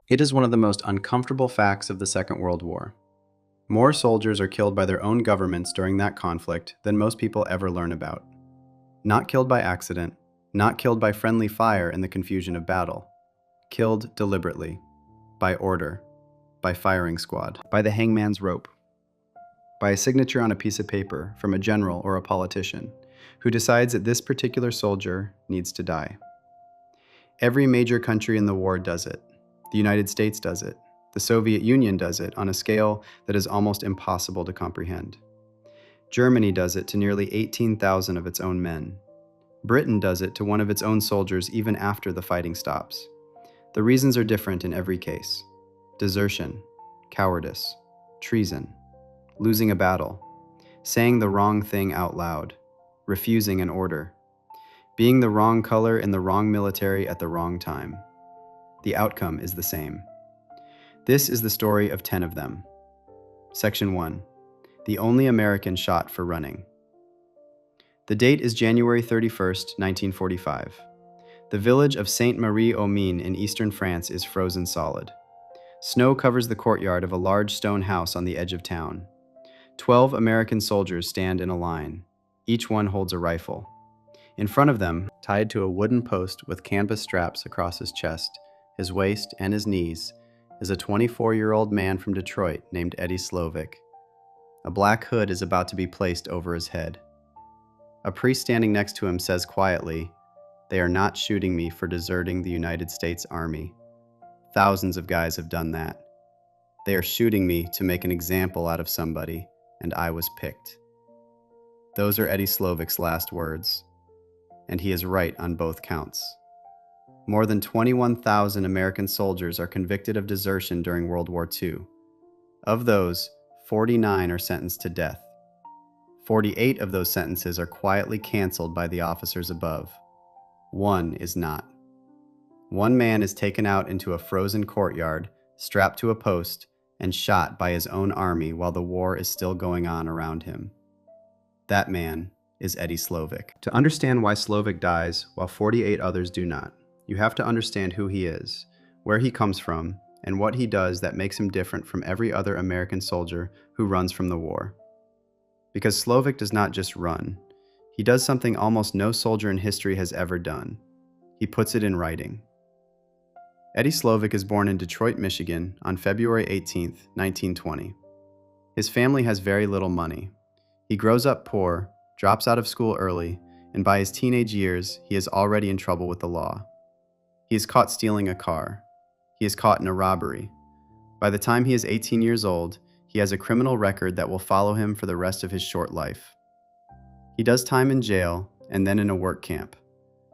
It is one of the most uncomfortable facts of the Second World War. More soldiers are killed by their own governments during that conflict than most people ever learn about. Not killed by accident, not killed by friendly fire in the confusion of battle. Killed deliberately, by order, by firing squad, by the hangman's rope, by a signature on a piece of paper from a general or a politician who decides that this particular soldier needs to die. Every major country in the war does it. The United States does it. The Soviet Union does it on a scale that is almost impossible to comprehend. Germany does it to nearly 18,000 of its own men. Britain does it to one of its own soldiers even after the fighting stops. The reasons are different in every case. Desertion, cowardice, treason, losing a battle, saying the wrong thing out loud, refusing an order, being the wrong color in the wrong military at the wrong time. The outcome is the same. This is the story of 10 of them. Section 1. The only American shot for running. The date is January 31st, 1945. The village of Sainte-Marie-aux-Mines in eastern France is frozen solid. Snow covers the courtyard of a large stone house on the edge of town. 12 American soldiers stand in a line. Each one holds a rifle. In front of them, tied to a wooden post with canvas straps across his chest, his waist, and his knees, is a 24-year-old man from Detroit named Eddie Slovic. A black hood is about to be placed over his head. A priest standing next to him says quietly, "They are not shooting me for deserting the United States Army. Thousands of guys have done that. They are shooting me to make an example out of somebody, and I was picked." Those are Eddie Slovic's last words, and he is right on both counts. More than 21,000 American soldiers are convicted of desertion during World War II. Of those, 49 are sentenced to death. 48 of those sentences are quietly canceled by the officers above. One is not. One man is taken out into a frozen courtyard, strapped to a post, and shot by his own army while the war is still going on around him. That man is Eddie Slovic. To understand why Slovic dies while 48 others do not, you have to understand who he is, where he comes from, and what he does that makes him different from every other American soldier who runs from the war. Because Slovic does not just run. He does something almost no soldier in history has ever done. He puts it in writing. Eddie Slovic is born in Detroit, Michigan on February 18, 1920. His family has very little money. He grows up poor, drops out of school early, and by his teenage years, he is already in trouble with the law. He is caught stealing a car. He is caught in a robbery. By the time he is 18 years old, he has a criminal record that will follow him for the rest of his short life. He does time in jail and then in a work camp.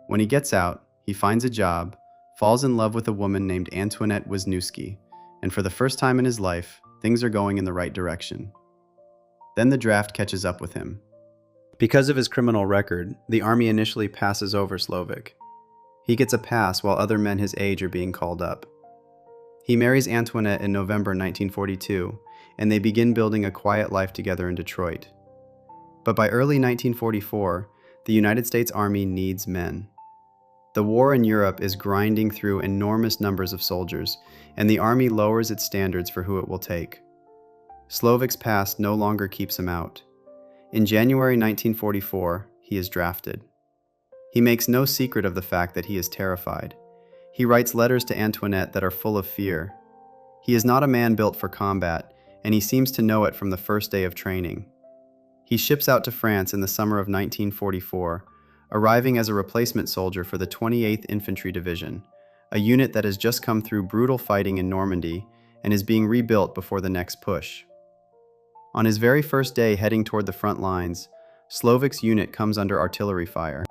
When he gets out, he finds a job, falls in love with a woman named Antoinette Wisniewski, and for the first time in his life, things are going in the right direction. Then the draft catches up with him. Because of his criminal record, the army initially passes over Slovic. He gets a pass while other men his age are being called up. He marries Antoinette in November 1942, and they begin building a quiet life together in Detroit. But by early 1944, the United States Army needs men. The war in Europe is grinding through enormous numbers of soldiers, and the Army lowers its standards for who it will take. Slovic's past no longer keeps him out. In January 1944, he is drafted. He makes no secret of the fact that he is terrified. He writes letters to Antoinette that are full of fear. He is not a man built for combat, and he seems to know it from the first day of training. He ships out to France in the summer of 1944, arriving as a replacement soldier for the 28th Infantry Division, a unit that has just come through brutal fighting in Normandy and is being rebuilt before the next push. On his very first day heading toward the front lines, Slovic's unit comes under artillery fire.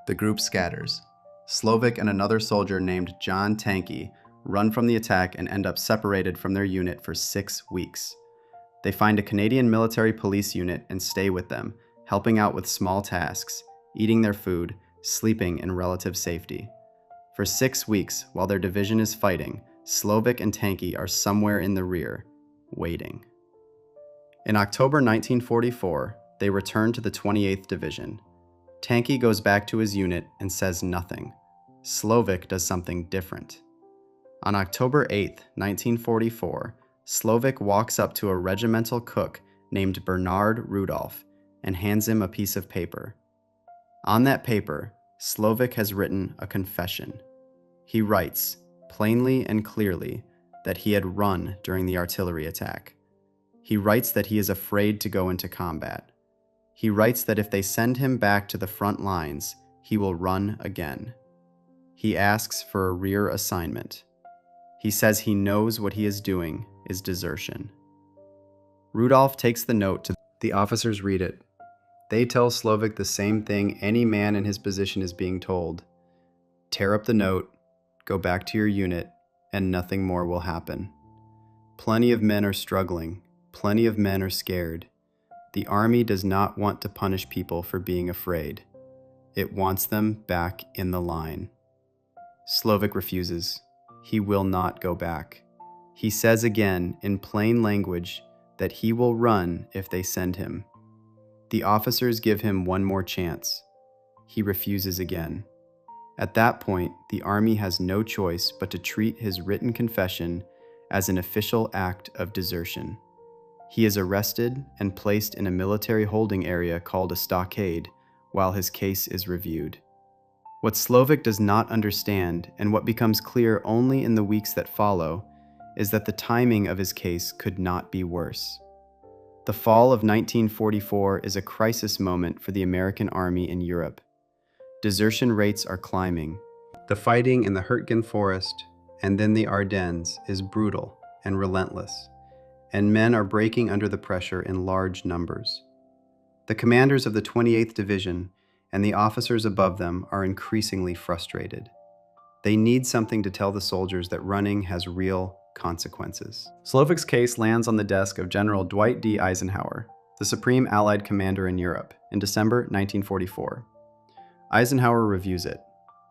The group scatters. Slovic and another soldier named John Tanky run from the attack and end up separated from their unit for 6 weeks. They find a Canadian military police unit and stay with them, helping out with small tasks, eating their food, sleeping in relative safety. For 6 weeks, while their division is fighting, Slovic and Tanky are somewhere in the rear, waiting. In October 1944, they return to the 28th Division. Tanky goes back to his unit and says nothing. Slovic does something different. On October 8, 1944, Slovik walks up to a regimental cook named Bernard Rudolph and hands him a piece of paper. On that paper, Slovik has written a confession. He writes, plainly and clearly, that he had run during the artillery attack. He writes that he is afraid to go into combat. He writes that if they send him back to the front lines, he will run again. He asks for a rear assignment. He says he knows what he is doing is desertion. Rudolph takes the note to The officers read it. They tell Slovik the same thing any man in his position is being told. Tear up the note, go back to your unit, and nothing more will happen. Plenty of men are struggling. Plenty of men are scared. The army does not want to punish people for being afraid. It wants them back in the line. Slovik refuses. He will not go back. He says again in plain language that he will run if they send him. The officers give him one more chance. He refuses again. At that point, the army has no choice but to treat his written confession as an official act of desertion. He is arrested and placed in a military holding area called a stockade while his case is reviewed. What Slovik does not understand, and what becomes clear only in the weeks that follow, is that the timing of his case could not be worse. The fall of 1944 is a crisis moment for the American army in Europe. Desertion rates are climbing. The fighting in the Hurtgen Forest and then the Ardennes is brutal and relentless, and men are breaking under the pressure in large numbers. The commanders of the 28th Division and the officers above them are increasingly frustrated. They need something to tell the soldiers that running has real consequences. Slovik's case lands on the desk of General Dwight D. Eisenhower, the supreme Allied commander in Europe, in December 1944. Eisenhower reviews it.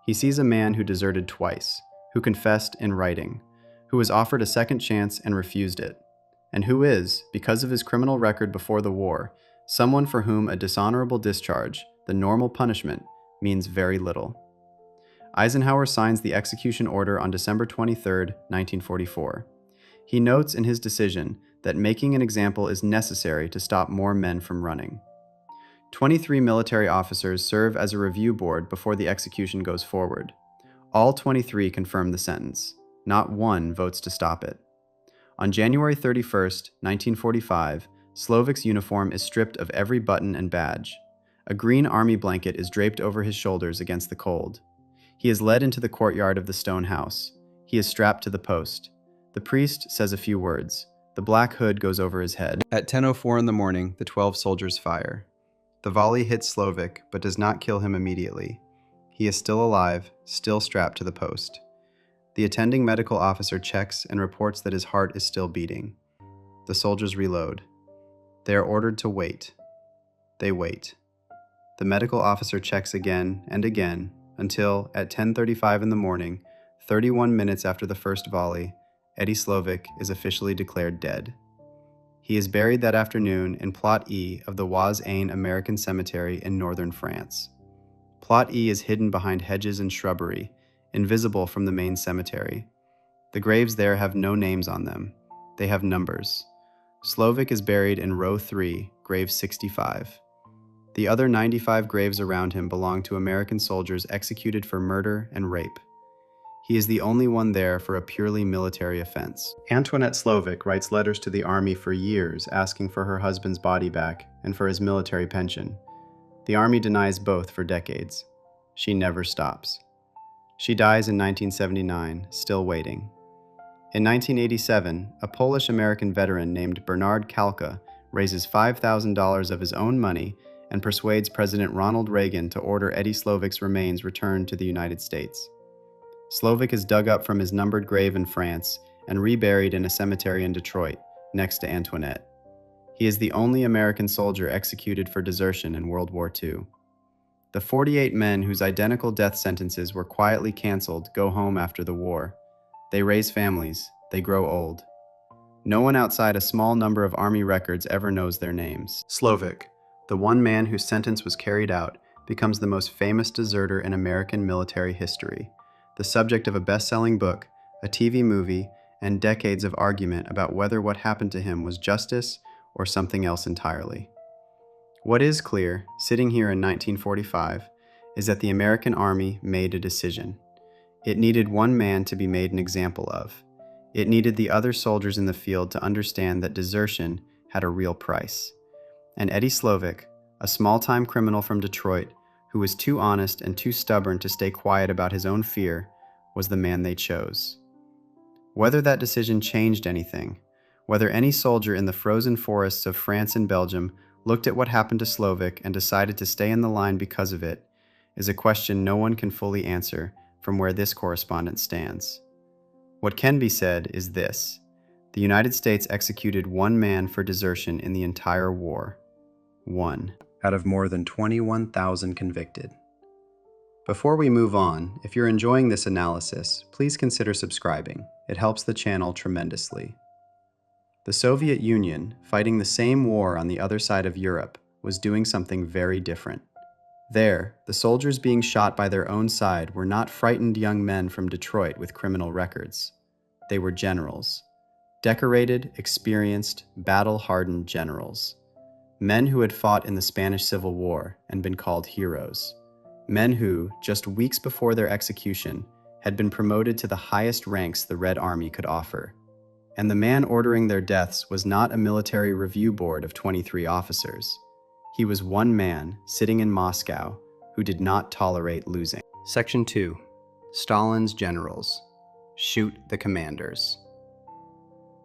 He sees a man who deserted twice, who confessed in writing, who was offered a second chance and refused it, and who is, because of his criminal record before the war, someone for whom a dishonorable discharge, the normal punishment, means very little. Eisenhower signs the execution order on December 23, 1944. He notes in his decision that making an example is necessary to stop more men from running. 23 military officers serve as a review board before the execution goes forward. All 23 confirm the sentence. Not one votes to stop it. On January 31, 1945, Slovik's uniform is stripped of every button and badge. A green army blanket is draped over his shoulders against the cold. He is led into the courtyard of the stone house. He is strapped to the post. The priest says a few words. The black hood goes over his head. At 10:04 in the morning, the 12 soldiers fire. The volley hits Slovik, but does not kill him immediately. He is still alive, still strapped to the post. The attending medical officer checks and reports that his heart is still beating. The soldiers reload. They are ordered to wait. They wait. The medical officer checks again and again, until, at 10:35 in the morning, 31 minutes after the first volley, Eddie Slovik is officially declared dead. He is buried that afternoon in Plot E of the WWII American Cemetery in northern France. Plot E is hidden behind hedges and shrubbery, invisible from the main cemetery. The graves there have no names on them. They have numbers. Slovik is buried in row 3, grave 65. The other 95 graves around him belong to American soldiers executed for murder and rape. He is the only one there for a purely military offense. Antoinette Slovik writes letters to the army for years asking for her husband's body back and for his military pension. The army denies both for decades. She never stops. She dies in 1979, still waiting. In 1987, a Polish-American veteran named Bernard Kalka raises $5,000 of his own money and persuades President Ronald Reagan to order Eddie Slovik's remains returned to the United States. Slovik is dug up from his numbered grave in France and reburied in a cemetery in Detroit, next to Antoinette. He is the only American soldier executed for desertion in World War II. The 48 men whose identical death sentences were quietly canceled go home after the war. They raise families, they grow old. No one outside a small number of Army records ever knows their names. Slovik, the one man whose sentence was carried out, becomes the most famous deserter in American military history, the subject of a best-selling book, a TV movie, and decades of argument about whether what happened to him was justice or something else entirely. What is clear, sitting here in 1945, is that the American Army made a decision. It needed one man to be made an example of. It needed the other soldiers in the field to understand that desertion had a real price. And Eddie Slovic, a small-time criminal from Detroit who was too honest and too stubborn to stay quiet about his own fear, was the man they chose. Whether that decision changed anything, whether any soldier in the frozen forests of France and Belgium looked at what happened to Slovic and decided to stay in the line because of it, is a question no one can fully answer from where this correspondent stands. What can be said is this: the United States executed one man for desertion in the entire war. One out of more than 21,000 convicted. Before we move on, if you're enjoying this analysis, please consider subscribing. It helps the channel tremendously. The Soviet Union, fighting the same war on the other side of Europe, was doing something very different. There, the soldiers being shot by their own side were not frightened young men from Detroit with criminal records. They were generals. Decorated, experienced, battle-hardened generals. Men who had fought in the Spanish Civil War and been called heroes. Men who, just weeks before their execution, had been promoted to the highest ranks the Red Army could offer. And the man ordering their deaths was not a military review board of 23 officers. He was one man sitting in Moscow who did not tolerate losing. Section 2. Stalin's Generals. Shoot the Commanders.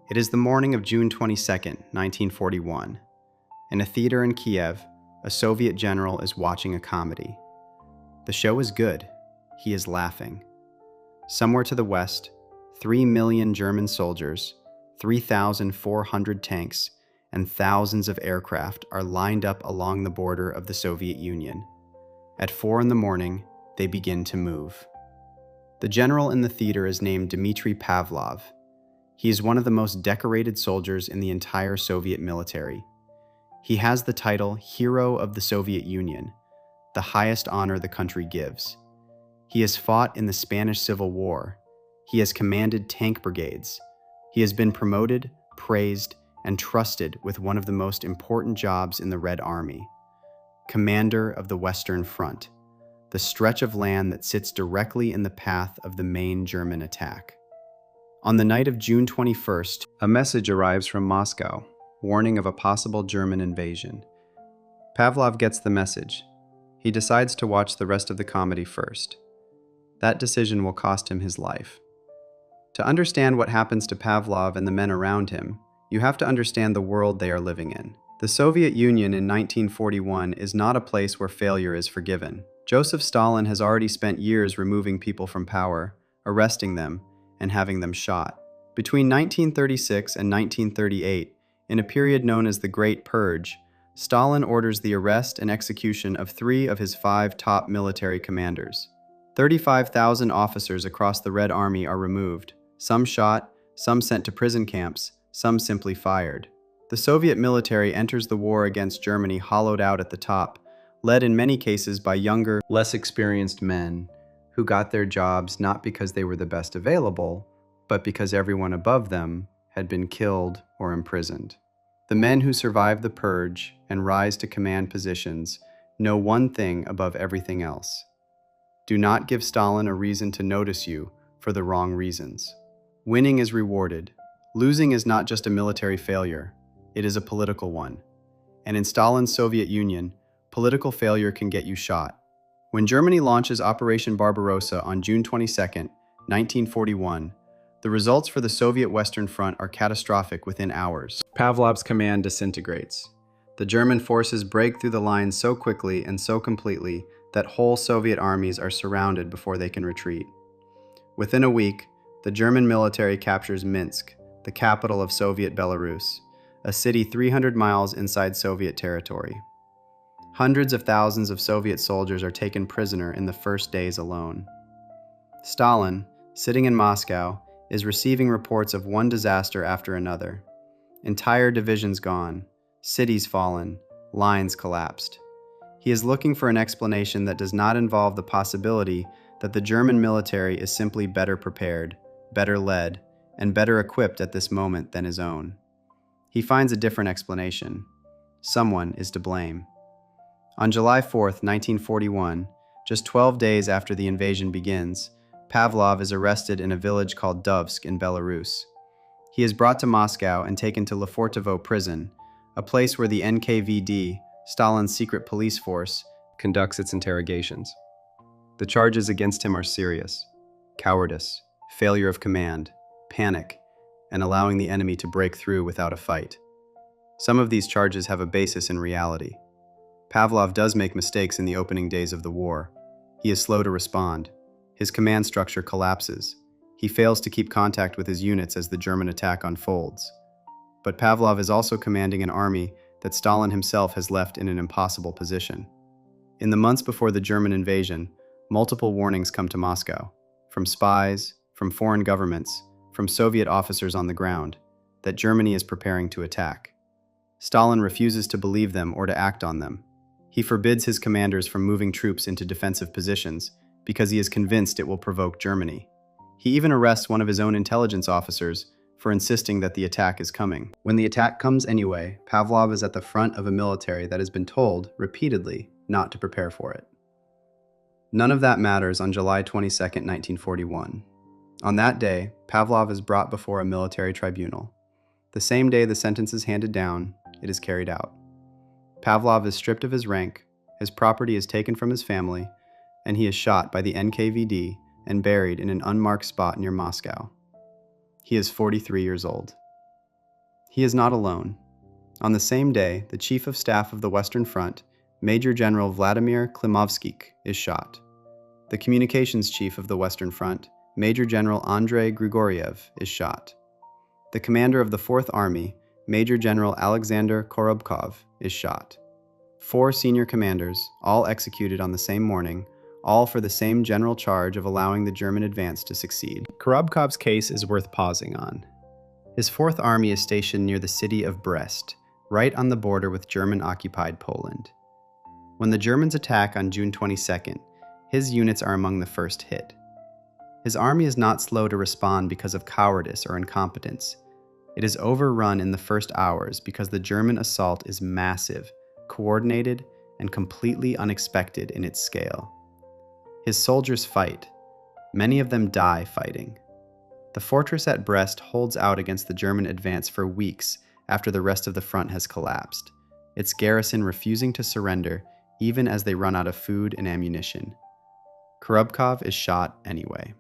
It is the morning of June 22, 1941. In a theater in Kiev, a Soviet general is watching a comedy. The show is good. He is laughing. Somewhere to the west, 3 million German soldiers, 3,400 tanks, and thousands of aircraft are lined up along the border of the Soviet Union. At 4 a.m, they begin to move. The general in the theater is named Dmitry Pavlov. He is one of the most decorated soldiers in the entire Soviet military. He has the title Hero of the Soviet Union, the highest honor the country gives. He has fought in the Spanish Civil War. He has commanded tank brigades. He has been promoted, praised, and trusted with one of the most important jobs in the Red Army, Commander of the Western Front, the stretch of land that sits directly in the path of the main German attack. On the night of June 21st, a message arrives from Moscow, warning of a possible German invasion. Pavlov gets the message. He decides to watch the rest of the comedy first. That decision will cost him his life. To understand what happens to Pavlov and the men around him, you have to understand the world they are living in. The Soviet Union in 1941 is not a place where failure is forgiven. Joseph Stalin has already spent years removing people from power, arresting them, and having them shot. Between 1936 and 1938, in a period known as the Great Purge, Stalin orders the arrest and execution of 3 of his 5 top military commanders. 35,000 officers across the Red Army are removed, some shot, some sent to prison camps, some simply fired. The Soviet military enters the war against Germany hollowed out at the top, led in many cases by younger, less experienced men who got their jobs not because they were the best available, but because everyone above them had been killed or imprisoned. The men who survive the purge and rise to command positions know one thing above everything else. Do not give Stalin a reason to notice you for the wrong reasons. Winning is rewarded. Losing is not just a military failure, it is a political one. And in Stalin's Soviet Union, political failure can get you shot. When Germany launches Operation Barbarossa on June 22, 1941, the results for the Soviet Western Front are catastrophic within hours. Pavlov's command disintegrates. The German forces break through the lines so quickly and so completely that whole Soviet armies are surrounded before they can retreat. Within a week, the German military captures Minsk, the capital of Soviet Belarus, a city 300 miles inside Soviet territory. Hundreds of thousands of Soviet soldiers are taken prisoner in the first days alone. Stalin, sitting in Moscow, is receiving reports of one disaster after another. Entire divisions gone, cities fallen, lines collapsed. He is looking for an explanation that does not involve the possibility that the German military is simply better prepared, better led, and better equipped at this moment than his own. He finds a different explanation. Someone is to blame. On July 4th, 1941, just 12 days after the invasion begins, Pavlov is arrested in a village called Dovsk in Belarus. He is brought to Moscow and taken to Lefortovo prison, a place where the NKVD, Stalin's secret police force, conducts its interrogations. The charges against him are serious: cowardice, failure of command, panic, and allowing the enemy to break through without a fight. Some of these charges have a basis in reality. Pavlov does make mistakes in the opening days of the war. He is slow to respond. His command structure collapses. He fails to keep contact with his units as the German attack unfolds. But Pavlov is also commanding an army that Stalin himself has left in an impossible position. In the months before the German invasion, multiple warnings come to Moscow, from spies, from foreign governments, from Soviet officers on the ground, that Germany is preparing to attack. Stalin refuses to believe them or to act on them. He forbids his commanders from moving troops into defensive positions because he is convinced it will provoke Germany. He even arrests one of his own intelligence officers for insisting that the attack is coming. When the attack comes anyway, Pavlov is at the front of a military that has been told, repeatedly, not to prepare for it. None of that matters on July 22, 1941. On that day, Pavlov is brought before a military tribunal. The same day the sentence is handed down, it is carried out. Pavlov is stripped of his rank, his property is taken from his family, and he is shot by the NKVD and buried in an unmarked spot near Moscow. He is 43 years old. He is not alone. On the same day, the Chief of Staff of the Western Front, Major General Vladimir Klimovsky, is shot. The Communications Chief of the Western Front, Major General Andrei Grigoriev, is shot. The commander of the Fourth Army, Major General Alexander Korobkov, is shot. 4 senior commanders, all executed on the same morning, all for the same general charge of allowing the German advance to succeed. Korobkov's case is worth pausing on. His Fourth Army is stationed near the city of Brest, right on the border with German-occupied Poland. When the Germans attack on June 22nd, his units are among the first hit. His army is not slow to respond because of cowardice or incompetence. It is overrun in the first hours because the German assault is massive, coordinated, and completely unexpected in its scale. His soldiers fight. Many of them die fighting. The fortress at Brest holds out against the German advance for weeks after the rest of the front has collapsed, its garrison refusing to surrender even as they run out of food and ammunition. Korobkov is shot anyway.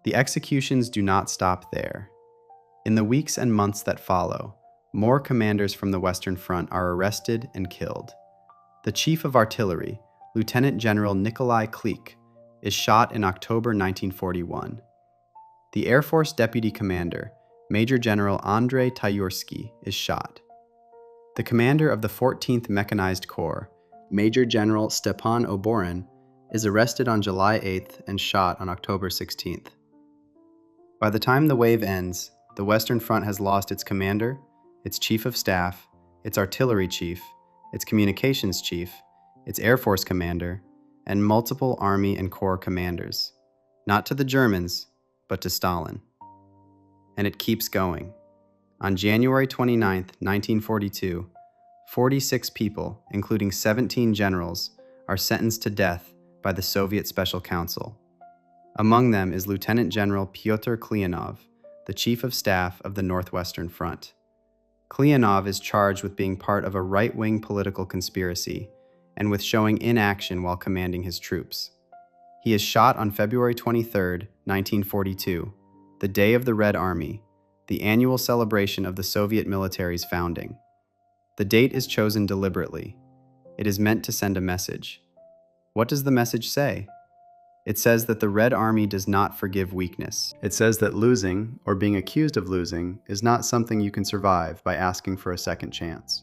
The executions do not stop there. In the weeks and months that follow, more commanders from the Western Front are arrested and killed. The Chief of Artillery, Lieutenant General Nikolai Klik, is shot in October 1941. The Air Force Deputy Commander, Major General Andrei Tyursky, is shot. The commander of the 14th Mechanized Corps, Major General Stepan Oborin, is arrested on July 8th and shot on October 16th. By the time the wave ends, the Western Front has lost its commander, its chief of staff, its artillery chief, its communications chief, its Air Force commander, and multiple army and corps commanders, not to the Germans, but to Stalin. And it keeps going. On January 29, 1942, 46 people, including 17 generals, are sentenced to death by the Soviet Special Council. Among them is Lieutenant General Pyotr Klyanov, the Chief of Staff of the Northwestern Front. Klyanov is charged with being part of a right-wing political conspiracy and with showing inaction while commanding his troops. He is shot on February 23, 1942, the day of the Red Army, the annual celebration of the Soviet military's founding. The date is chosen deliberately. It is meant to send a message. What does the message say? It says that the Red Army does not forgive weakness. It says that losing, or being accused of losing, is not something you can survive by asking for a second chance.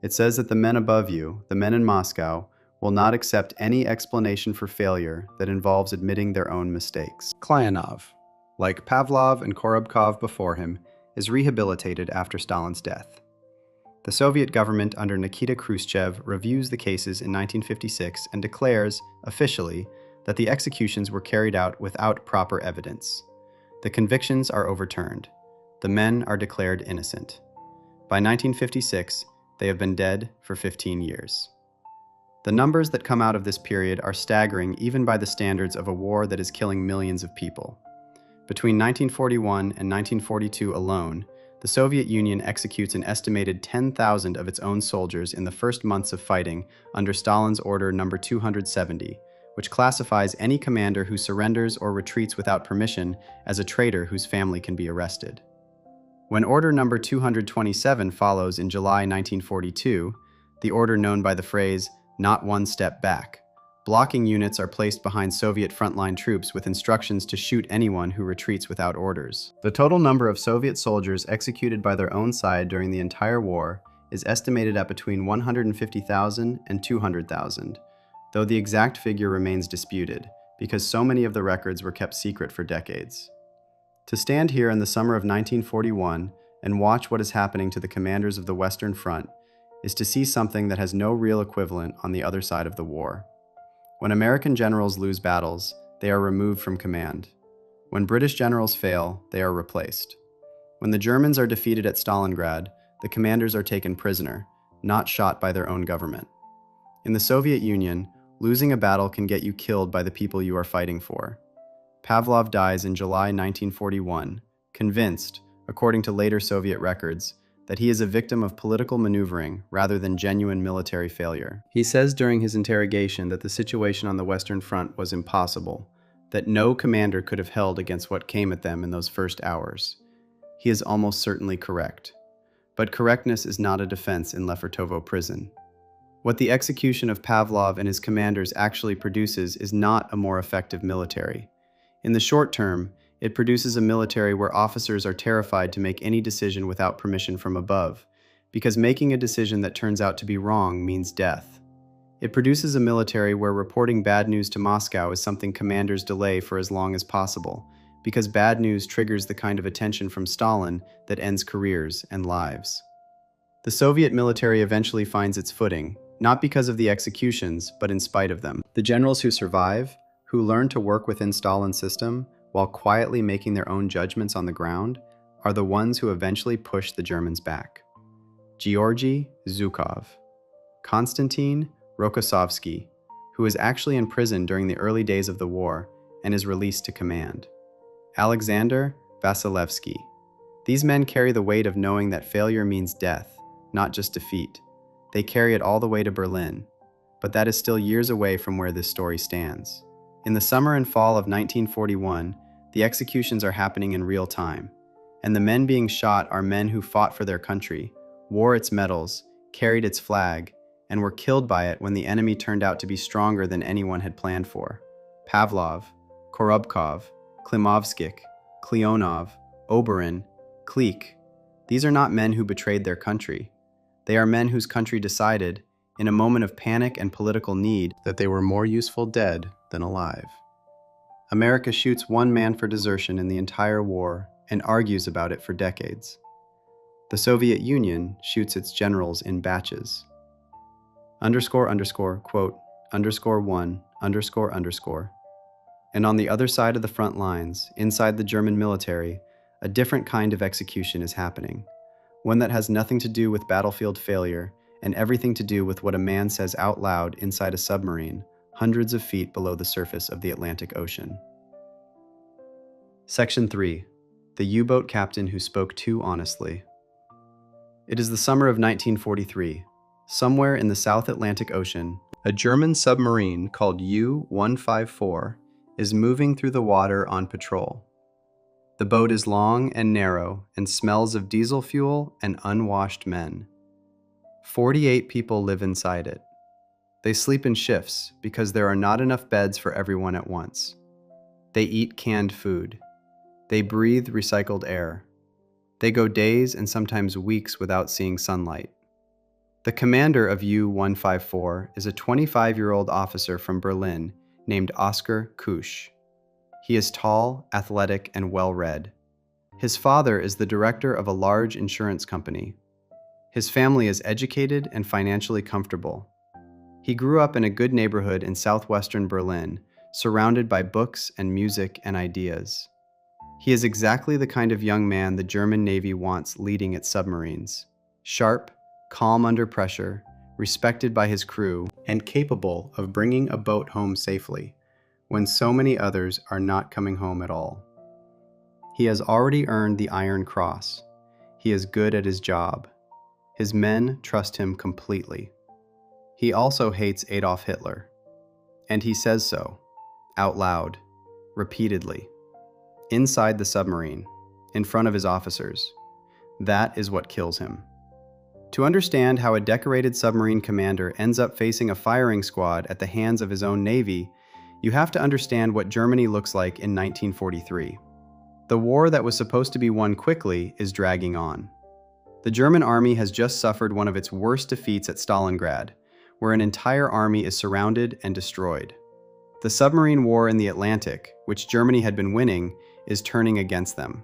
It says that the men above you, the men in Moscow, will not accept any explanation for failure that involves admitting their own mistakes. Klyanov, like Pavlov and Korobkov before him, is rehabilitated after Stalin's death. The Soviet government under Nikita Khrushchev reviews the cases in 1956 and declares, officially, that the executions were carried out without proper evidence. The convictions are overturned. The men are declared innocent. By 1956, they have been dead for 15 years. The numbers that come out of this period are staggering even by the standards of a war that is killing millions of people. Between 1941 and 1942 alone, the Soviet Union executes an estimated 10,000 of its own soldiers in the first months of fighting under Stalin's Order No. 270, which classifies any commander who surrenders or retreats without permission as a traitor whose family can be arrested. When Order No. 227 follows in July 1942, the order known by the phrase, "not one step back," blocking units are placed behind Soviet frontline troops with instructions to shoot anyone who retreats without orders. The total number of Soviet soldiers executed by their own side during the entire war is estimated at between 150,000 and 200,000, though the exact figure remains disputed because so many of the records were kept secret for decades. To stand here in the summer of 1941 and watch what is happening to the commanders of the Western Front is to see something that has no real equivalent on the other side of the war. When American generals lose battles, they are removed from command. When British generals fail, they are replaced. When the Germans are defeated at Stalingrad, the commanders are taken prisoner, not shot by their own government. In the Soviet Union, losing a battle can get you killed by the people you are fighting for. Pavlov dies in July 1941, convinced, according to later Soviet records, that he is a victim of political maneuvering rather than genuine military failure. He says during his interrogation that the situation on the Western Front was impossible, that no commander could have held against what came at them in those first hours. He is almost certainly correct. But correctness is not a defense in Lefortovo prison. What the execution of Pavlov and his commanders actually produces is not a more effective military. In the short term, it produces a military where officers are terrified to make any decision without permission from above, because making a decision that turns out to be wrong means death. It produces a military where reporting bad news to Moscow is something commanders delay for as long as possible, because bad news triggers the kind of attention from Stalin that ends careers and lives. The Soviet military eventually finds its footing, not because of the executions, but in spite of them. The generals who survive, who learn to work within Stalin's system, while quietly making their own judgments on the ground, are the ones who eventually push the Germans back. Georgy Zhukov, Konstantin Rokossovsky, who was actually in prison during the early days of the war and is released to command. Alexander Vasilevsky. These men carry the weight of knowing that failure means death, not just defeat. They carry it all the way to Berlin, but that is still years away from where this story stands. In the summer and fall of 1941, the executions are happening in real time, and the men being shot are men who fought for their country, wore its medals, carried its flag, and were killed by it when the enemy turned out to be stronger than anyone had planned for. Pavlov, Korobkov, Klimovskik, Kleonov, Oberon, Klik. These are not men who betrayed their country. They are men whose country decided, in a moment of panic and political need, that they were more useful dead than alive. America shoots one man for desertion in the entire war and argues about it for decades. The Soviet Union shoots its generals in batches. __, quote, _1, __. And on the other side of the front lines, inside the German military, a different kind of execution is happening. One that has nothing to do with battlefield failure and everything to do with what a man says out loud inside a submarine, hundreds of feet below the surface of the Atlantic Ocean. Section 3. The U-boat captain who spoke too honestly. It is the summer of 1943. Somewhere in the South Atlantic Ocean, a German submarine called U-154 is moving through the water on patrol. The boat is long and narrow and smells of diesel fuel and unwashed men. 48 people live inside it. They sleep in shifts because there are not enough beds for everyone at once. They eat canned food. They breathe recycled air. They go days and sometimes weeks without seeing sunlight. The commander of U-154 is a 25-year-old officer from Berlin named Oskar Kusch. He is tall, athletic, and well-read. His father is the director of a large insurance company. His family is educated and financially comfortable. He grew up in a good neighborhood in southwestern Berlin, surrounded by books and music and ideas. He is exactly the kind of young man the German Navy wants leading its submarines. Sharp, calm under pressure, respected by his crew, and capable of bringing a boat home safely, when so many others are not coming home at all. He has already earned the Iron Cross. He is good at his job. His men trust him completely. He also hates Adolf Hitler. And he says so, out loud, repeatedly, inside the submarine, in front of his officers. That is what kills him. To understand how a decorated submarine commander ends up facing a firing squad at the hands of his own navy, you have to understand what Germany looks like in 1943. The war that was supposed to be won quickly is dragging on. The German army has just suffered one of its worst defeats at Stalingrad, where an entire army is surrounded and destroyed. The submarine war in the Atlantic, which Germany had been winning, is turning against them.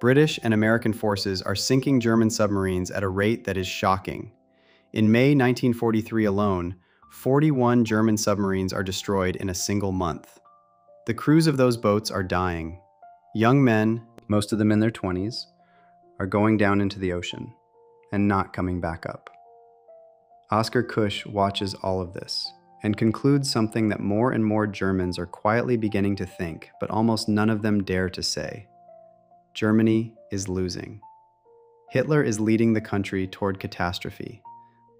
British and American forces are sinking German submarines at a rate that is shocking. In May 1943 alone, 41 German submarines are destroyed in a single month. The crews of those boats are dying. Young men, most of them in their 20s, are going down into the ocean and not coming back up. Oskar Kusch watches all of this and concludes something that more and more Germans are quietly beginning to think, but almost none of them dare to say. Germany is losing. Hitler is leading the country toward catastrophe.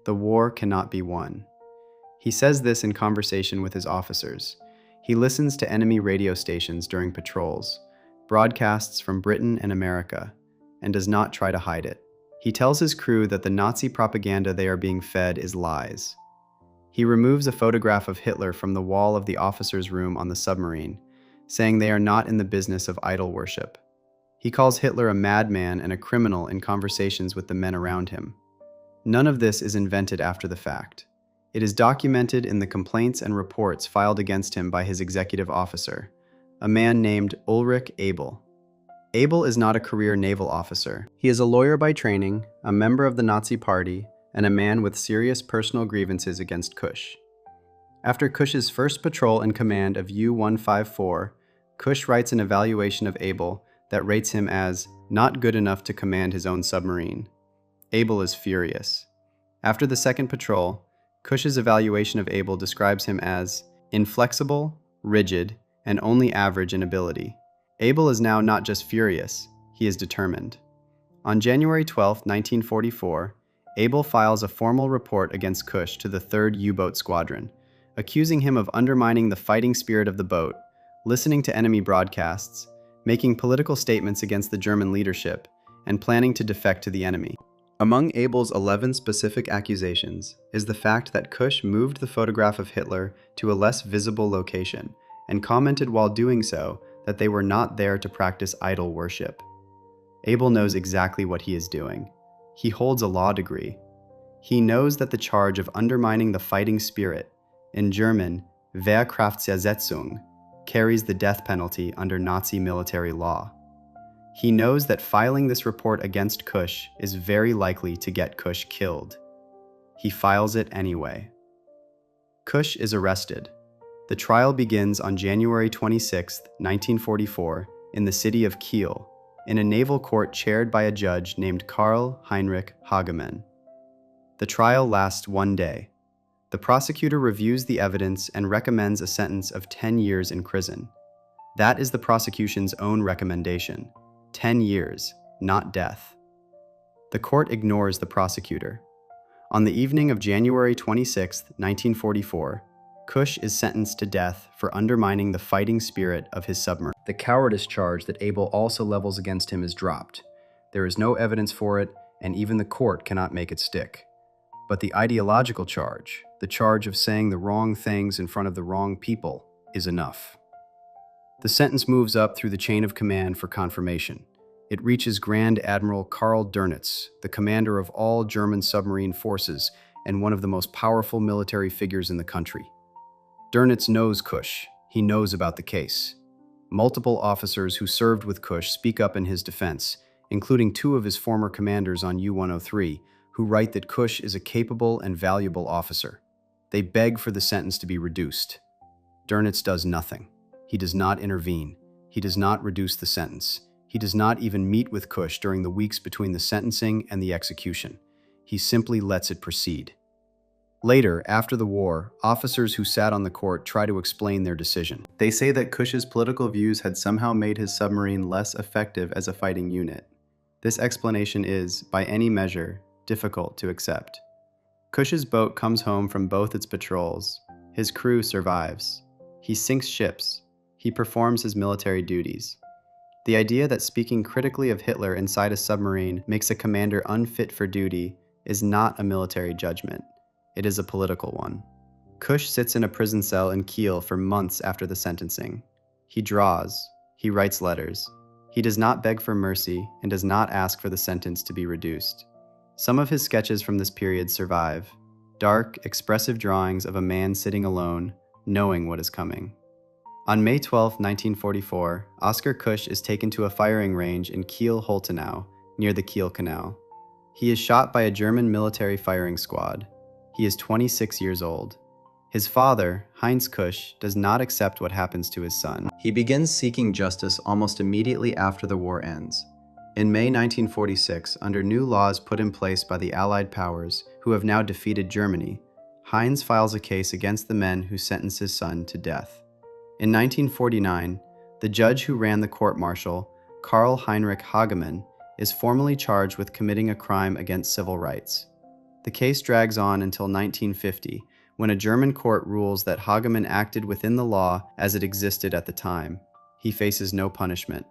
The war cannot be won. He says this in conversation with his officers. He listens to enemy radio stations during patrols, broadcasts from Britain and America, and does not try to hide it. He tells his crew that the Nazi propaganda they are being fed is lies. He removes a photograph of Hitler from the wall of the officers' room on the submarine, saying they are not in the business of idol worship. He calls Hitler a madman and a criminal in conversations with the men around him. None of this is invented after the fact. It is documented in the complaints and reports filed against him by his executive officer, a man named Ulrich Abel. Abel is not a career naval officer. He is a lawyer by training, a member of the Nazi Party, and a man with serious personal grievances against Kusch. After Kusch's first patrol in command of U-154, Kusch writes an evaluation of Abel that rates him as not good enough to command his own submarine. Abel is furious. After the second patrol, Kusch's evaluation of Abel describes him as inflexible, rigid, and only average in ability. Abel is now not just furious, he is determined. On January 12, 1944, Abel files a formal report against Kusch to the 3rd U-Boat Squadron, accusing him of undermining the fighting spirit of the boat, listening to enemy broadcasts, making political statements against the German leadership, and planning to defect to the enemy. Among Abel's 11 specific accusations is the fact that Kusch moved the photograph of Hitler to a less visible location and commented while doing so that they were not there to practice idol worship. Abel knows exactly what he is doing. He holds a law degree. He knows that the charge of undermining the fighting spirit, in German, Wehrkraftzersetzung, carries the death penalty under Nazi military law. He knows that filing this report against Kusch is very likely to get Kusch killed. He files it anyway. Kusch is arrested. The trial begins on January 26, 1944, in the city of Kiel, in a naval court chaired by a judge named Karl Heinrich Hagemann. The trial lasts 1 day. The prosecutor reviews the evidence and recommends a sentence of 10 years in prison. That is the prosecution's own recommendation. 10 years, not death. The court ignores the prosecutor. On the evening of January 26, 1944, Kusch is sentenced to death for undermining the fighting spirit of his submarine. The cowardice charge that Abel also levels against him is dropped. There is no evidence for it, and even the court cannot make it stick. But the ideological charge, the charge of saying the wrong things in front of the wrong people, is enough. The sentence moves up through the chain of command for confirmation. It reaches Grand Admiral Karl Dönitz, the commander of all German submarine forces and one of the most powerful military figures in the country. Dönitz knows Kusch. He knows about the case. Multiple officers who served with Kusch speak up in his defense, including 2 of his former commanders on U-103, who write that Kusch is a capable and valuable officer. They beg for the sentence to be reduced. Dönitz does nothing. He does not intervene. He does not reduce the sentence. He does not even meet with Cush during the weeks between the sentencing and the execution. He simply lets it proceed. Later, after the war, officers who sat on the court try to explain their decision. They say that Cush's political views had somehow made his submarine less effective as a fighting unit. This explanation is, by any measure, difficult to accept. Cush's boat comes home from both its patrols. His crew survives. He sinks ships. He performs his military duties. The idea that speaking critically of Hitler inside a submarine makes a commander unfit for duty is not a military judgment. It is a political one. Cush sits in a prison cell in Kiel for months after the sentencing. He draws. He writes letters. He does not beg for mercy and does not ask for the sentence to be reduced. Some of his sketches from this period survive. Dark, expressive drawings of a man sitting alone, knowing what is coming. On May 12, 1944, Oskar Cush is taken to a firing range in Kiel-Holtenau, near the Kiel Canal. He is shot by a German military firing squad. He is 26 years old. His father, Heinz Cush, does not accept what happens to his son. He begins seeking justice almost immediately after the war ends. In May 1946, under new laws put in place by the Allied powers, who have now defeated Germany, Heinz files a case against the men who sentenced his son to death. In 1949, the judge who ran the court-martial, Karl Heinrich Hagemann, is formally charged with committing a crime against civil rights. The case drags on until 1950, when a German court rules that Hagemann acted within the law as it existed at the time. He faces no punishment.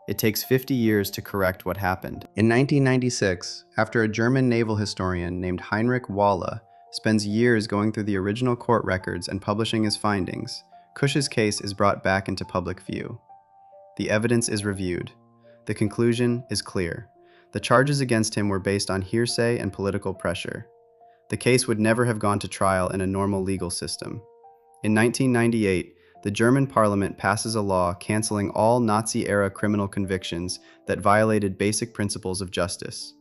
It takes 50 years to correct what happened. In 1996, after a German naval historian named Heinrich Wahler spends years going through the original court records and publishing his findings, Cush's case is brought back into public view. The evidence is reviewed. The conclusion is clear. The charges against him were based on hearsay and political pressure. The case would never have gone to trial in a normal legal system. In 1998, the German parliament passes a law canceling all Nazi-era criminal convictions that violated basic principles of justice.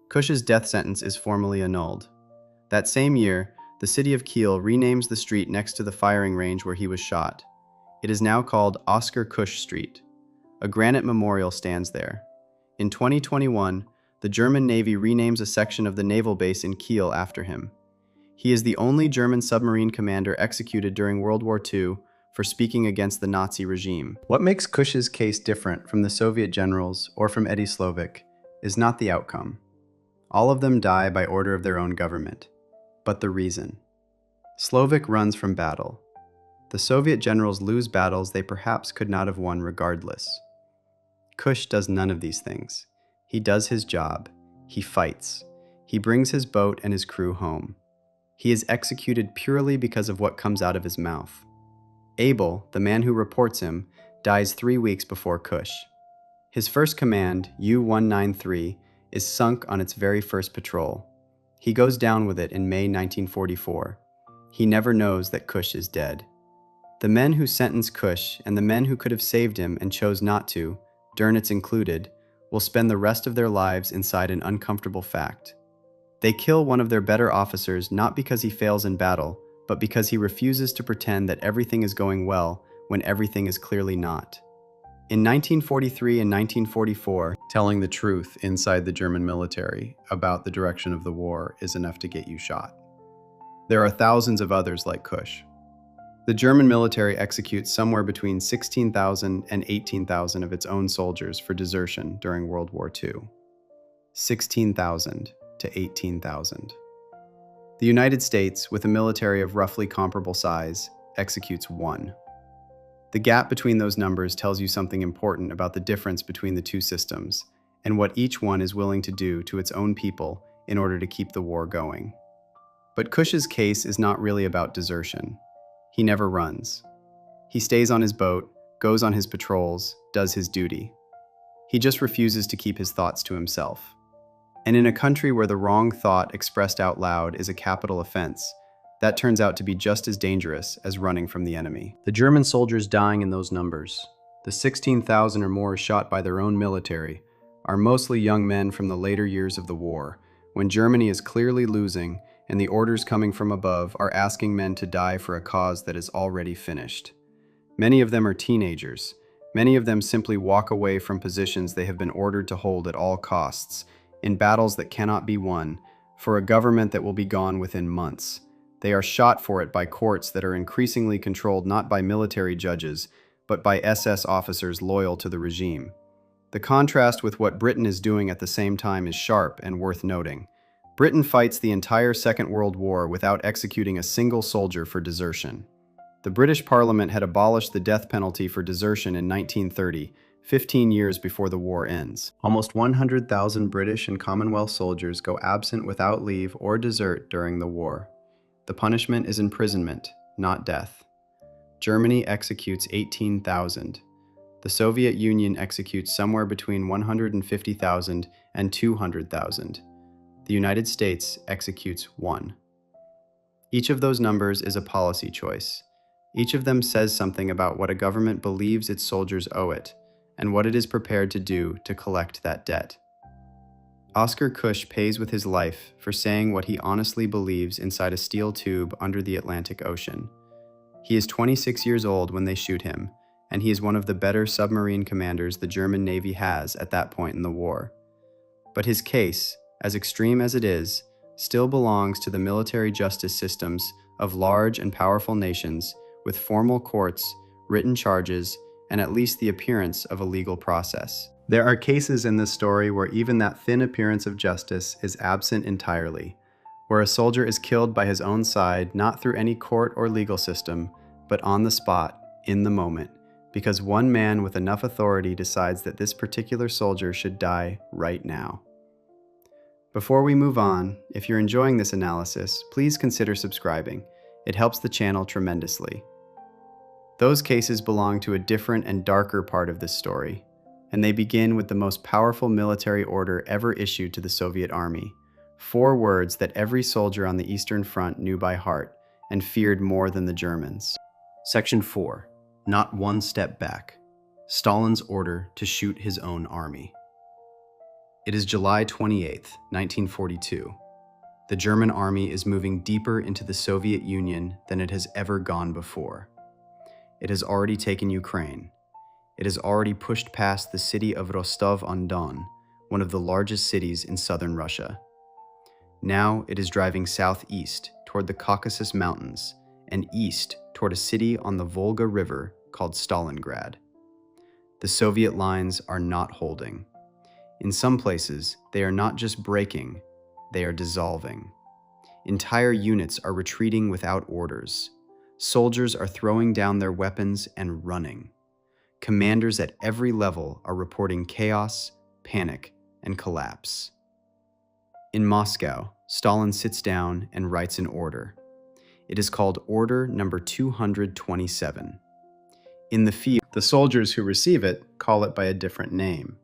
Cush's death sentence is formally annulled. That same year, the city of Kiel renames the street next to the firing range where he was shot. It is now called Oskar Cush Street. A granite memorial stands there. In 2021, the German Navy renames a section of the naval base in Kiel after him. He is the only German submarine commander executed during World War II for speaking against the Nazi regime. What makes Cush's case different from the Soviet generals or from Eddie Slovik is not the outcome. All of them die by order of their own government, but the reason. Slovik runs from battle. The Soviet generals lose battles they perhaps could not have won regardless. Cush does none of these things. He does his job. He fights. He brings his boat and his crew home. He is executed purely because of what comes out of his mouth. Abel, the man who reports him, dies 3 weeks before Cush. His first command, U-193, is sunk on its very first patrol. He goes down with it in May 1944. He never knows that Cush is dead. The men who sentenced Cush and the men who could have saved him and chose not to, Dönitz included, will spend the rest of their lives inside an uncomfortable fact. They kill one of their better officers not because he fails in battle, but because he refuses to pretend that everything is going well when everything is clearly not. In 1943 and 1944, telling the truth inside the German military about the direction of the war is enough to get you shot. There are thousands of others like Cush. The German military executes somewhere between 16,000 and 18,000 of its own soldiers for desertion during World War II. 16,000 to 18,000. The United States, with a military of roughly comparable size, executes 1. The gap between those numbers tells you something important about the difference between the two systems and what each one is willing to do to its own people in order to keep the war going. But Cush's case is not really about desertion. He never runs. He stays on his boat, goes on his patrols, does his duty. He just refuses to keep his thoughts to himself. And in a country where the wrong thought expressed out loud is a capital offense, that turns out to be just as dangerous as running from the enemy. The German soldiers dying in those numbers, the 16,000 or more shot by their own military, are mostly young men from the later years of the war, when Germany is clearly losing and the orders coming from above are asking men to die for a cause that is already finished. Many of them are teenagers, Many of them simply walk away from positions they have been ordered to hold at all costs, in battles that cannot be won, for a government that will be gone within months. They are shot for it by courts that are increasingly controlled not by military judges, but by SS officers loyal to the regime. The contrast with what Britain is doing at the same time is sharp and worth noting. Britain fights the entire Second World War without executing a single soldier for desertion. The British Parliament had abolished the death penalty for desertion in 1930, 15 years before the war ends. Almost 100,000 British and Commonwealth soldiers go absent without leave or desert during the war. The punishment is imprisonment, not death. Germany executes 18,000. The Soviet Union executes somewhere between 150,000 and 200,000. The United States executes 1. Each of those numbers is a policy choice. Each of them says something about what a government believes its soldiers owe it, and what it is prepared to do to collect that debt. Oscar Cush pays with his life for saying what he honestly believes inside a steel tube under the Atlantic Ocean. He is 26 years old when they shoot him, and he is one of the better submarine commanders the German Navy has at that point in the war. But his case, as extreme as it is, still belongs to the military justice systems of large and powerful nations with formal courts, written charges, and at least the appearance of a legal process. There are cases in this story where even that thin appearance of justice is absent entirely, where a soldier is killed by his own side not through any court or legal system, but on the spot, in the moment, because one man with enough authority decides that this particular soldier should die right now. Before we move on, if you're enjoying this analysis, please consider subscribing. It helps the channel tremendously. Those cases belong to a different and darker part of this story, and they begin with the most powerful military order ever issued to the Soviet Army. 4 words that every soldier on the Eastern Front knew by heart and feared more than the Germans. Section 4. Not one step back. Stalin's order to shoot his own army. It is July 28, 1942. The German army is moving deeper into the Soviet Union than it has ever gone before. It has already taken Ukraine. It has already pushed past the city of Rostov-on-Don, one of the largest cities in southern Russia. Now it is driving southeast toward the Caucasus Mountains and east toward a city on the Volga River called Stalingrad. The Soviet lines are not holding. In some places, they are not just breaking, they are dissolving. Entire units are retreating without orders. Soldiers are throwing down their weapons and running. Commanders at every level are reporting chaos, panic, and collapse. In Moscow, Stalin sits down and writes an order. It is called Order Number 227. In the field, the soldiers who receive it call it by a different name.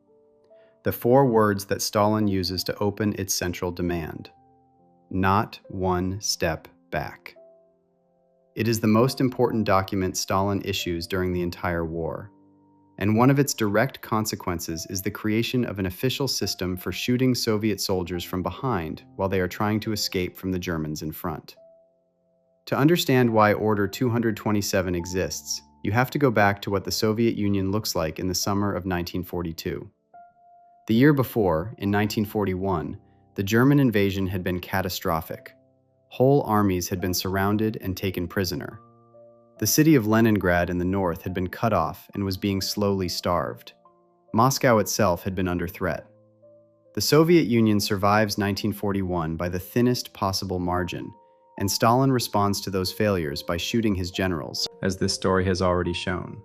The 4 words that Stalin uses to open its central demand. Not one step back. It is the most important document Stalin issues during the entire war, and one of its direct consequences is the creation of an official system for shooting Soviet soldiers from behind while they are trying to escape from the Germans in front. To understand why Order 227 exists, you have to go back to what the Soviet Union looks like in the summer of 1942. The year before, in 1941, the German invasion had been catastrophic. Whole armies had been surrounded and taken prisoner. The city of Leningrad in the north had been cut off and was being slowly starved. Moscow itself had been under threat. The Soviet Union survives 1941 by the thinnest possible margin, and Stalin responds to those failures by shooting his generals, as this story has already shown.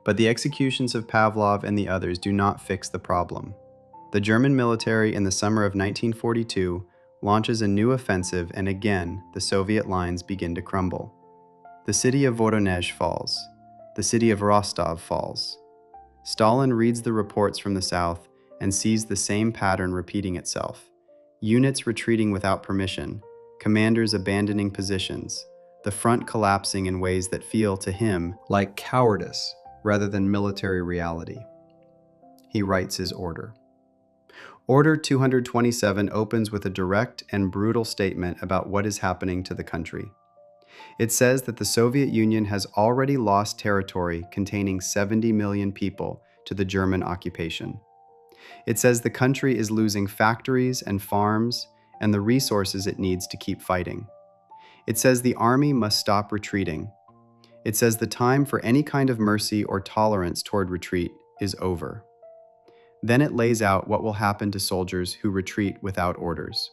But the executions of Pavlov and the others do not fix the problem. The German military in the summer of 1942 launches a new offensive, and again, the Soviet lines begin to crumble. The city of Voronezh falls. The city of Rostov falls. Stalin reads the reports from the south and sees the same pattern repeating itself. Units retreating without permission, commanders abandoning positions, the front collapsing in ways that feel to him like cowardice rather than military reality. He writes his order. Order 227 opens with a direct and brutal statement about what is happening to the country. It says that the Soviet Union has already lost territory containing 70 million people to the German occupation. It says the country is losing factories and farms and the resources it needs to keep fighting. It says the army must stop retreating. It says the time for any kind of mercy or tolerance toward retreat is over. Then it lays out what will happen to soldiers who retreat without orders.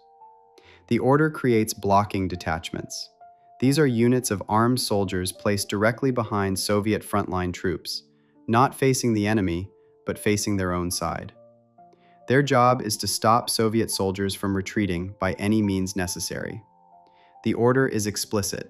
The order creates blocking detachments. These are units of armed soldiers placed directly behind Soviet frontline troops, not facing the enemy, but facing their own side. Their job is to stop Soviet soldiers from retreating by any means necessary. The order is explicit.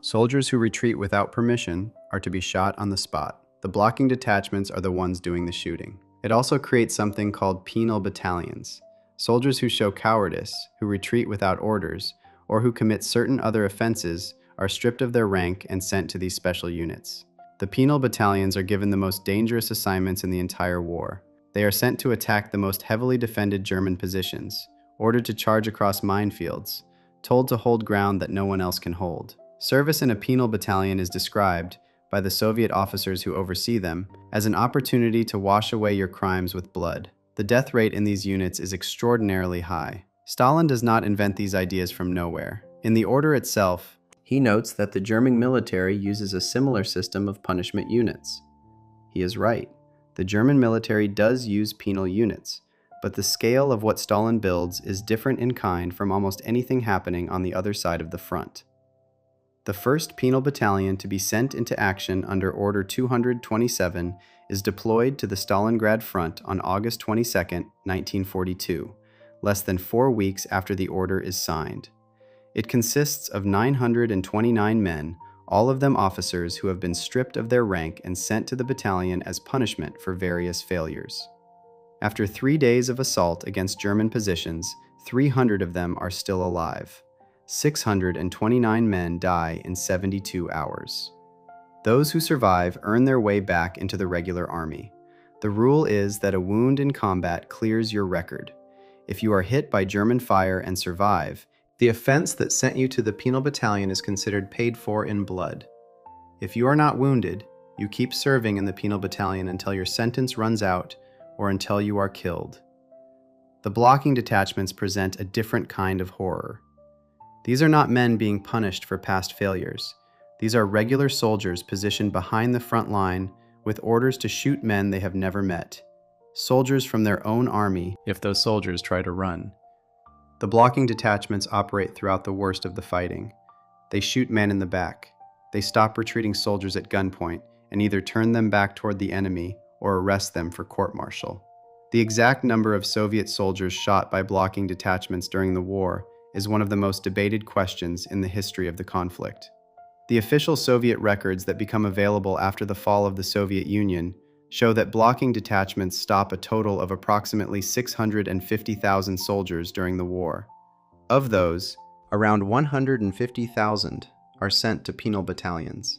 Soldiers who retreat without permission are to be shot on the spot. The blocking detachments are the ones doing the shooting. It also creates something called penal battalions. Soldiers who show cowardice, who retreat without orders, or who commit certain other offenses are stripped of their rank and sent to these special units. The penal battalions are given the most dangerous assignments in the entire war. They are sent to attack the most heavily defended German positions, ordered to charge across minefields, told to hold ground that no one else can hold. Service in a penal battalion is described, by the Soviet officers who oversee them, as an opportunity to wash away your crimes with blood. The death rate in these units is extraordinarily high. Stalin does not invent these ideas from nowhere. In the order itself, he notes that the German military uses a similar system of punishment units. He is right. The German military does use penal units, but the scale of what Stalin builds is different in kind from almost anything happening on the other side of the front. The first penal battalion to be sent into action under Order 227 is deployed to the Stalingrad front on August 22, 1942, less than 4 weeks after the order is signed. It consists of 929 men, all of them officers who have been stripped of their rank and sent to the battalion as punishment for various failures. After 3 days of assault against German positions, 300 of them are still alive. 629 men die in 72 hours. Those who survive earn their way back into the regular army. The rule is that a wound in combat clears your record. If you are hit by German fire and survive, the offense that sent you to the penal battalion is considered paid for in blood. If you are not wounded, you keep serving in the penal battalion until your sentence runs out or until you are killed. The blocking detachments present a different kind of horror. These are not men being punished for past failures. These are regular soldiers positioned behind the front line with orders to shoot men they have never met. Soldiers from their own army if those soldiers try to run. The blocking detachments operate throughout the worst of the fighting. They shoot men in the back. They stop retreating soldiers at gunpoint and either turn them back toward the enemy or arrest them for court-martial. The exact number of Soviet soldiers shot by blocking detachments during the war is one of the most debated questions in the history of the conflict. The official Soviet records that become available after the fall of the Soviet Union show that blocking detachments stop a total of approximately 650,000 soldiers during the war. Of those, around 150,000 are sent to penal battalions.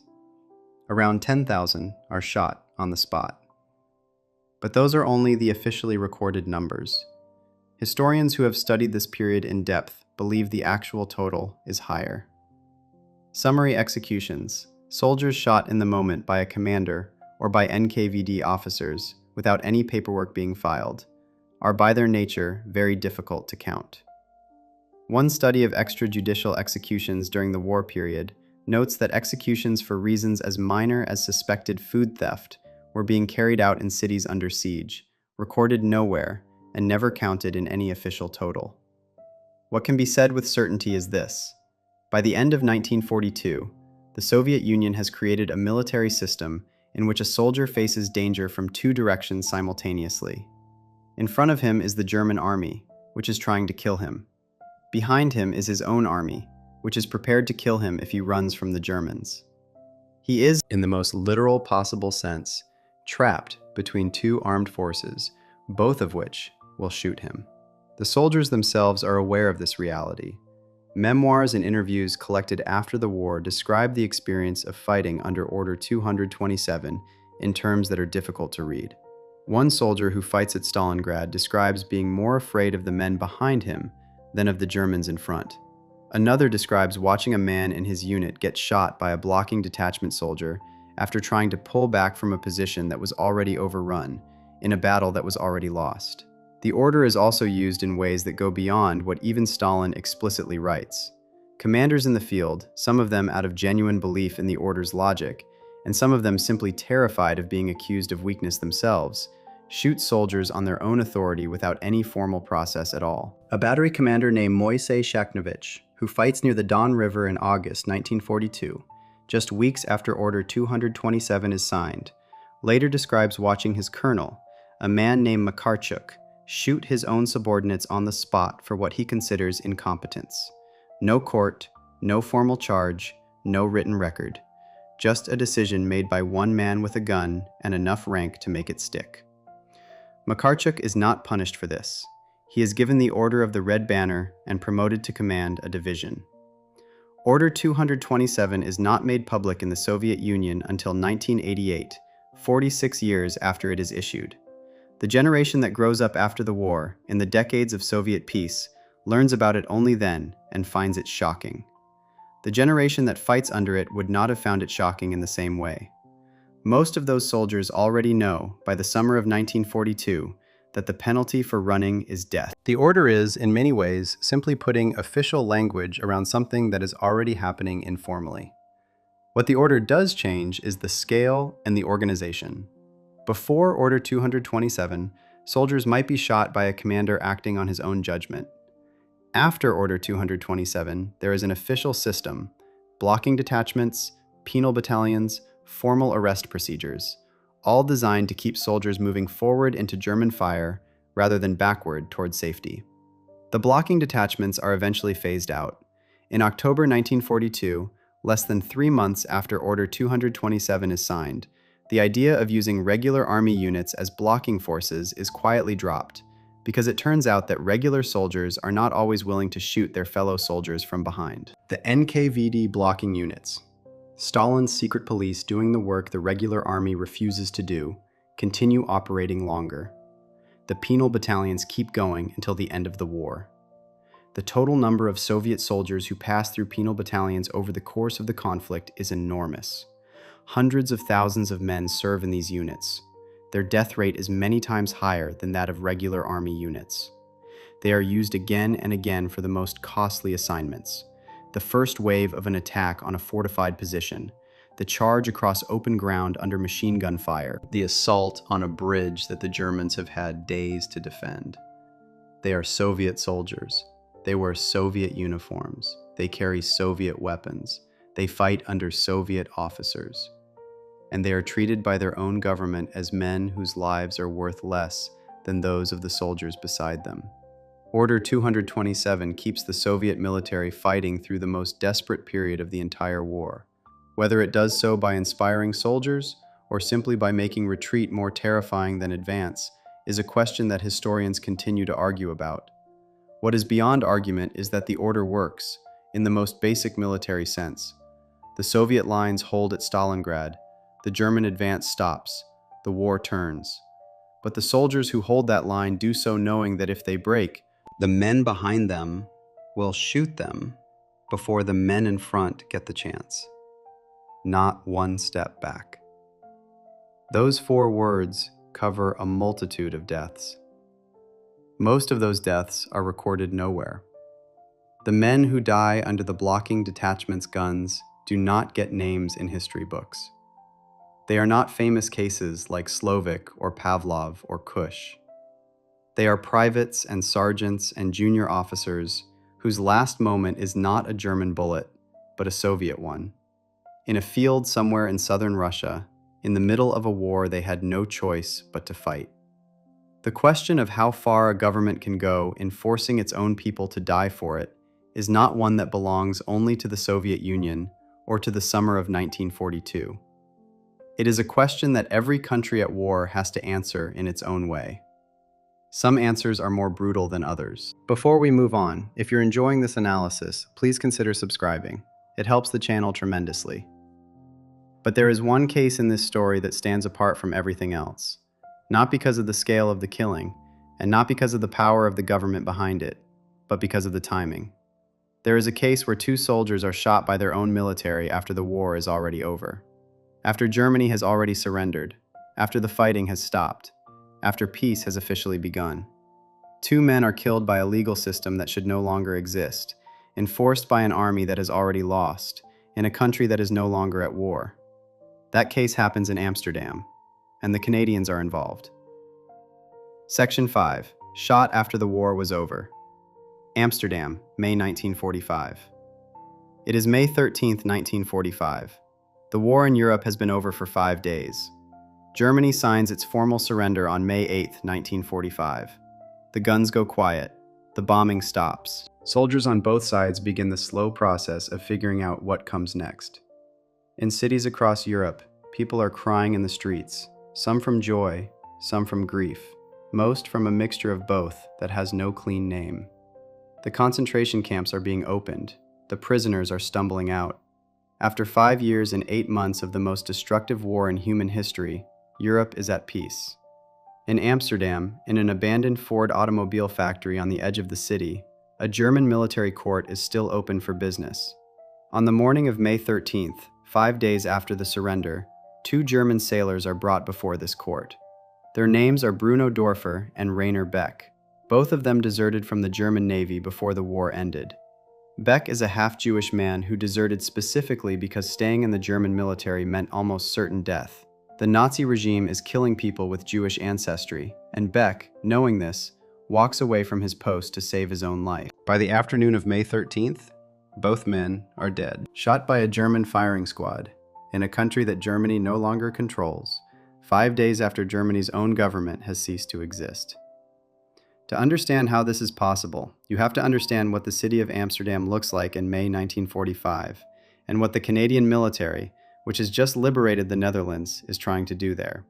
Around 10,000 are shot on the spot. But those are only the officially recorded numbers. Historians who have studied this period in depth believe the actual total is higher. Summary executions, soldiers shot in the moment by a commander or by NKVD officers without any paperwork being filed, are by their nature very difficult to count. One study of extrajudicial executions during the war period notes that executions for reasons as minor as suspected food theft were being carried out in cities under siege, recorded nowhere, and never counted in any official total. What can be said with certainty is this. By the end of 1942, the Soviet Union has created a military system in which a soldier faces danger from 2 directions simultaneously. In front of him is the German army, which is trying to kill him. Behind him is his own army, which is prepared to kill him if he runs from the Germans. He is, in the most literal possible sense, trapped between 2 armed forces, both of which will shoot him. The soldiers themselves are aware of this reality. Memoirs and interviews collected after the war describe the experience of fighting under Order 227 in terms that are difficult to read. One soldier who fights at Stalingrad describes being more afraid of the men behind him than of the Germans in front. Another describes watching a man in his unit get shot by a blocking detachment soldier after trying to pull back from a position that was already overrun in a battle that was already lost. The order is also used in ways that go beyond what even Stalin explicitly writes. Commanders in the field, some of them out of genuine belief in the order's logic, and some of them simply terrified of being accused of weakness themselves, shoot soldiers on their own authority without any formal process at all. A battery commander named Moisei Shakhnovich, who fights near the Don River in August 1942, just weeks after Order 227 is signed, later describes watching his colonel, a man named Makarchuk, shoot his own subordinates on the spot for what he considers incompetence. No court, no formal charge, no written record. Just a decision made by one man with a gun and enough rank to make it stick. Makarchuk is not punished for this. He is given the Order of the Red Banner and promoted to command a division. Order 227 is not made public in the Soviet Union until 1988, 46 years after it is issued. The generation that grows up after the war, in the decades of Soviet peace, learns about it only then and finds it shocking. The generation that fights under it would not have found it shocking in the same way. Most of those soldiers already know, by the summer of 1942, that the penalty for running is death. The order is, in many ways, simply putting official language around something that is already happening informally. What the order does change is the scale and the organization. Before Order 227, soldiers might be shot by a commander acting on his own judgment. After Order 227, there is an official system, blocking detachments, penal battalions, formal arrest procedures, all designed to keep soldiers moving forward into German fire rather than backward toward safety. The blocking detachments are eventually phased out. In October 1942, less than 3 months after Order 227 is signed, the idea of using regular army units as blocking forces is quietly dropped, because it turns out that regular soldiers are not always willing to shoot their fellow soldiers from behind. The NKVD blocking units, Stalin's secret police doing the work the regular army refuses to do, continue operating longer. The penal battalions keep going until the end of the war. The total number of Soviet soldiers who pass through penal battalions over the course of the conflict is enormous. Hundreds of thousands of men serve in these units. Their death rate is many times higher than that of regular army units. They are used again and again for the most costly assignments. The first wave of an attack on a fortified position, the charge across open ground under machine gun fire, the assault on a bridge that the Germans have had days to defend. They are Soviet soldiers. They wear Soviet uniforms. They carry Soviet weapons. They fight under Soviet officers. And they are treated by their own government as men whose lives are worth less than those of the soldiers beside them. Order 227 keeps the Soviet military fighting through the most desperate period of the entire war. Whether it does so by inspiring soldiers or simply by making retreat more terrifying than advance is a question that historians continue to argue about. What is beyond argument is that the order works, in the most basic military sense. The Soviet lines hold at Stalingrad, the German advance stops, the war turns. But the soldiers who hold that line do so knowing that if they break, the men behind them will shoot them before the men in front get the chance. Not one step back. Those 4 words cover a multitude of deaths. Most of those deaths are recorded nowhere. The men who die under the blocking detachment's guns do not get names in history books. They are not famous cases like Slovik or Pavlov or Kush. They are privates and sergeants and junior officers whose last moment is not a German bullet, but a Soviet one. In a field somewhere in southern Russia, in the middle of a war they had no choice but to fight. The question of how far a government can go in forcing its own people to die for it is not one that belongs only to the Soviet Union or to the summer of 1942. It is a question that every country at war has to answer in its own way. Some answers are more brutal than others. Before we move on, if you're enjoying this analysis, please consider subscribing. It helps the channel tremendously. But there is one case in this story that stands apart from everything else. Not because of the scale of the killing, and not because of the power of the government behind it, but because of the timing. There is a case where two soldiers are shot by their own military after the war is already over. After Germany has already surrendered, after the fighting has stopped, after peace has officially begun. Two men are killed by a legal system that should no longer exist, enforced by an army that has already lost, in a country that is no longer at war. That case happens in Amsterdam, and the Canadians are involved. Section 5. Shot after the war was over. Amsterdam, May 1945. It is May 13, 1945. The war in Europe has been over for 5 days. Germany signs its formal surrender on May 8, 1945. The guns go quiet. The bombing stops. Soldiers on both sides begin the slow process of figuring out what comes next. In cities across Europe, people are crying in the streets, some from joy, some from grief, most from a mixture of both that has no clean name. The concentration camps are being opened. The prisoners are stumbling out. After 5 years and 8 months of the most destructive war in human history, Europe is at peace. In Amsterdam, in an abandoned Ford automobile factory on the edge of the city, a German military court is still open for business. On the morning of May 13th, 5 days after the surrender, 2 German sailors are brought before this court. Their names are Bruno Dorfer and Rainer Beck. Both of them deserted from the German Navy before the war ended. Beck is a half-Jewish man who deserted specifically because staying in the German military meant almost certain death. The Nazi regime is killing people with Jewish ancestry, and Beck, knowing this, walks away from his post to save his own life. By the afternoon of May 13th, both men are dead, shot by a German firing squad, in a country that Germany no longer controls, 5 days after Germany's own government has ceased to exist. To understand how this is possible, you have to understand what the city of Amsterdam looks like in May 1945, and what the Canadian military, which has just liberated the Netherlands, is trying to do there.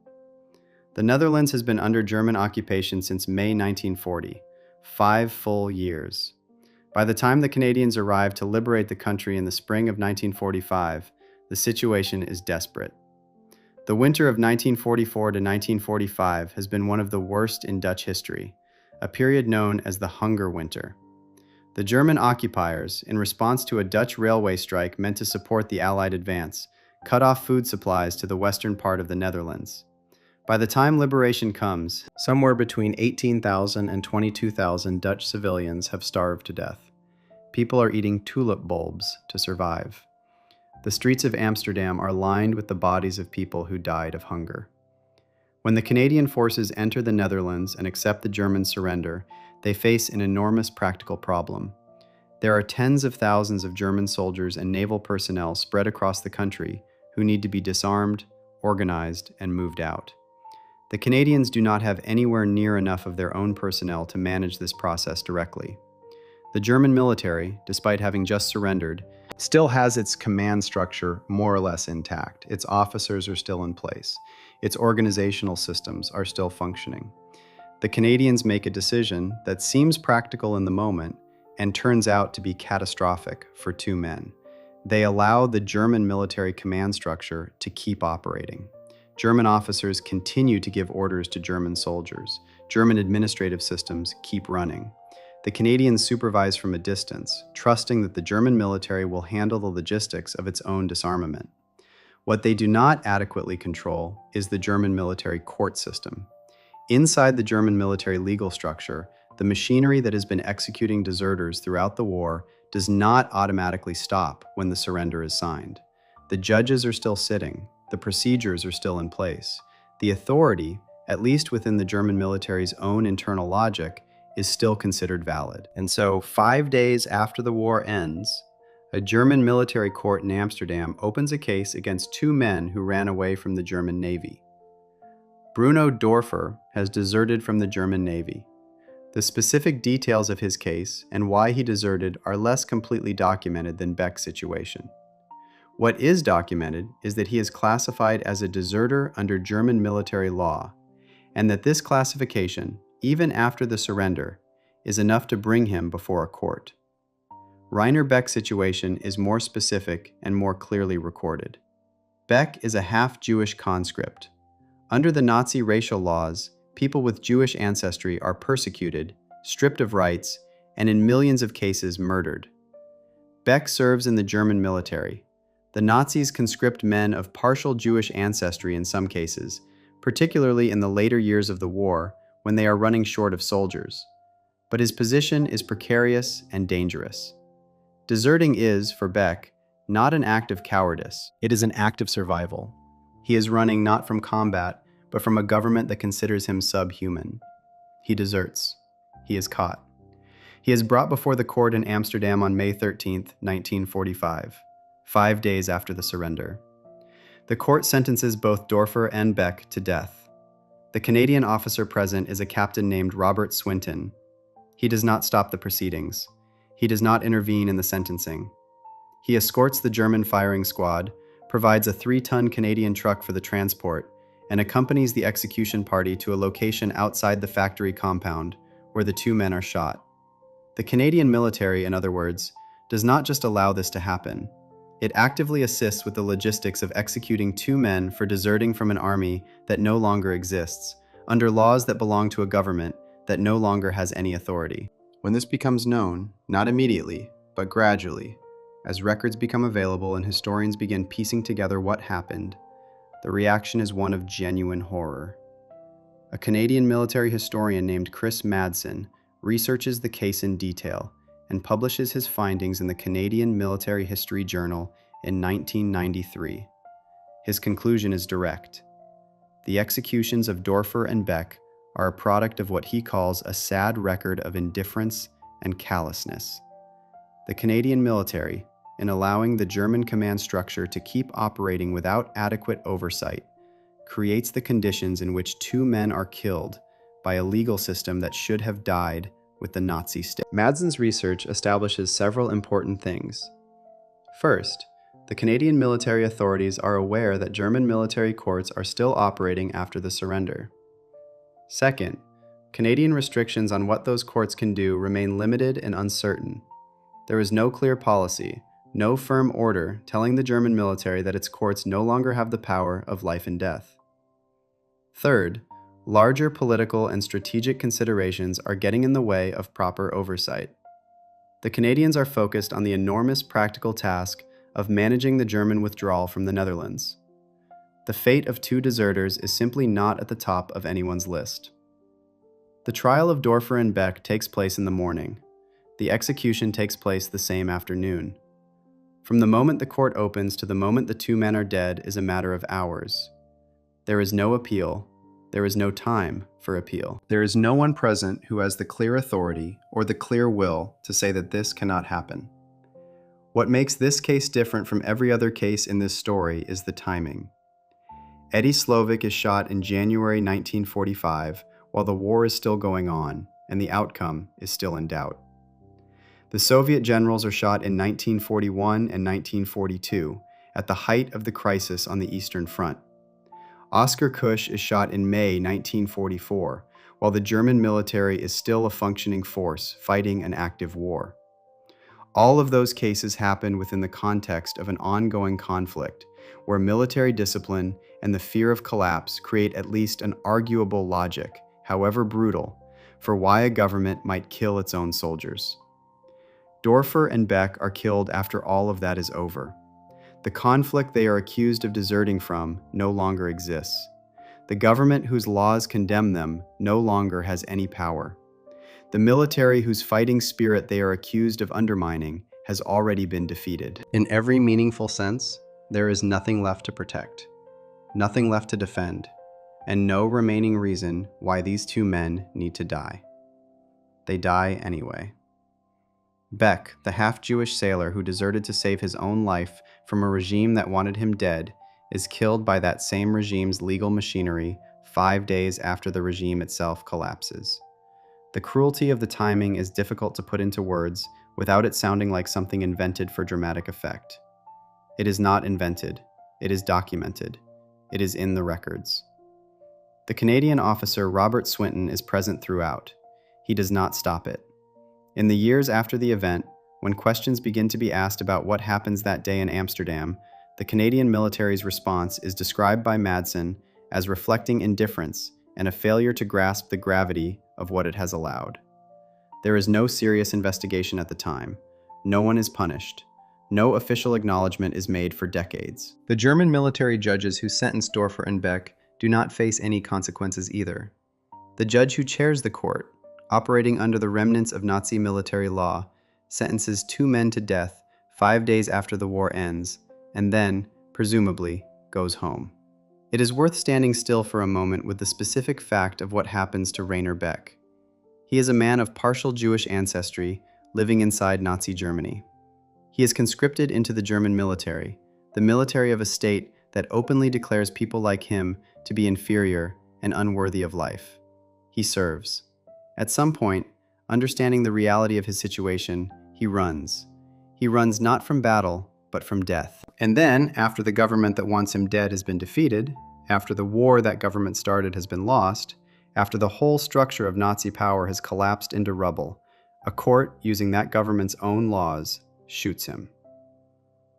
The Netherlands has been under German occupation since May 1940, 5 full years. By the time the Canadians arrived to liberate the country in the spring of 1945, the situation is desperate. The winter of 1944 to 1945 has been one of the worst in Dutch history, a period known as the Hunger Winter. The German occupiers, in response to a Dutch railway strike meant to support the Allied advance, cut off food supplies to the western part of the Netherlands. By the time liberation comes, somewhere between 18,000 and 22,000 Dutch civilians have starved to death. People are eating tulip bulbs to survive. The streets of Amsterdam are lined with the bodies of people who died of hunger. When the Canadian forces enter the Netherlands and accept the German surrender, they face an enormous practical problem. There are tens of thousands of German soldiers and naval personnel spread across the country who need to be disarmed, organized, and moved out. The Canadians do not have anywhere near enough of their own personnel to manage this process directly. The German military, despite having just surrendered, still has its command structure more or less intact. Its officers are still in place. Its organizational systems are still functioning. The Canadians make a decision that seems practical in the moment and turns out to be catastrophic for 2 men. They allow the German military command structure to keep operating. German officers continue to give orders to German soldiers. German administrative systems keep running. The Canadians supervise from a distance, trusting that the German military will handle the logistics of its own disarmament. What they do not adequately control is the German military court system. Inside the German military legal structure, the machinery that has been executing deserters throughout the war does not automatically stop when the surrender is signed. The judges are still sitting. The procedures are still in place. The authority, at least within the German military's own internal logic, is still considered valid. And so 5 days after the war ends, a German military court in Amsterdam opens a case against 2 men who ran away from the German Navy. Bruno Dorfer has deserted from the German Navy. The specific details of his case and why he deserted are less completely documented than Beck's situation. What is documented is that he is classified as a deserter under German military law, and that this classification, even after the surrender, is enough to bring him before a court. Rainer Beck's situation is more specific and more clearly recorded. Beck is a half-Jewish conscript. Under the Nazi racial laws, people with Jewish ancestry are persecuted, stripped of rights, and in millions of cases murdered. Beck serves in the German military. The Nazis conscript men of partial Jewish ancestry in some cases, particularly in the later years of the war when they are running short of soldiers. But his position is precarious and dangerous. Deserting is, for Beck, not an act of cowardice. It is an act of survival. He is running not from combat, but from a government that considers him subhuman. He deserts. He is caught. He is brought before the court in Amsterdam on May 13, 1945, 5 days after the surrender. The court sentences both Dorfer and Beck to death. The Canadian officer present is a captain named Robert Swinton. He does not stop the proceedings. He does not intervene in the sentencing. He escorts the German firing squad, provides a 3-ton Canadian truck for the transport, and accompanies the execution party to a location outside the factory compound where the 2 men are shot. The Canadian military, in other words, does not just allow this to happen. It actively assists with the logistics of executing 2 men for deserting from an army that no longer exists, under laws that belong to a government that no longer has any authority. When this becomes known, not immediately, but gradually, as records become available and historians begin piecing together what happened, the reaction is one of genuine horror. A Canadian military historian named Chris Madsen researches the case in detail and publishes his findings in the Canadian Military History Journal in 1993. His conclusion is direct. The executions of Dorfer and Beck are a product of what he calls a sad record of indifference and callousness. The Canadian military, in allowing the German command structure to keep operating without adequate oversight, creates the conditions in which 2 men are killed by a legal system that should have died with the Nazi state. Madsen's research establishes several important things. First, the Canadian military authorities are aware that German military courts are still operating after the surrender. Second, Canadian restrictions on what those courts can do remain limited and uncertain. There is no clear policy, no firm order telling the German military that its courts no longer have the power of life and death. Third, larger political and strategic considerations are getting in the way of proper oversight. The Canadians are focused on the enormous practical task of managing the German withdrawal from the Netherlands. The fate of 2 deserters is simply not at the top of anyone's list. The trial of Dorfer and Beck takes place in the morning. The execution takes place the same afternoon. From the moment the court opens to the moment the 2 men are dead is a matter of hours. There is no appeal. There is no time for appeal. There is no one present who has the clear authority or the clear will to say that this cannot happen. What makes this case different from every other case in this story is the timing. Eddie Slovik is shot in January 1945 while the war is still going on and the outcome is still in doubt. The Soviet generals are shot in 1941 and 1942 at the height of the crisis on the Eastern Front. Oskar Kusch is shot in May 1944 while the German military is still a functioning force fighting an active war. All of those cases happen within the context of an ongoing conflict where military discipline and the fear of collapse create at least an arguable logic, however brutal, for why a government might kill its own soldiers. Dorfer and Beck are killed after all of that is over. The conflict they are accused of deserting from no longer exists. The government whose laws condemn them no longer has any power. The military whose fighting spirit they are accused of undermining has already been defeated. In every meaningful sense, there is nothing left to protect, nothing left to defend, and no remaining reason why these 2 men need to die. They die anyway. Beck, the half-Jewish sailor who deserted to save his own life from a regime that wanted him dead, is killed by that same regime's legal machinery 5 days after the regime itself collapses. The cruelty of the timing is difficult to put into words without it sounding like something invented for dramatic effect. It is not invented. It is documented. It is in the records. The Canadian officer Robert Swinton is present throughout. He does not stop it. In the years after the event, when questions begin to be asked about what happens that day in Amsterdam, the Canadian military's response is described by Madsen as reflecting indifference and a failure to grasp the gravity of what it has allowed. There is no serious investigation at the time. No one is punished. No official acknowledgement is made for decades. The German military judges who sentenced Dorfer and Beck do not face any consequences either. The judge who chairs the court, operating under the remnants of Nazi military law, sentences 2 men to death 5 days after the war ends, and then, presumably, goes home. It is worth standing still for a moment with the specific fact of what happens to Rainer Beck. He is a man of partial Jewish ancestry living inside Nazi Germany. He is conscripted into the German military, the military of a state that openly declares people like him to be inferior and unworthy of life. He serves. At some point, understanding the reality of his situation, he runs. He runs not from battle, but from death. And then, after the government that wants him dead has been defeated, after the war that government started has been lost, after the whole structure of Nazi power has collapsed into rubble, a court, using that government's own laws, shoots him.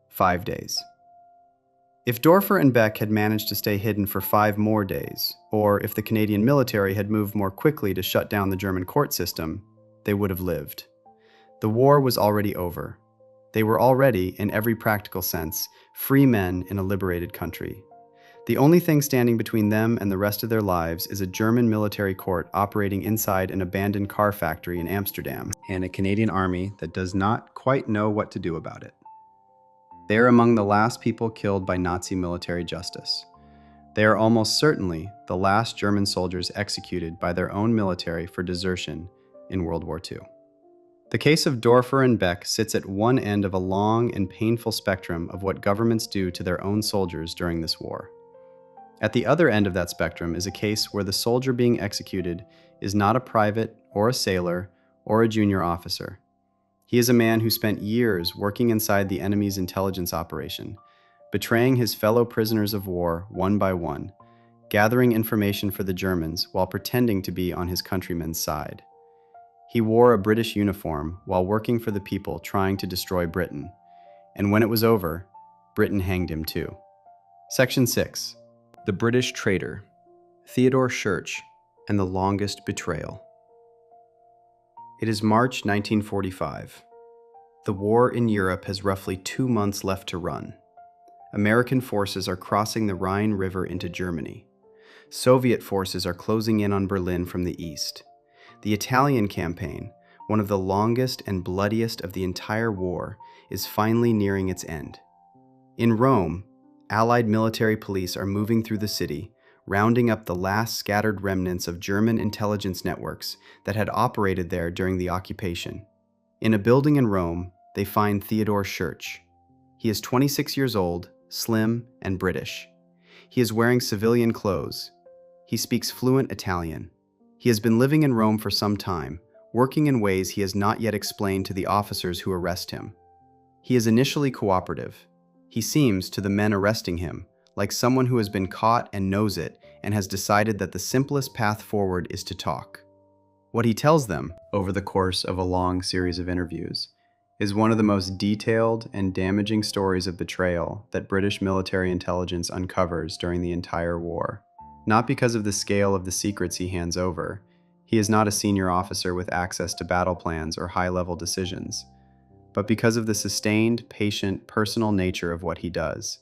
5 days. If Dorfer and Beck had managed to stay hidden for 5 more days, or if the Canadian military had moved more quickly to shut down the German court system, they would have lived. The war was already over. They were already, in every practical sense, free men in a liberated country. The only thing standing between them and the rest of their lives is a German military court operating inside an abandoned car factory in Amsterdam, and a Canadian army that does not quite know what to do about it. They are among the last people killed by Nazi military justice. They are almost certainly the last German soldiers executed by their own military for desertion in World War II. The case of Dorfer and Beck sits at one end of a long and painful spectrum of what governments do to their own soldiers during this war. At the other end of that spectrum is a case where the soldier being executed is not a private or a sailor or a junior officer. He is a man who spent years working inside the enemy's intelligence operation, betraying his fellow prisoners of war one by one, gathering information for the Germans while pretending to be on his countrymen's side. He wore a British uniform while working for the people trying to destroy Britain, and when it was over, Britain hanged him too. Section 6. The British Traitor, Theodore Schurch, and the Longest Betrayal. It is March 1945. The war in Europe has roughly 2 months left to run. American forces are crossing the Rhine River into Germany. Soviet forces are closing in on Berlin from the east. The Italian campaign, one of the longest and bloodiest of the entire war, is finally nearing its end. In Rome, Allied military police are moving through the city, rounding up the last scattered remnants of German intelligence networks that had operated there during the occupation. In a building in Rome, they find Theodore Schurch. He is 26 years old, slim, and British. He is wearing civilian clothes. He speaks fluent Italian. He has been living in Rome for some time, working in ways he has not yet explained to the officers who arrest him. He is initially cooperative. He seems, to the men arresting him, like someone who has been caught and knows it and has decided that the simplest path forward is to talk. What he tells them, over the course of a long series of interviews, is one of the most detailed and damaging stories of betrayal that British military intelligence uncovers during the entire war. Not because of the scale of the secrets he hands over. He is not a senior officer with access to battle plans or high-level decisions, but because of the sustained, patient, personal nature of what he does.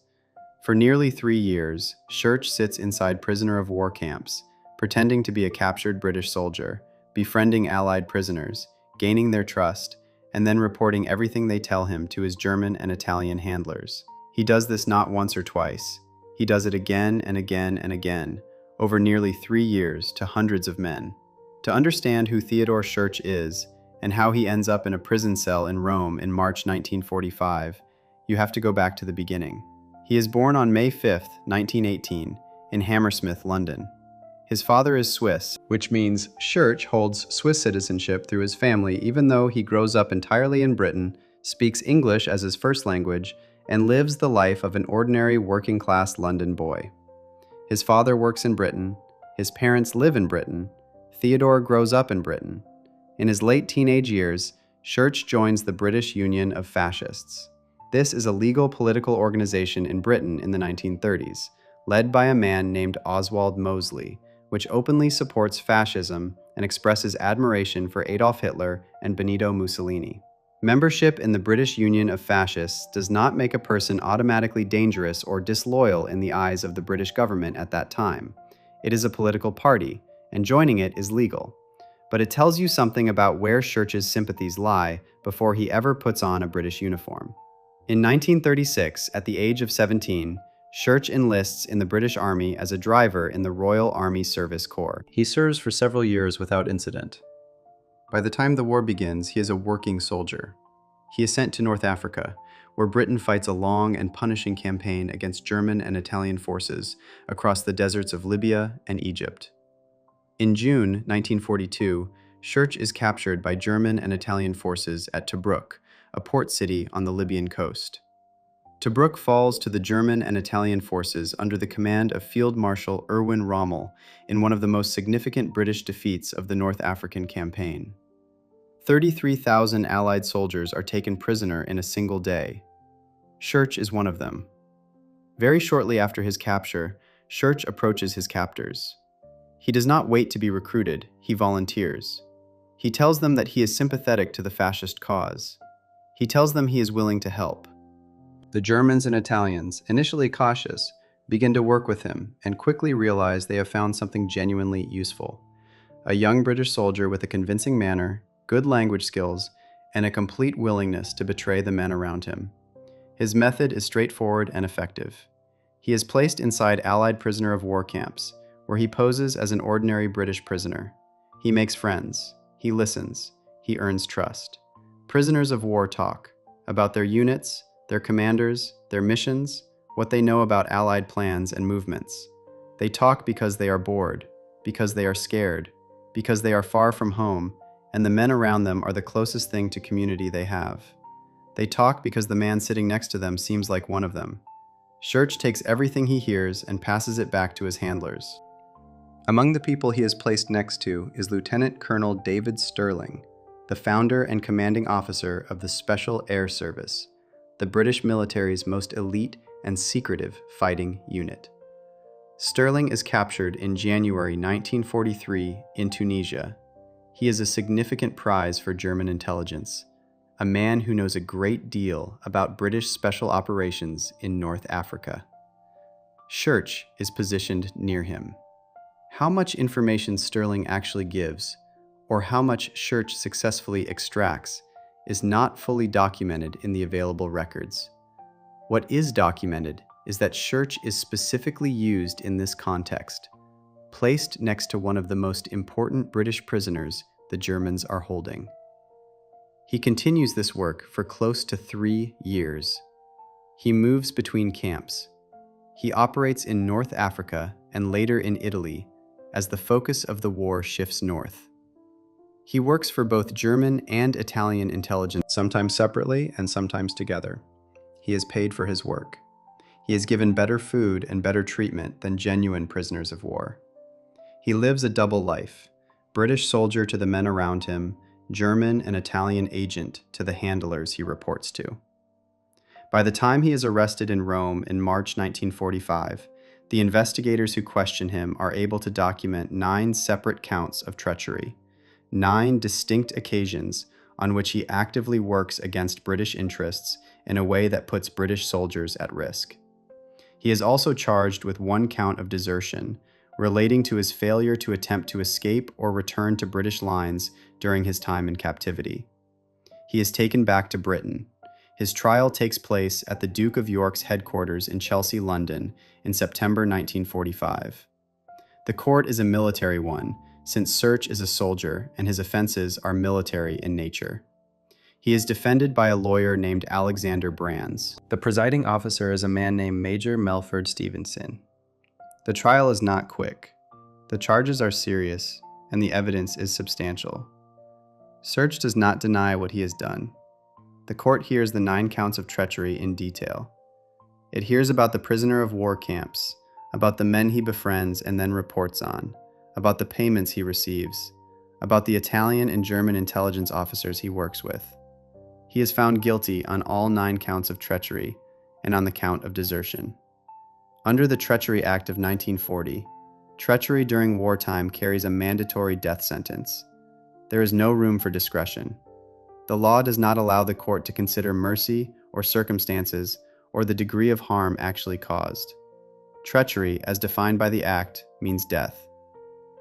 For nearly 3 years, Schurch sits inside prisoner of war camps, pretending to be a captured British soldier, befriending Allied prisoners, gaining their trust, and then reporting everything they tell him to his German and Italian handlers. He does this not once or twice. He does it again and again and again, over nearly 3 years to hundreds of men. To understand who Theodore Schurch is, and how he ends up in a prison cell in Rome in March 1945, you have to go back to the beginning. He is born on May 5, 1918, in Hammersmith, London. His father is Swiss, which means Schurch holds Swiss citizenship through his family even though he grows up entirely in Britain, speaks English as his first language, and lives the life of an ordinary working-class London boy. His father works in Britain, his parents live in Britain, Theodore grows up in Britain. In his late teenage years, Schurch joins the British Union of Fascists. This is a legal political organization in Britain in the 1930s, led by a man named Oswald Mosley, which openly supports fascism and expresses admiration for Adolf Hitler and Benito Mussolini. Membership in the British Union of Fascists does not make a person automatically dangerous or disloyal in the eyes of the British government at that time. It is a political party, and joining it is legal. But it tells you something about where Schurch's sympathies lie before he ever puts on a British uniform. In 1936, at the age of 17, Schurch enlists in the British Army as a driver in the Royal Army Service Corps. He serves for several years without incident. By the time the war begins, he is a working soldier. He is sent to North Africa, where Britain fights a long and punishing campaign against German and Italian forces across the deserts of Libya and Egypt. In June 1942, Schurch is captured by German and Italian forces at Tobruk, a port city on the Libyan coast. Tobruk falls to the German and Italian forces under the command of Field Marshal Erwin Rommel in one of the most significant British defeats of the North African campaign. 33,000 Allied soldiers are taken prisoner in a single day. Schurch is one of them. Very shortly after his capture, Schurch approaches his captors. He does not wait to be recruited, he volunteers. He tells them that he is sympathetic to the fascist cause. He tells them he is willing to help. The Germans and Italians, initially cautious, begin to work with him and quickly realize they have found something genuinely useful. A young British soldier with a convincing manner, good language skills, and a complete willingness to betray the men around him. His method is straightforward and effective. He is placed inside Allied prisoner of war camps, where he poses as an ordinary British prisoner. He makes friends. He listens. He earns trust. Prisoners of war talk about their units, their commanders, their missions, what they know about Allied plans and movements. They talk because they are bored, because they are scared, because they are far from home, and the men around them are the closest thing to community they have. They talk because the man sitting next to them seems like one of them. Schurch takes everything he hears and passes it back to his handlers. Among the people he is placed next to is Lieutenant Colonel David Stirling, the founder and commanding officer of the Special Air Service, the British military's most elite and secretive fighting unit. Stirling is captured in January 1943 in Tunisia. He is a significant prize for German intelligence, a man who knows a great deal about British special operations in North Africa. Schurch is positioned near him. How much information Stirling actually gives, or how much Schurch successfully extracts, is not fully documented in the available records. What is documented is that Schurch is specifically used in this context, placed next to one of the most important British prisoners the Germans are holding. He continues this work for close to 3 years. He moves between camps. He operates in North Africa and later in Italy as the focus of the war shifts north. He works for both German and Italian intelligence, sometimes separately and sometimes together. He is paid for his work. He is given better food and better treatment than genuine prisoners of war. He lives a double life, British soldier to the men around him, German and Italian agent to the handlers he reports to. By the time he is arrested in Rome in March 1945, the investigators who question him are able to document 9 separate counts of treachery, 9 distinct occasions on which he actively works against British interests in a way that puts British soldiers at risk. He is also charged with 1 count of desertion, relating to his failure to attempt to escape or return to British lines during his time in captivity. He is taken back to Britain. His trial takes place at the Duke of York's headquarters in Chelsea, London, in September 1945. The court is a military one, since Schurch is a soldier and his offenses are military in nature. He is defended by a lawyer named Alexander Brands. The presiding officer is a man named Major Melford Stevenson. The trial is not quick. The charges are serious, and the evidence is substantial. Schurch does not deny what he has done. The court hears the 9 counts of treachery in detail. It hears about the prisoner of war camps, about the men he befriends and then reports on, about the payments he receives, about the Italian and German intelligence officers he works with. He is found guilty on all 9 counts of treachery and on the count of desertion. Under the Treachery Act of 1940, treachery during wartime carries a mandatory death sentence. There is no room for discretion. The law does not allow the court to consider mercy or circumstances or the degree of harm actually caused. Treachery, as defined by the Act, means death.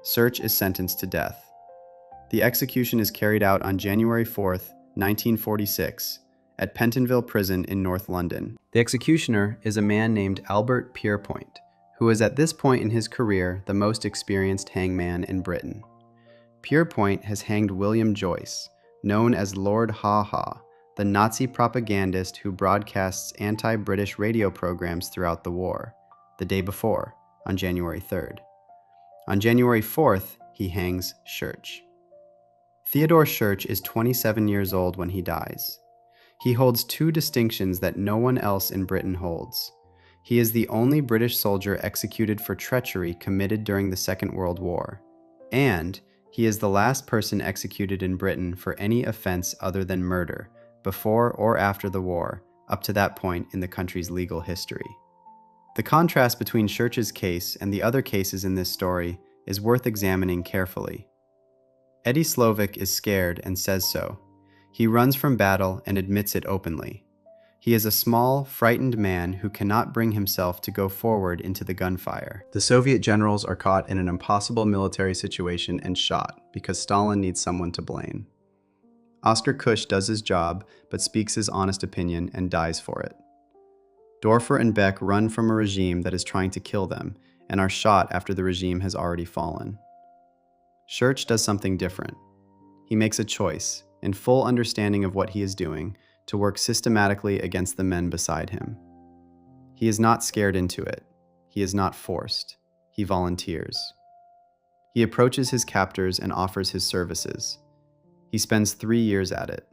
Search is sentenced to death. The execution is carried out on January 4th, 1946, at Pentonville Prison in North London. The executioner is a man named Albert Pierpoint, who is at this point in his career the most experienced hangman in Britain. Pierpoint has hanged William Joyce, known as Lord Ha Ha, the Nazi propagandist who broadcasts anti-British radio programs throughout the war, the day before, on January 3rd. On January 4th, he hangs Schurch. Theodore Schurch is 27 years old when he dies. He holds two distinctions that no one else in Britain holds. He is the only British soldier executed for treachery committed during the Second World War, and he is the last person executed in Britain for any offense other than murder, before or after the war, up to that point in the country's legal history. The contrast between Schurch's case and the other cases in this story is worth examining carefully. Eddie Slovic is scared and says so. He runs from battle and admits it openly. He is a small, frightened man who cannot bring himself to go forward into the gunfire. The Soviet generals are caught in an impossible military situation and shot because Stalin needs someone to blame. Oskar Kusch does his job, but speaks his honest opinion and dies for it. Dorfer and Beck run from a regime that is trying to kill them and are shot after the regime has already fallen. Schurch does something different. He makes a choice, in full understanding of what he is doing, to work systematically against the men beside him. He is not scared into it. He is not forced. He volunteers. He approaches his captors and offers his services. He spends 3 years at it.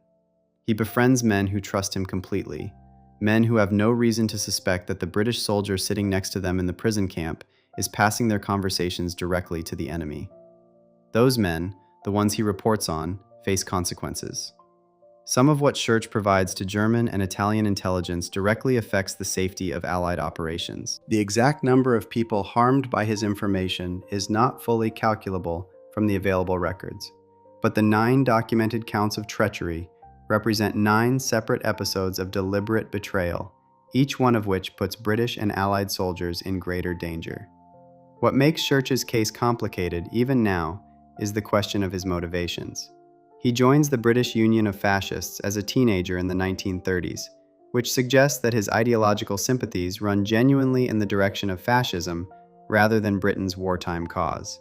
He befriends men who trust him completely, men who have no reason to suspect that the British soldier sitting next to them in the prison camp is passing their conversations directly to the enemy. Those men, the ones he reports on, face consequences. Some of what Schurch provides to German and Italian intelligence directly affects the safety of Allied operations. The exact number of people harmed by his information is not fully calculable from the available records, but the 9 documented counts of treachery represent 9 separate episodes of deliberate betrayal, each one of which puts British and Allied soldiers in greater danger. What makes Schurch's case complicated, even now, is the question of his motivations. He joins the British Union of Fascists as a teenager in the 1930s, which suggests that his ideological sympathies run genuinely in the direction of fascism rather than Britain's wartime cause.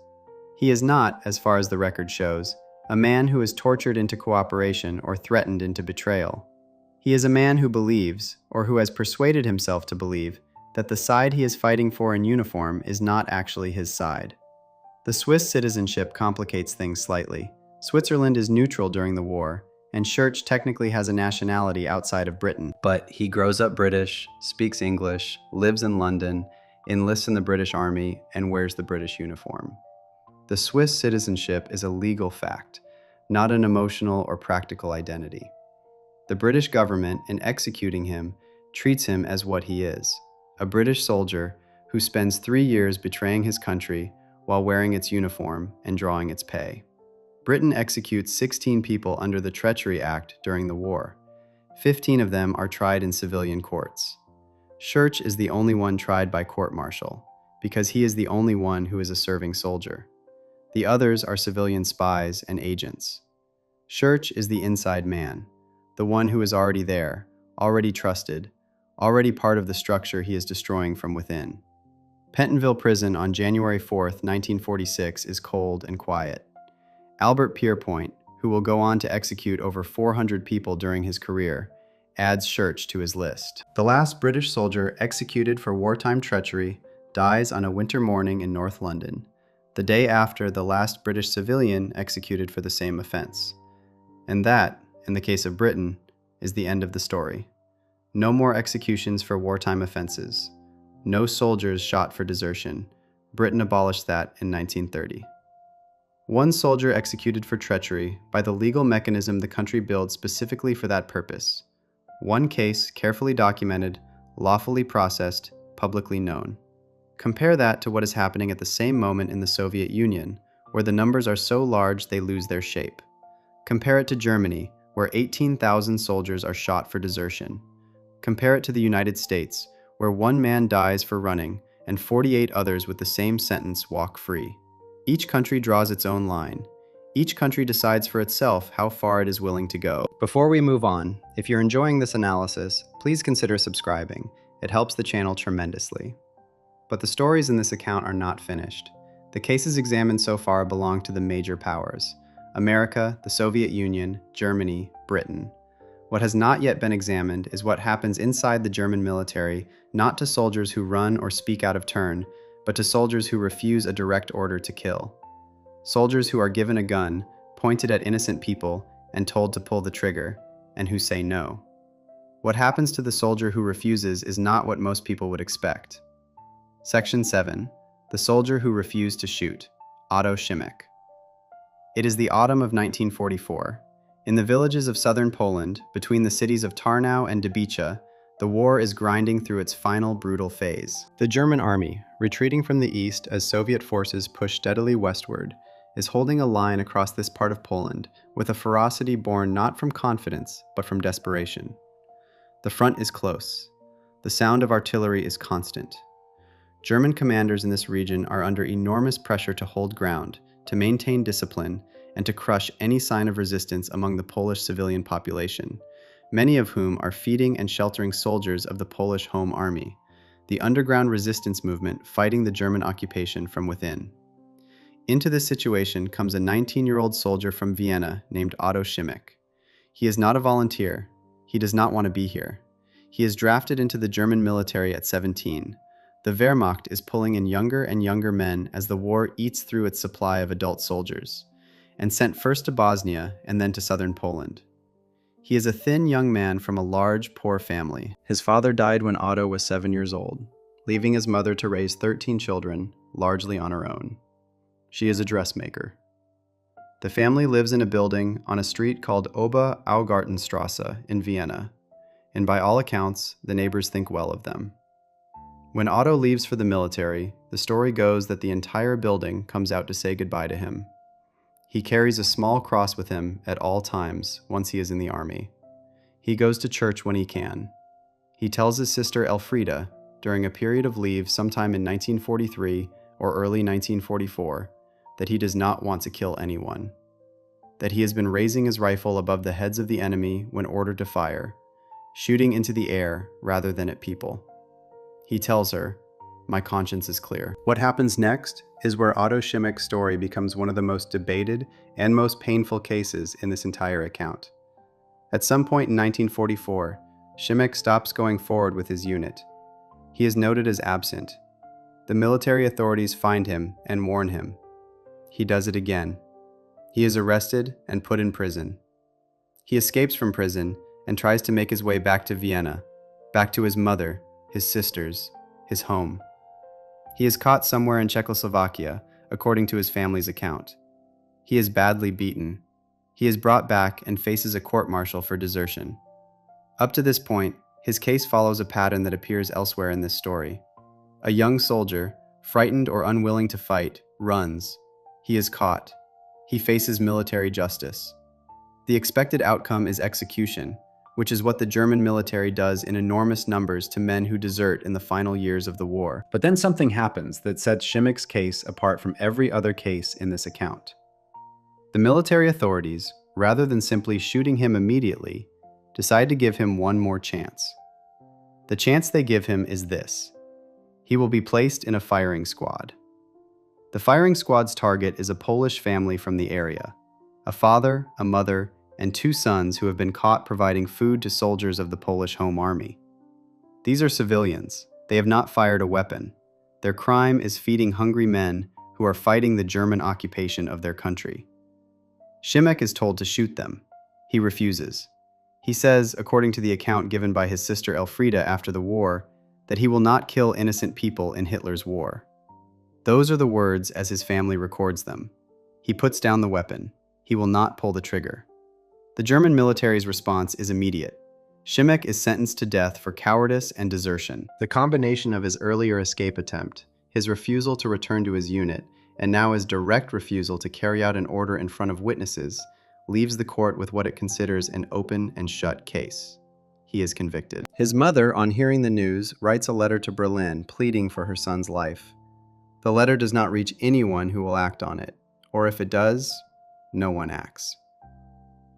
He is not, as far as the record shows, a man who is tortured into cooperation or threatened into betrayal. He is a man who believes, or who has persuaded himself to believe, that the side he is fighting for in uniform is not actually his side. The Swiss citizenship complicates things slightly. Switzerland is neutral during the war, and Schurch technically has a nationality outside of Britain. But he grows up British, speaks English, lives in London, enlists in the British Army, and wears the British uniform. The Swiss citizenship is a legal fact, not an emotional or practical identity. The British government, in executing him, treats him as what he is, a British soldier who spends 3 years betraying his country while wearing its uniform and drawing its pay. Britain executes 16 people under the Treachery Act during the war. 15 of them are tried in civilian courts. Schurch is the only one tried by court-martial, because he is the only one who is a serving soldier. The others are civilian spies and agents. Schurch is the inside man, the one who is already there, already trusted, already part of the structure he is destroying from within. Pentonville Prison on January 4th, 1946 is cold and quiet. Albert Pierpoint, who will go on to execute over 400 people during his career, adds Schurch to his list. The last British soldier executed for wartime treachery dies on a winter morning in North London, the day after the last British civilian executed for the same offense. And that, in the case of Britain, is the end of the story. No more executions for wartime offenses. No soldiers shot for desertion. Britain abolished that in 1930. One soldier executed for treachery by the legal mechanism the country built specifically for that purpose. One case carefully documented, lawfully processed, publicly known. Compare that to what is happening at the same moment in the Soviet Union, where the numbers are so large they lose their shape. Compare it to Germany, where 18,000 soldiers are shot for desertion. Compare it to the United States, where one man dies for running and 48 others with the same sentence walk free. Each country draws its own line. Each country decides for itself how far it is willing to go. Before we move on, if you're enjoying this analysis, please consider subscribing. It helps the channel tremendously. But the stories in this account are not finished. The cases examined so far belong to the major powers: America, the Soviet Union, Germany, Britain. What has not yet been examined is what happens inside the German military, not to soldiers who run or speak out of turn, but to soldiers who refuse a direct order to kill. Soldiers who are given a gun, pointed at innocent people, and told to pull the trigger, and who say no. What happens to the soldier who refuses is not what most people would expect. Section 7. The soldier who refused to shoot. Otto Szymek. It is the autumn of 1944. In the villages of southern Poland, between the cities of Tarnow and Dybica, the war is grinding through its final brutal phase. The German army, retreating from the east as Soviet forces push steadily westward, is holding a line across this part of Poland with a ferocity born not from confidence, but from desperation. The front is close. The sound of artillery is constant. German commanders in this region are under enormous pressure to hold ground, to maintain discipline, and to crush any sign of resistance among the Polish civilian population, many of whom are feeding and sheltering soldiers of the Polish Home Army, the underground resistance movement fighting the German occupation from within. Into this situation comes a 19-year-old soldier from Vienna named Otto Szymek. He is not a volunteer. He does not want to be here. He is drafted into the German military at 17. The Wehrmacht is pulling in younger and younger men as the war eats through its supply of adult soldiers, and sent first to Bosnia and then to southern Poland. He is a thin young man from a large, poor family. His father died when Otto was 7 years old, leaving his mother to raise 13 children, largely on her own. She is a dressmaker. The family lives in a building on a street called Ober-Augartenstrasse in Vienna, and by all accounts, the neighbors think well of them. When Otto leaves for the military, the story goes that the entire building comes out to say goodbye to him. He carries a small cross with him at all times once he is in the army. He goes to church when he can. He tells his sister Elfriede, during a period of leave sometime in 1943 or early 1944, that he does not want to kill anyone. That he has been raising his rifle above the heads of the enemy when ordered to fire, shooting into the air rather than at people. He tells her, "My conscience is clear." What happens next is where Otto Szymek's story becomes one of the most debated and most painful cases in this entire account. At some point in 1944, Szymek stops going forward with his unit. He is noted as absent. The military authorities find him and warn him. He does it again. He is arrested and put in prison. He escapes from prison and tries to make his way back to Vienna, back to his mother, his sisters, his home. He is caught somewhere in Czechoslovakia, according to his family's account. He is badly beaten. He is brought back and faces a court-martial for desertion. Up to this point, his case follows a pattern that appears elsewhere in this story. A young soldier, frightened or unwilling to fight, runs. He is caught. He faces military justice. The expected outcome is execution, which is what the German military does in enormous numbers to men who desert in the final years of the war. But then something happens that sets Szymek's case apart from every other case in this account. The military authorities, rather than simply shooting him immediately, decide to give him one more chance. The chance they give him is this: he will be placed in a firing squad. The firing squad's target is a Polish family from the area, a father, a mother, and 2 sons who have been caught providing food to soldiers of the Polish Home Army. These are civilians. They have not fired a weapon. Their crime is feeding hungry men who are fighting the German occupation of their country. Szymek is told to shoot them. He refuses. He says, according to the account given by his sister Elfriede after the war, that he will not kill innocent people in Hitler's war. Those are the words as his family records them. He puts down the weapon. He will not pull the trigger. The German military's response is immediate. Szymek is sentenced to death for cowardice and desertion. The combination of his earlier escape attempt, his refusal to return to his unit, and now his direct refusal to carry out an order in front of witnesses, leaves the court with what it considers an open and shut case. He is convicted. His mother, on hearing the news, writes a letter to Berlin pleading for her son's life. The letter does not reach anyone who will act on it, or if it does, no one acts.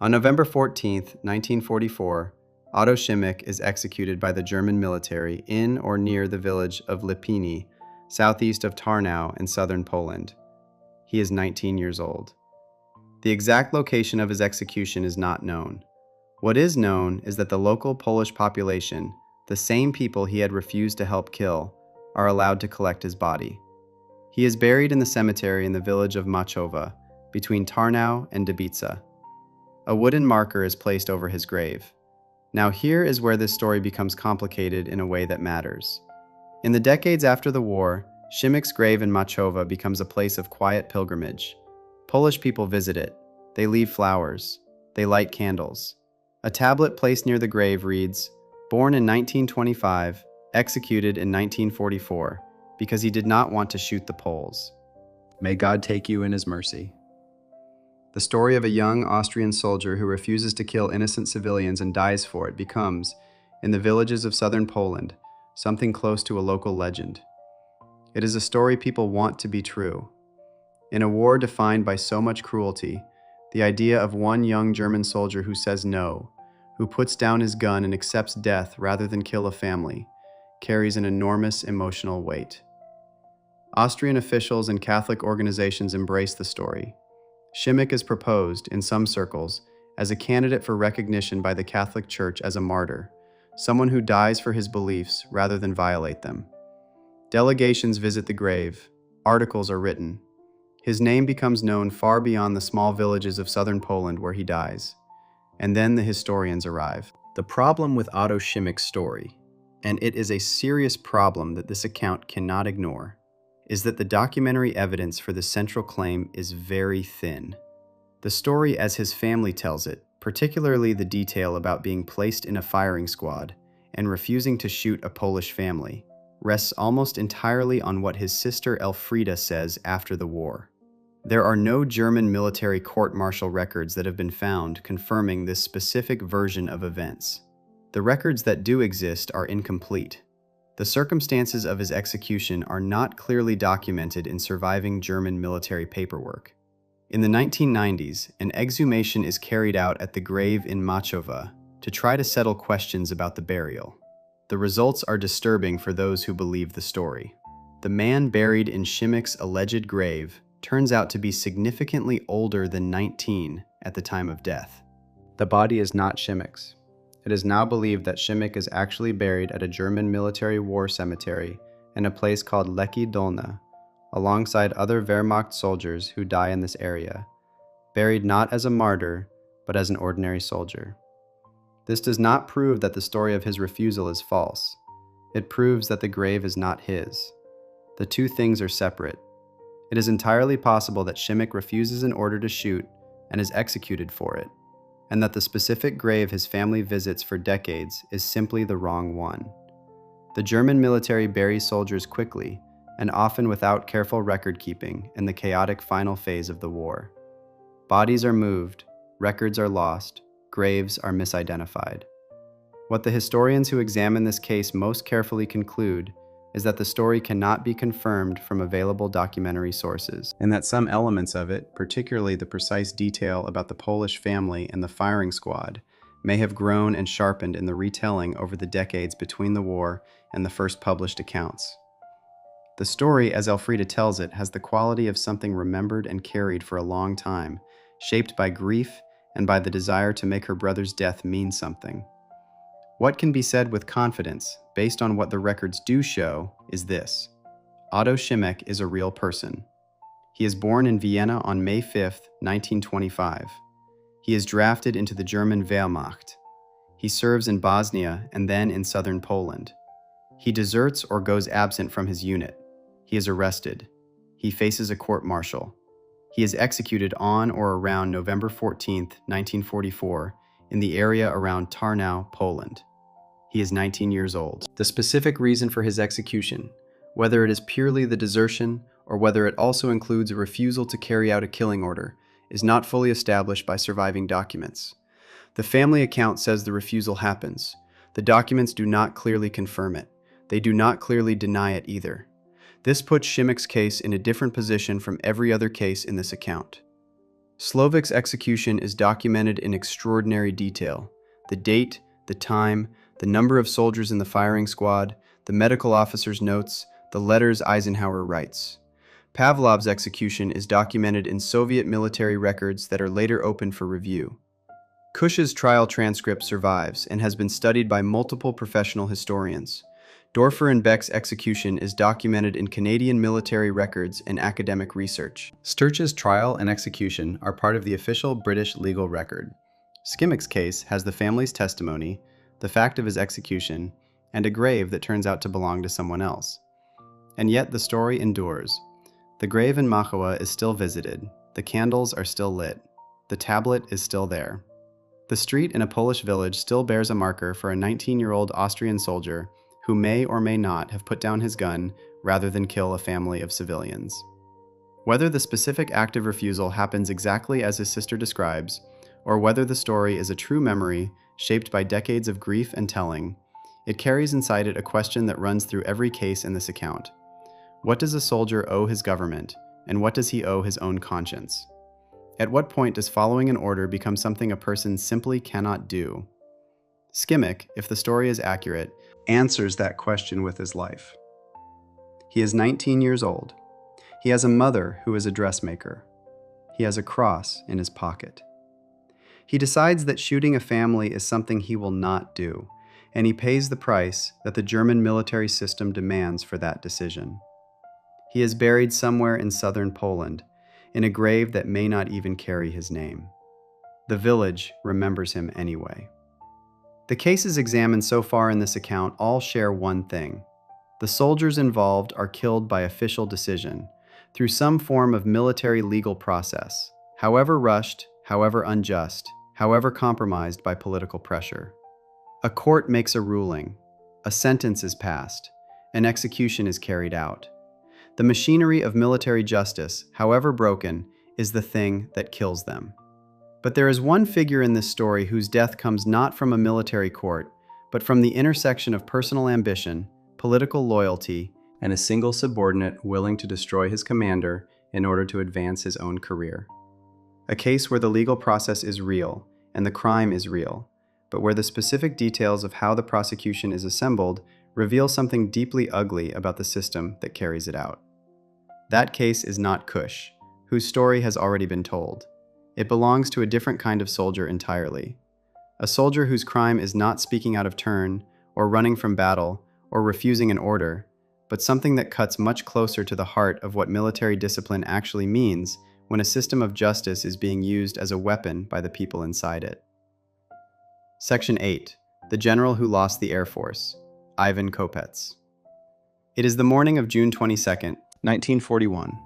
On November 14, 1944, Otto Schimek is executed by the German military in or near the village of Lipiny, southeast of Tarnow in southern Poland. He is 19 years old. The exact location of his execution is not known. What is known is that the local Polish population, the same people he had refused to help kill, are allowed to collect his body. He is buried in the cemetery in the village of Machowa, between Tarnow and Dybica. A wooden marker is placed over his grave. Now here is where this story becomes complicated in a way that matters. In the decades after the war, Szymek's grave in Machowa becomes a place of quiet pilgrimage. Polish people visit it. They leave flowers. They light candles. A tablet placed near the grave reads, "Born in 1925, executed in 1944, because he did not want to shoot the Poles. May God take you in his mercy." The story of a young Austrian soldier who refuses to kill innocent civilians and dies for it becomes, in the villages of southern Poland, something close to a local legend. It is a story people want to be true. In a war defined by so much cruelty, the idea of one young German soldier who says no, who puts down his gun and accepts death rather than kill a family, carries an enormous emotional weight. Austrian officials and Catholic organizations embrace the story. Schimek is proposed, in some circles, as a candidate for recognition by the Catholic Church as a martyr, someone who dies for his beliefs rather than violate them. Delegations visit the grave. Articles are written. His name becomes known far beyond the small villages of southern Poland where he dies. And then the historians arrive. The problem with Otto Szymek's story, and it is a serious problem that this account cannot ignore, is that the documentary evidence for the central claim is very thin. The story as his family tells it, particularly the detail about being placed in a firing squad and refusing to shoot a Polish family, rests almost entirely on what his sister Elfriede says after the war. There are no German military court-martial records that have been found confirming this specific version of events. The records that do exist are incomplete. The circumstances of his execution are not clearly documented in surviving German military paperwork. In the 1990s, an exhumation is carried out at the grave in Machowa to try to settle questions about the burial. The results are disturbing for those who believe the story. The man buried in Szymek's alleged grave turns out to be significantly older than 19 at the time of death. The body is not Szymek's. It is now believed that Schimek is actually buried at a German military war cemetery in a place called Leki Dolna, alongside other Wehrmacht soldiers who die in this area, buried not as a martyr, but as an ordinary soldier. This does not prove that the story of his refusal is false. It proves that the grave is not his. The two things are separate. It is entirely possible that Schimek refuses an order to shoot and is executed for it, and that the specific grave his family visits for decades is simply the wrong one. The German military buries soldiers quickly, and often without careful record-keeping in the chaotic final phase of the war. Bodies are moved, records are lost, graves are misidentified. What the historians who examine this case most carefully conclude is that the story cannot be confirmed from available documentary sources, and that some elements of it, particularly the precise detail about the Polish family and the firing squad, may have grown and sharpened in the retelling over the decades between the war and the first published accounts. The story, as Elfriede tells it, has the quality of something remembered and carried for a long time, shaped by grief and by the desire to make her brother's death mean something. What can be said with confidence, based on what the records do show, is this: Otto Schimek is a real person. He is born in Vienna on May 5, 1925. He is drafted into the German Wehrmacht. He serves in Bosnia and then in southern Poland. He deserts or goes absent from his unit. He is arrested. He faces a court-martial. He is executed on or around November 14, 1944, in the area around Tarnow, Poland. He is 19 years old. The specific reason for his execution, whether it is purely the desertion or whether it also includes a refusal to carry out a killing order, is not fully established by surviving documents. The family account says the refusal happens. The documents do not clearly confirm it. They do not clearly deny it either. This puts Šimek's case in a different position from every other case in this account. Slovik's execution is documented in extraordinary detail. The date, the time, the number of soldiers in the firing squad, the medical officer's notes, the letters Eisenhower writes. Pavlov's execution is documented in Soviet military records that are later opened for review. Kusch's trial transcript survives and has been studied by multiple professional historians. Dorfer and Beck's execution is documented in Canadian military records and academic research. Sturch's trial and execution are part of the official British legal record. Šimek's case has the family's testimony, the fact of his execution, and a grave that turns out to belong to someone else. And yet the story endures. The grave in Machawa is still visited, the candles are still lit, the tablet is still there. The street in a Polish village still bears a marker for a 19-year-old Austrian soldier who may or may not have put down his gun rather than kill a family of civilians. Whether the specific act of refusal happens exactly as his sister describes, or whether the story is a true memory shaped by decades of grief and telling, it carries inside it a question that runs through every case in this account. What does a soldier owe his government, and what does he owe his own conscience? At what point does following an order become something a person simply cannot do? Šimek, if the story is accurate, answers that question with his life. He is 19 years old. He has a mother who is a dressmaker. He has a cross in his pocket. He decides that shooting a family is something he will not do, and he pays the price that the German military system demands for that decision. He is buried somewhere in southern Poland, in a grave that may not even carry his name. The village remembers him anyway. The cases examined so far in this account all share one thing. The soldiers involved are killed by official decision, through some form of military legal process, however rushed, however unjust, however compromised by political pressure. A court makes a ruling, a sentence is passed, an execution is carried out. The machinery of military justice, however broken, is the thing that kills them. But there is one figure in this story whose death comes not from a military court, but from the intersection of personal ambition, political loyalty, and a single subordinate willing to destroy his commander in order to advance his own career. A case where the legal process is real and the crime is real, but where the specific details of how the prosecution is assembled reveal something deeply ugly about the system that carries it out. That case is not Kusch, whose story has already been told. It belongs to a different kind of soldier entirely. A soldier whose crime is not speaking out of turn, or running from battle, or refusing an order, but something that cuts much closer to the heart of what military discipline actually means when a system of justice is being used as a weapon by the people inside it. Section 8. The General Who Lost the Air Force, Ivan Kopets. It is the morning of June 22nd, 1941.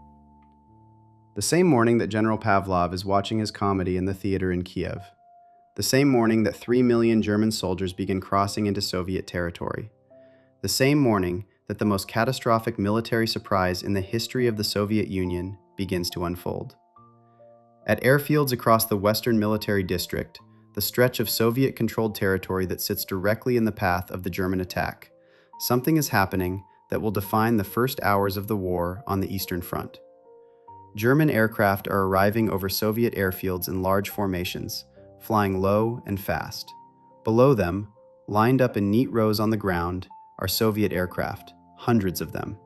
The same morning that General Pavlov is watching his comedy in the theater in Kiev. The same morning that 3 million German soldiers begin crossing into Soviet territory. The same morning that the most catastrophic military surprise in the history of the Soviet Union begins to unfold. At airfields across the Western Military District, the stretch of Soviet-controlled territory that sits directly in the path of the German attack, something is happening that will define the first hours of the war on the Eastern Front. German aircraft are arriving over Soviet airfields in large formations, flying low and fast. Below them, lined up in neat rows on the ground, are Soviet aircraft, hundreds of them.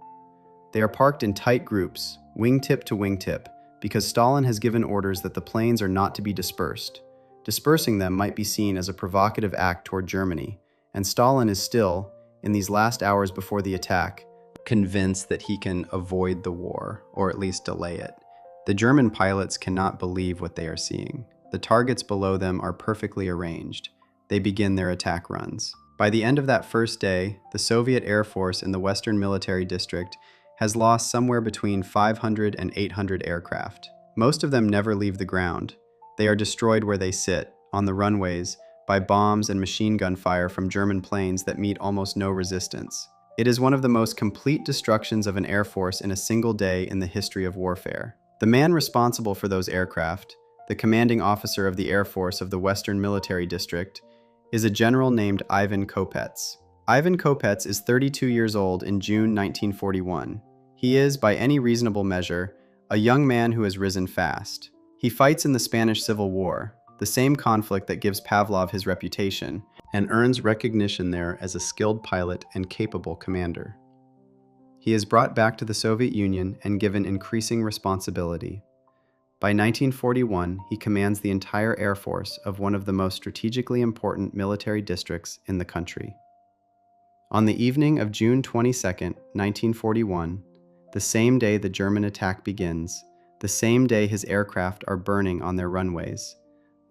They are parked in tight groups, wingtip to wingtip, because Stalin has given orders that the planes are not to be dispersed. Dispersing them might be seen as a provocative act toward Germany, and Stalin is still, in these last hours before the attack, convinced that he can avoid the war, or at least delay it. The German pilots cannot believe what they are seeing. The targets below them are perfectly arranged. They begin their attack runs. By the end of that first day, the Soviet Air Force in the Western Military District has lost somewhere between 500 and 800 aircraft. Most of them never leave the ground. They are destroyed where they sit, on the runways, by bombs and machine gun fire from German planes that meet almost no resistance. It is one of the most complete destructions of an air force in a single day in the history of warfare. The man responsible for those aircraft, the commanding officer of the Air Force of the Western Military District, is a general named Ivan Kopets. Ivan Kopets is 32 years old in June 1941. He is, by any reasonable measure, a young man who has risen fast. He fights in the Spanish Civil War, the same conflict that gives Pavlov his reputation, and earns recognition there as a skilled pilot and capable commander. He is brought back to the Soviet Union and given increasing responsibility. By 1941, he commands the entire Air Force of one of the most strategically important military districts in the country. On the evening of June 22, 1941, the same day the German attack begins, the same day his aircraft are burning on their runways,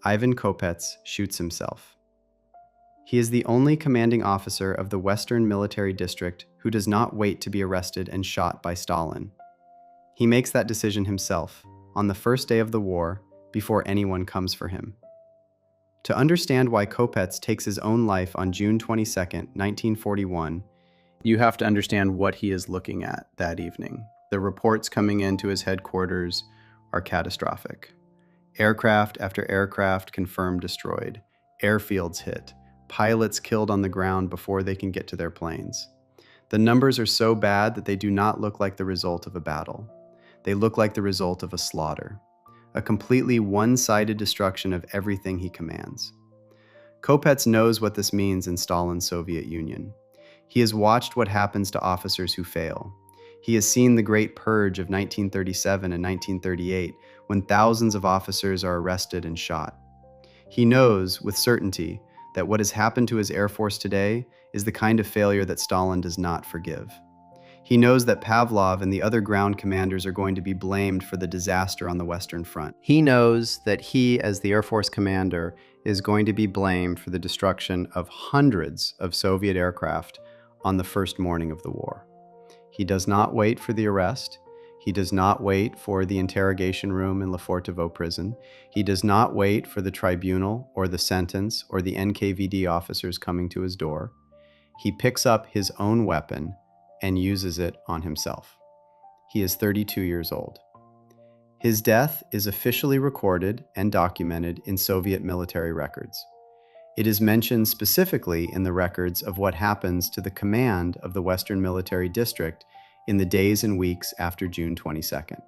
Ivan Kopets shoots himself. He is the only commanding officer of the Western Military District who does not wait to be arrested and shot by Stalin. He makes that decision himself, on the first day of the war, before anyone comes for him. To understand why Kopets takes his own life on June 22, 1941, you have to understand what he is looking at that evening. The reports coming into his headquarters are catastrophic. Aircraft after aircraft confirmed destroyed, airfields hit, pilots killed on the ground before they can get to their planes. The numbers are so bad that they do not look like the result of a battle. They look like the result of a slaughter, a completely one-sided destruction of everything he commands. Kopets knows what this means in Stalin's Soviet Union. He has watched what happens to officers who fail. He has seen the Great Purge of 1937 and 1938, when thousands of officers are arrested and shot. He knows, with certainty, that what has happened to his Air Force today is the kind of failure that Stalin does not forgive. He knows that Pavlov and the other ground commanders are going to be blamed for the disaster on the Western Front. He knows that he, as the Air Force commander, is going to be blamed for the destruction of hundreds of Soviet aircraft on the first morning of the war. He does not wait for the arrest. He does not wait for the interrogation room in Lefortovo prison. He does not wait for the tribunal or the sentence or the NKVD officers coming to his door. He picks up his own weapon and uses it on himself. He is 32 years old. His death is officially recorded and documented in Soviet military records. It is mentioned specifically in the records of what happens to the command of the Western Military District in the days and weeks after June 22nd.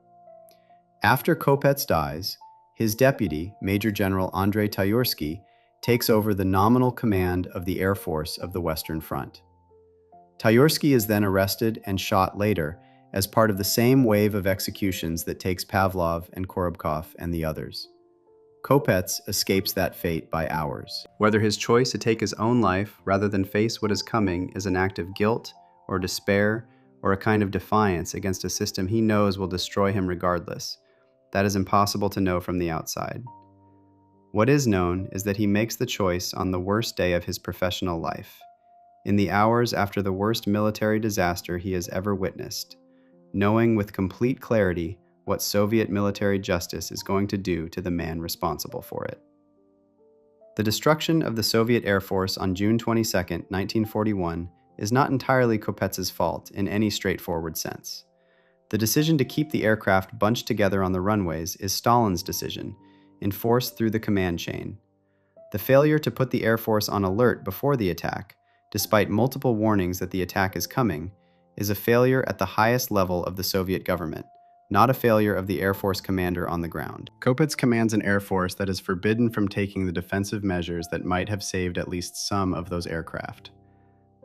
After Kopets dies, his deputy, Major General Andrei Tayursky, takes over the nominal command of the Air Force of the Western Front. Tayursky is then arrested and shot later as part of the same wave of executions that takes Pavlov and Korobkov and the others. Kopets escapes that fate by hours. Whether his choice to take his own life rather than face what is coming is an act of guilt or despair or a kind of defiance against a system he knows will destroy him regardless, that is impossible to know from the outside. What is known is that he makes the choice on the worst day of his professional life, in the hours after the worst military disaster he has ever witnessed, knowing with complete clarity what Soviet military justice is going to do to the man responsible for it. The destruction of the Soviet Air Force on June 22, 1941, is not entirely Kopets's fault in any straightforward sense. The decision to keep the aircraft bunched together on the runways is Stalin's decision, enforced through the command chain. The failure to put the Air Force on alert before the attack, despite multiple warnings that the attack is coming, is a failure at the highest level of the Soviet government, not a failure of the Air Force commander on the ground. Kopets commands an Air Force that is forbidden from taking the defensive measures that might have saved at least some of those aircraft.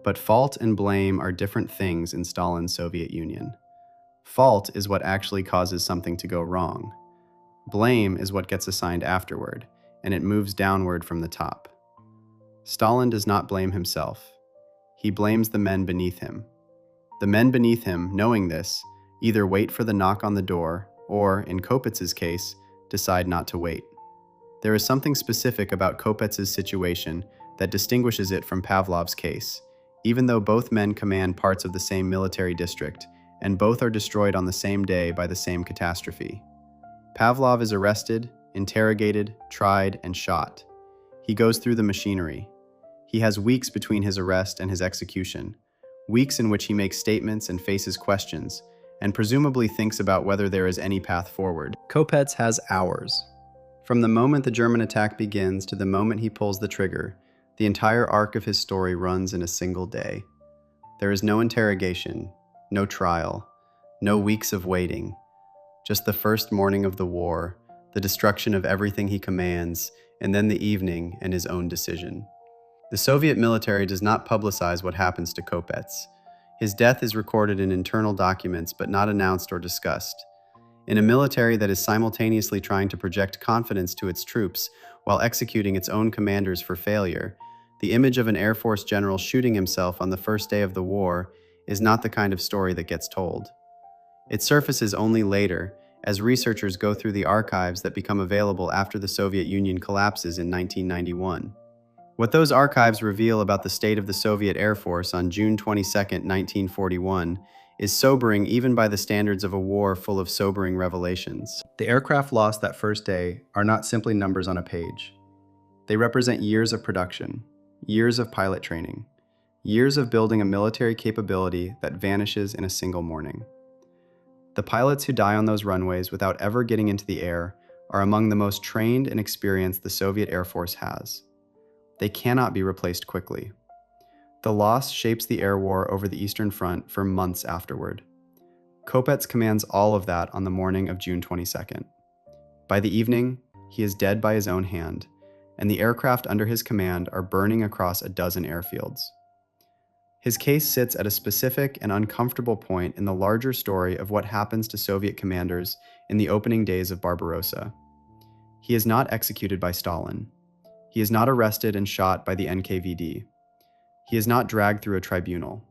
But fault and blame are different things in Stalin's Soviet Union. Fault is what actually causes something to go wrong. Blame is what gets assigned afterward, and it moves downward from the top. Stalin does not blame himself. He blames the men beneath him. The men beneath him, knowing this, either wait for the knock on the door or, in Kopets's case, decide not to wait. There is something specific about Kopets's situation that distinguishes it from Pavlov's case, even though both men command parts of the same military district, and both are destroyed on the same day by the same catastrophe. Pavlov is arrested, interrogated, tried, and shot. He goes through the machinery. He has weeks between his arrest and his execution, weeks in which he makes statements and faces questions, and presumably thinks about whether there is any path forward. Kopets has hours. From the moment the German attack begins to the moment he pulls the trigger, the entire arc of his story runs in a single day. There is no interrogation, no trial, no weeks of waiting, just the first morning of the war, the destruction of everything he commands, and then the evening and his own decision. The Soviet military does not publicize what happens to Kopets. His death is recorded in internal documents but not announced or discussed. In a military that is simultaneously trying to project confidence to its troops while executing its own commanders for failure, the image of an Air Force general shooting himself on the first day of the war is not the kind of story that gets told. It surfaces only later, as researchers go through the archives that become available after the Soviet Union collapses in 1991. What those archives reveal about the state of the Soviet Air Force on June 22, 1941, is sobering even by the standards of a war full of sobering revelations. The aircraft lost that first day are not simply numbers on a page. They represent years of production, years of pilot training, years of building a military capability that vanishes in a single morning. The pilots who die on those runways without ever getting into the air are among the most trained and experienced the Soviet Air Force has. They cannot be replaced quickly. The loss shapes the air war over the Eastern Front for months afterward. Kopets commands all of that on the morning of June 22nd. By the evening, he is dead by his own hand, and the aircraft under his command are burning across a dozen airfields. His case sits at a specific and uncomfortable point in the larger story of what happens to Soviet commanders in the opening days of Barbarossa. He is not executed by Stalin. He is not arrested and shot by the NKVD. He is not dragged through a tribunal.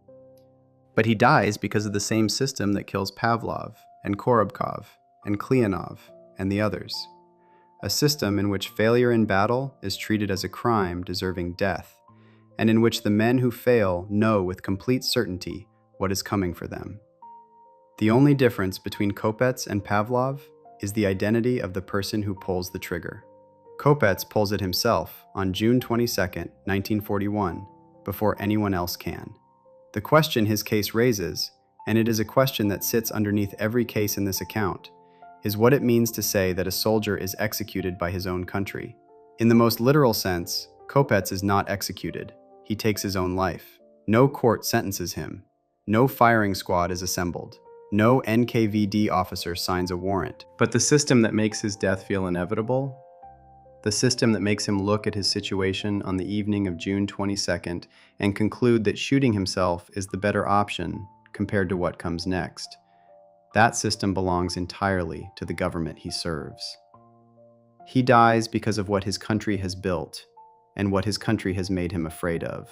But he dies because of the same system that kills Pavlov and Korobkov and Klyanov and the others. A system in which failure in battle is treated as a crime deserving death, and in which the men who fail know with complete certainty what is coming for them. The only difference between Kopets and Pavlov is the identity of the person who pulls the trigger. Kopets pulls it himself on June 22, 1941, before anyone else can. The question his case raises, and it is a question that sits underneath every case in this account, is what it means to say that a soldier is executed by his own country. In the most literal sense, Kopets is not executed. He takes his own life. No court sentences him. No firing squad is assembled. No NKVD officer signs a warrant. But the system that makes his death feel inevitable, the system that makes him look at his situation on the evening of June 22nd and conclude that shooting himself is the better option compared to what comes next, that system belongs entirely to the government he serves. He dies because of what his country has built and what his country has made him afraid of.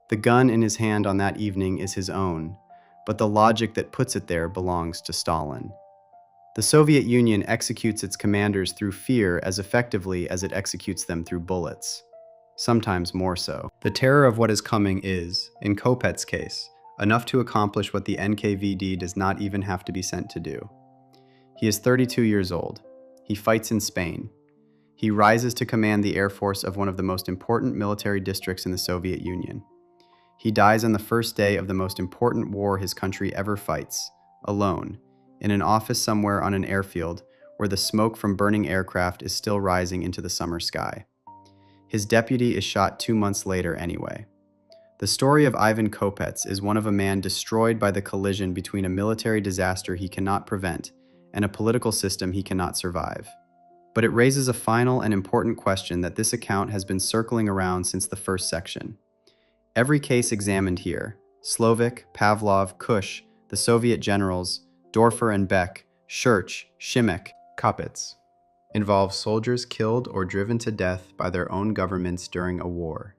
The gun in his hand on that evening is his own, but the logic that puts it there belongs to Stalin. The Soviet Union executes its commanders through fear as effectively as it executes them through bullets, sometimes more so. The terror of what is coming is, in Kopets' case, enough to accomplish what the NKVD does not even have to be sent to do. He is 32 years old. He fights in Spain. He rises to command the air force of one of the most important military districts in the Soviet Union. He dies on the first day of the most important war his country ever fights, alone, in an office somewhere on an airfield where the smoke from burning aircraft is still rising into the summer sky. His deputy is shot 2 months later anyway. The story of Ivan Kopets is one of a man destroyed by the collision between a military disaster he cannot prevent and a political system he cannot survive. But it raises a final and important question that this account has been circling around since the first section. Every case examined here, Slovik, Pavlov, Kush, the Soviet generals, Dorfer and Beck, Schurch, Šimek, Kopets, involves soldiers killed or driven to death by their own governments during a war.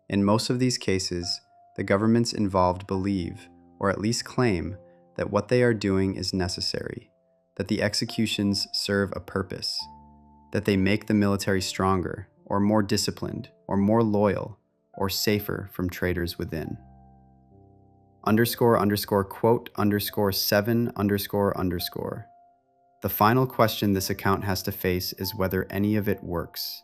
In most of these cases, the governments involved believe, or at least claim, that what they are doing is necessary, that the executions serve a purpose, that they make the military stronger, or more disciplined, or more loyal, or safer from traitors within. __quote_7__. The final question this account has to face is whether any of it works.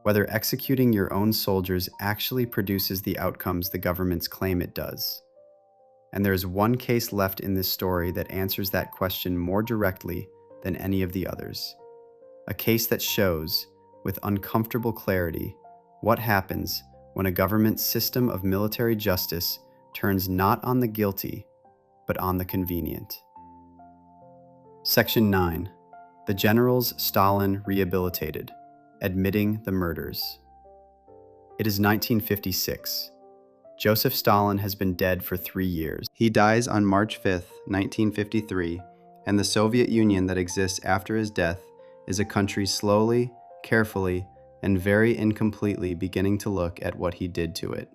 Whether executing your own soldiers actually produces the outcomes the governments claim it does. And there is one case left in this story that answers that question more directly than any of the others. a case that shows, with uncomfortable clarity, what happens when a government system of military justice turns not on the guilty, but on the convenient. Section 9. The generals Stalin rehabilitated, admitting the murders. It is 1956. Joseph Stalin has been dead for 3 years. He dies on March 5, 1953, and the Soviet Union that exists after his death is a country slowly, carefully, and very incompletely beginning to look at what he did to it.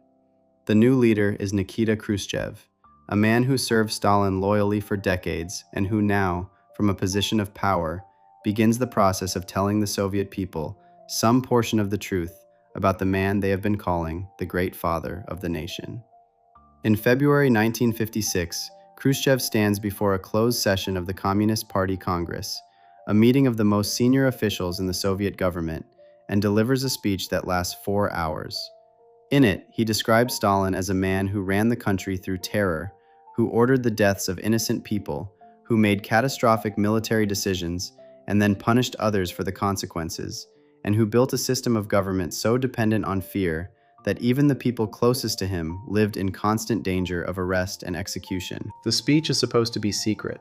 The new leader is Nikita Khrushchev, a man who served Stalin loyally for decades and who now, from a position of power, begins the process of telling the Soviet people some portion of the truth about the man they have been calling the Great Father of the nation. In February 1956, Khrushchev stands before a closed session of the Communist Party Congress, a meeting of the most senior officials in the Soviet government, and delivers a speech that lasts 4 hours. In it, he describes Stalin as a man who ran the country through terror, who ordered the deaths of innocent people, who made catastrophic military decisions and then punished others for the consequences, and who built a system of government so dependent on fear that even the people closest to him lived in constant danger of arrest and execution. The speech is supposed to be secret.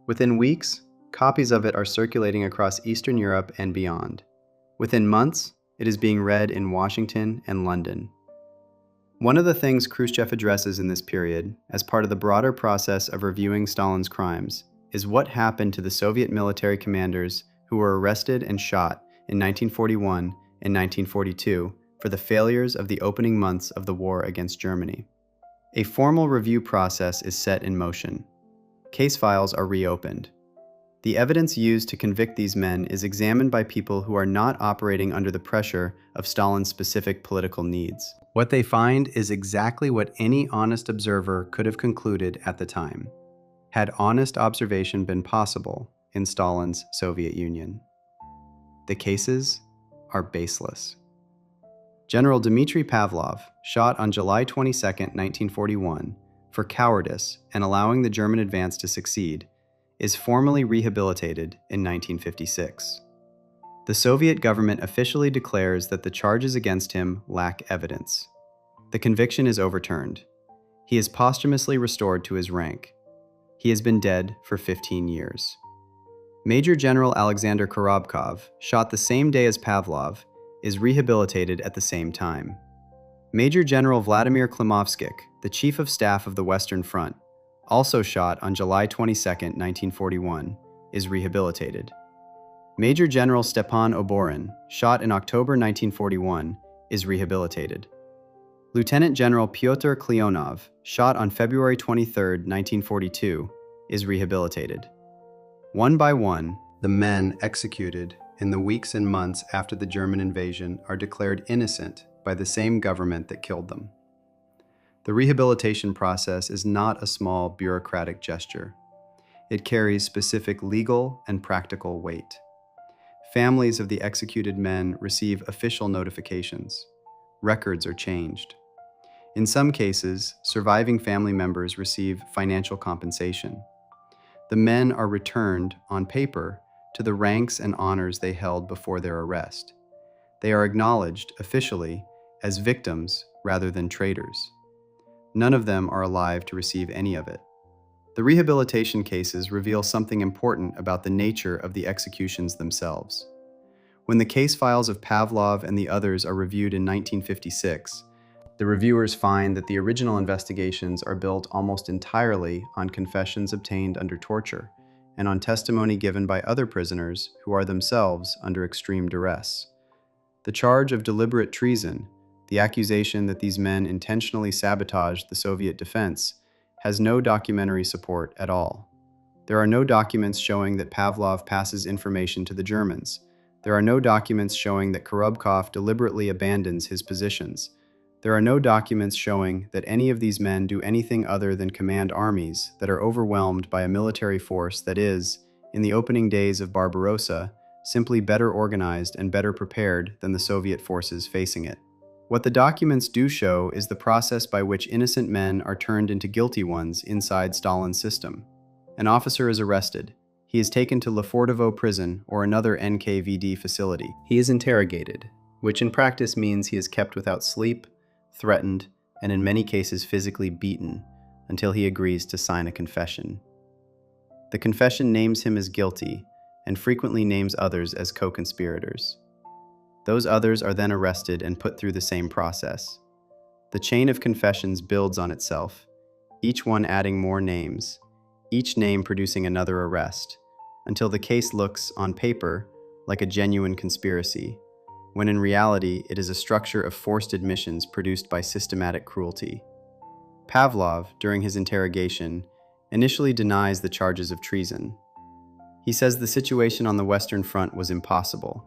Within weeks, copies of it are circulating across Eastern Europe and beyond. Within months, it is being read in Washington and London. One of the things Khrushchev addresses in this period, as part of the broader process of reviewing Stalin's crimes, is what happened to the Soviet military commanders who were arrested and shot in 1941 and 1942 for the failures of the opening months of the war against Germany. A formal review process is set in motion. Case files are reopened. The evidence used to convict these men is examined by people who are not operating under the pressure of Stalin's specific political needs. What they find is exactly what any honest observer could have concluded at the time, had honest observation been possible in Stalin's Soviet Union. The cases are baseless. General Dmitry Pavlov, shot on July 22, 1941, for cowardice and allowing the German advance to succeed, is formally rehabilitated in 1956. The Soviet government officially declares that the charges against him lack evidence. The conviction is overturned. He is posthumously restored to his rank. He has been dead for 15 years. Major General Alexander Korobkov, shot the same day as Pavlov, is rehabilitated at the same time. Major General Vladimir Klimovskik, the Chief of Staff of the Western Front, also shot on July 22, 1941, is rehabilitated. Major General Stepan Oborin, shot in October 1941, is rehabilitated. Lieutenant General Pyotr Kleonov, shot on February 23, 1942, is rehabilitated. One by one, the men executed in the weeks and months after the German invasion are declared innocent by the same government that killed them. The rehabilitation process is not a small bureaucratic gesture. It carries specific legal and practical weight. Families of the executed men receive official notifications. Records are changed. In some cases, surviving family members receive financial compensation. The men are returned, on paper, to the ranks and honors they held before their arrest. They are acknowledged, officially, as victims rather than traitors. None of them are alive to receive any of it. The rehabilitation cases reveal something important about the nature of the executions themselves. When the case files of Pavlov and the others are reviewed in 1956, the reviewers find that the original investigations are built almost entirely on confessions obtained under torture and on testimony given by other prisoners who are themselves under extreme duress. The charge of deliberate treason, the accusation that these men intentionally sabotaged the Soviet defense, has no documentary support at all. There are no documents showing that Pavlov passes information to the Germans. There are no documents showing that Korobkov deliberately abandons his positions. There are no documents showing that any of these men do anything other than command armies that are overwhelmed by a military force that is, in the opening days of Barbarossa, simply better organized and better prepared than the Soviet forces facing it. What the documents do show is the process by which innocent men are turned into guilty ones inside Stalin's system. An officer is arrested. He is taken to Lefortovo prison or another NKVD facility. He is interrogated, which in practice means he is kept without sleep, threatened, and in many cases physically beaten until he agrees to sign a confession. The confession names him as guilty and frequently names others as co-conspirators. Those others are then arrested and put through the same process. The chain of confessions builds on itself, each one adding more names, each name producing another arrest, until the case looks, on paper, like a genuine conspiracy, when in reality it is a structure of forced admissions produced by systematic cruelty. Pavlov, during his interrogation, initially denies the charges of treason. He says the situation on the Western Front was impossible.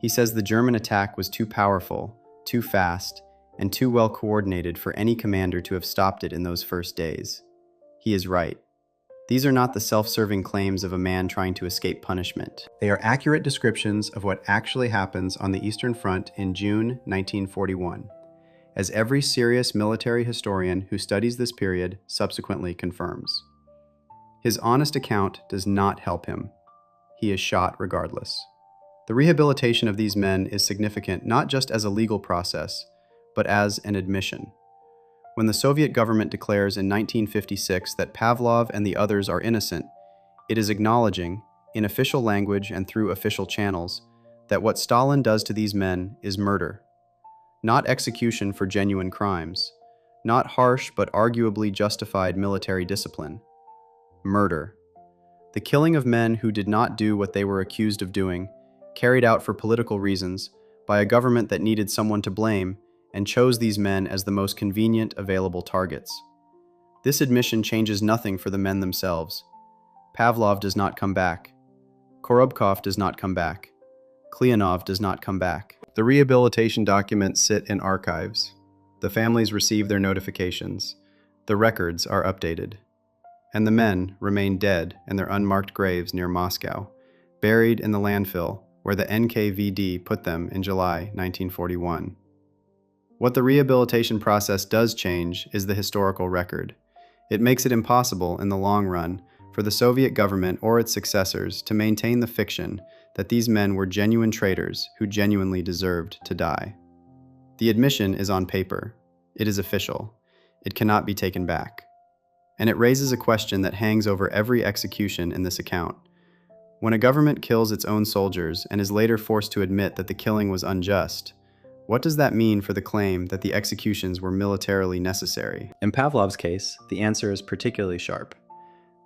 He says the German attack was too powerful, too fast, and too well coordinated for any commander to have stopped it in those first days. He is right. These are not the self-serving claims of a man trying to escape punishment. They are accurate descriptions of what actually happens on the Eastern Front in June 1941, as every serious military historian who studies this period subsequently confirms. His honest account does not help him. He is shot regardless. The rehabilitation of these men is significant not just as a legal process, but as an admission. When the Soviet government declares in 1956 that Pavlov and the others are innocent, it is acknowledging, in official language and through official channels, that what Stalin does to these men is murder. Not execution for genuine crimes, not harsh but arguably justified military discipline. Murder. The killing of men who did not do what they were accused of doing, carried out for political reasons, by a government that needed someone to blame, and chose these men as the most convenient available targets. This admission changes nothing for the men themselves. Pavlov does not come back. Korobkov does not come back. Kleonov does not come back. The rehabilitation documents sit in archives. The families receive their notifications. The records are updated. And the men remain dead in their unmarked graves near Moscow, buried in the landfill where the NKVD put them in July 1941. What the rehabilitation process does change is the historical record. It makes it impossible in the long run for the Soviet government or its successors to maintain the fiction that these men were genuine traitors who genuinely deserved to die. The admission is on paper. It is official. It cannot be taken back. And it raises a question that hangs over every execution in this account. When a government kills its own soldiers and is later forced to admit that the killing was unjust, what does that mean for the claim that the executions were militarily necessary? In Pavlov's case, the answer is particularly sharp.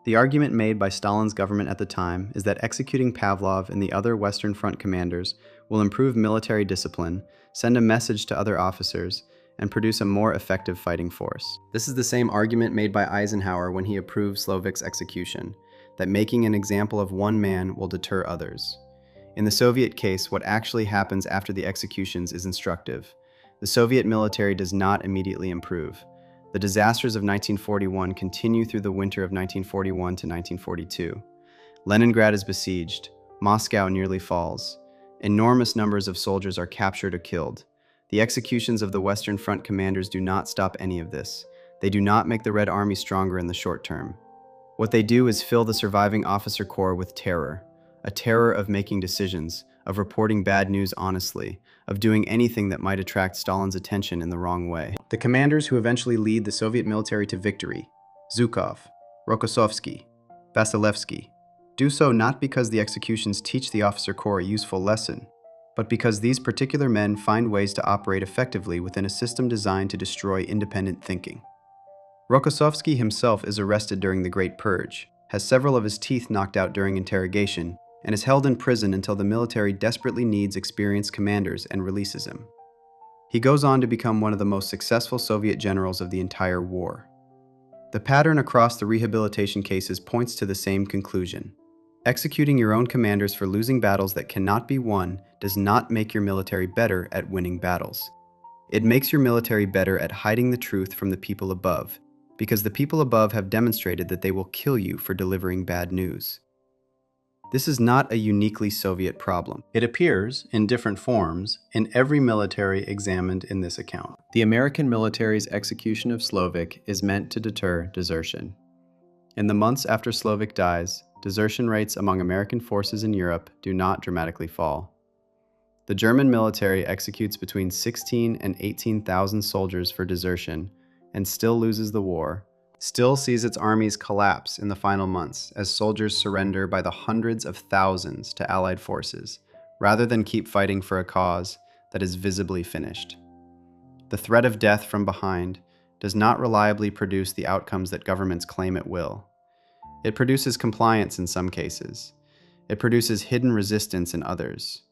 The argument made by Stalin's government at the time is that executing Pavlov and the other Western Front commanders will improve military discipline, send a message to other officers, and produce a more effective fighting force. This is the same argument made by Eisenhower when he approved Slovik's execution, that making an example of one man will deter others. In the Soviet case, what actually happens after the executions is instructive. The Soviet military does not immediately improve. The disasters of 1941 continue through the winter of 1941 to 1942. Leningrad is besieged. Moscow nearly falls. Enormous numbers of soldiers are captured or killed. The executions of the Western Front commanders do not stop any of this. They do not make the Red Army stronger in the short term. What they do is fill the surviving officer corps with terror. A terror of making decisions, of reporting bad news honestly, of doing anything that might attract Stalin's attention in the wrong way. The commanders who eventually lead the Soviet military to victory, Zhukov, Rokossovsky, Vasilevsky, do so not because the executions teach the officer corps a useful lesson, but because these particular men find ways to operate effectively within a system designed to destroy independent thinking. Rokossovsky himself is arrested during the Great Purge, has several of his teeth knocked out during interrogation, and is held in prison until the military desperately needs experienced commanders and releases him. He goes on to become one of the most successful Soviet generals of the entire war. The pattern across the rehabilitation cases points to the same conclusion. Executing your own commanders for losing battles that cannot be won does not make your military better at winning battles. It makes your military better at hiding the truth from the people above, because the people above have demonstrated that they will kill you for delivering bad news. This is not a uniquely Soviet problem. It appears, in different forms, in every military examined in this account. The American military's execution of Slovik is meant to deter desertion. In the months after Slovik dies, desertion rates among American forces in Europe do not dramatically fall. The German military executes between 16 and 18,000 soldiers for desertion and still loses the war, still sees its armies collapse in the final months as soldiers surrender by the hundreds of thousands to Allied forces, rather than keep fighting for a cause that is visibly finished. The threat of death from behind does not reliably produce the outcomes that governments claim it will. It produces compliance in some cases. It produces hidden resistance in others.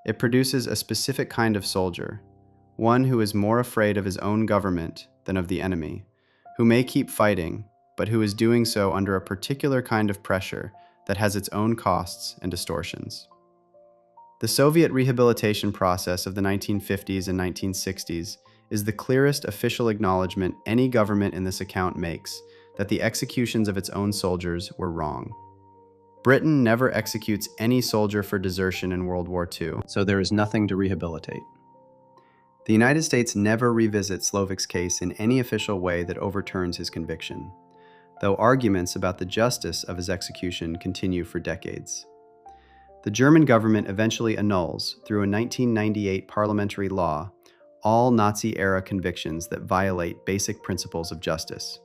It produces a specific kind of soldier, one who is more afraid of his own government than of the enemy, who may keep fighting, but who is doing so under a particular kind of pressure that has its own costs and distortions. The Soviet rehabilitation process of the 1950s and 1960s is the clearest official acknowledgement any government in this account makes that the executions of its own soldiers were wrong. Britain never executes any soldier for desertion in World War II, so there is nothing to rehabilitate. The United States never revisits Slovik's case in any official way that overturns his conviction, though arguments about the justice of his execution continue for decades. The German government eventually annuls, through a 1998 parliamentary law, all Nazi-era convictions that violate basic principles of justice,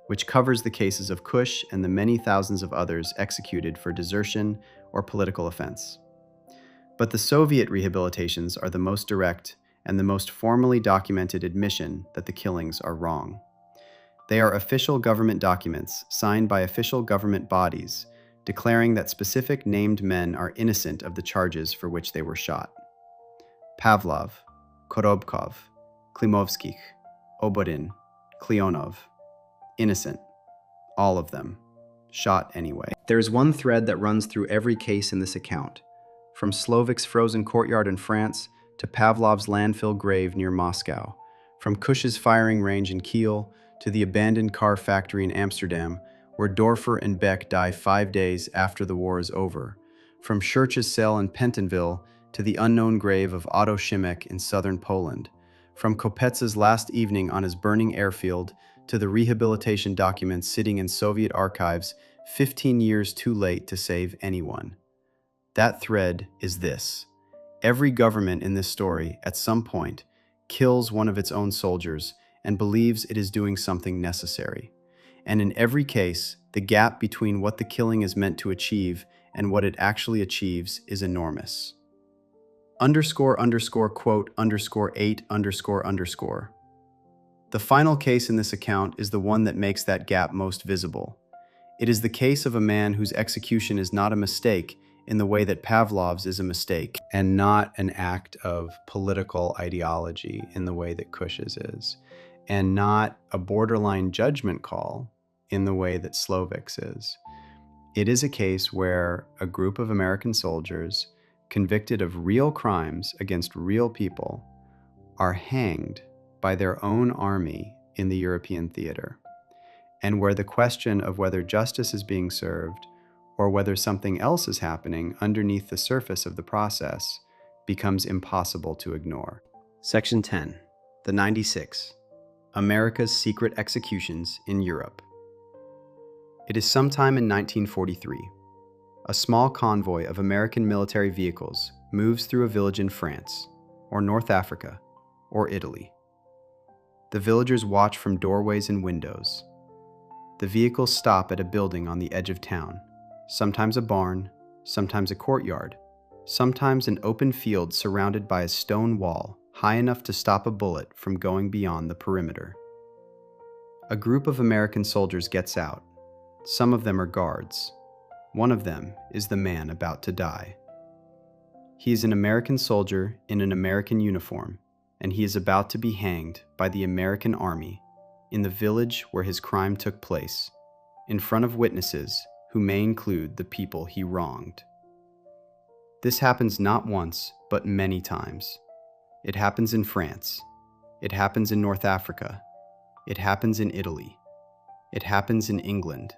which covers the cases of Kusch and the many thousands of others executed for desertion or political offense. But the Soviet rehabilitations are the most direct and the most formally documented admission that the killings are wrong. They are official government documents signed by official government bodies declaring that specific named men are innocent of the charges for which they were shot. Pavlov, Korobkov, Klimovskih, Oborin, Kleonov. Innocent. All of them. Shot anyway. There is one thread that runs through every case in this account, from Slovik's frozen courtyard in France to Pavlov's landfill grave near Moscow, from Kusch's firing range in Kiel to the abandoned car factory in Amsterdam, where Dorfer and Beck die 5 days after the war is over, from Schurch's cell in Pentonville to the unknown grave of Otto Schimek in southern Poland, from Kopec's last evening on his burning airfield to the rehabilitation documents sitting in Soviet archives 15 years too late to save anyone. That thread is this. Every government in this story, at some point, kills one of its own soldiers and believes it is doing something necessary. And in every case, the gap between what the killing is meant to achieve and what it actually achieves is enormous. __quote _8 ___. The final case in this account is the one that makes that gap most visible. It is the case of a man whose execution is not a mistake in the way that Pavlov's is a mistake, and not an act of political ideology in the way that Kusch's is, and not a borderline judgment call in the way that Slovik's is. It is a case where a group of American soldiers convicted of real crimes against real people are hanged by their own army in the European theater, and where the question of whether justice is being served or whether something else is happening underneath the surface of the process becomes impossible to ignore. Section 10. The 96. America's Secret Executions in Europe. It is sometime in 1943. A small convoy of American military vehicles moves through a village in France, or North Africa, or Italy. The villagers watch from doorways and windows. The vehicles stop at a building on the edge of town, sometimes a barn, sometimes a courtyard, sometimes an open field surrounded by a stone wall high enough to stop a bullet from going beyond the perimeter. A group of American soldiers gets out. Some of them are guards. One of them is the man about to die. He is an American soldier in an American uniform, and he is about to be hanged by the American army in the village where his crime took place, in front of witnesses who may include the people he wronged. This happens not once, but many times. It happens in France. It happens in North Africa. It happens in Italy. It happens in England.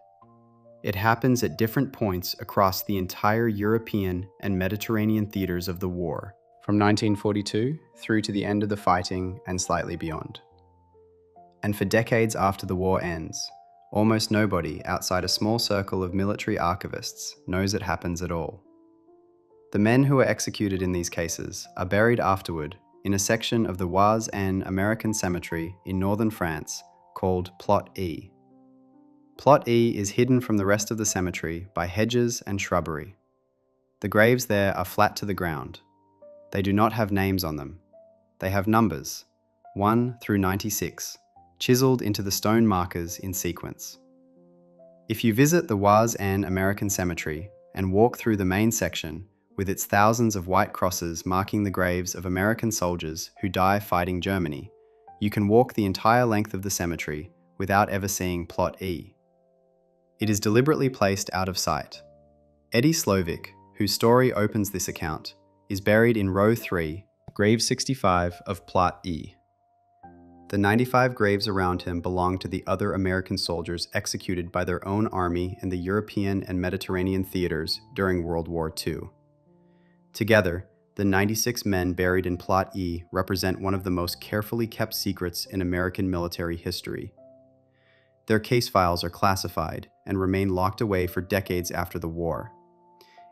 It happens at different points across the entire European and Mediterranean theaters of the war, from 1942 through to the end of the fighting and slightly beyond. And for decades after the war ends, Almost nobody outside a small circle of military archivists knows it happens at all. The men who were executed in these cases are buried afterward in a section of the WW2 American cemetery in northern France called Plot E. Plot E is hidden from the rest of the cemetery by hedges and shrubbery. The graves there are flat to the ground. They do not have names on them. They have numbers, 1 through 96, chiseled into the stone markers in sequence. If you visit the WW2 American Cemetery and walk through the main section, with its thousands of white crosses marking the graves of American soldiers who die fighting Germany, you can walk the entire length of the cemetery without ever seeing Plot E. It is deliberately placed out of sight. Eddie Slovic, whose story opens this account, is buried in row 3, grave 65 of Plot E. The 95 graves around him belong to the other American soldiers executed by their own army in the European and Mediterranean theaters during World War II. Together, the 96 men buried in Plot E represent one of the most carefully kept secrets in American military history. Their case files are classified and remain locked away for decades after the war.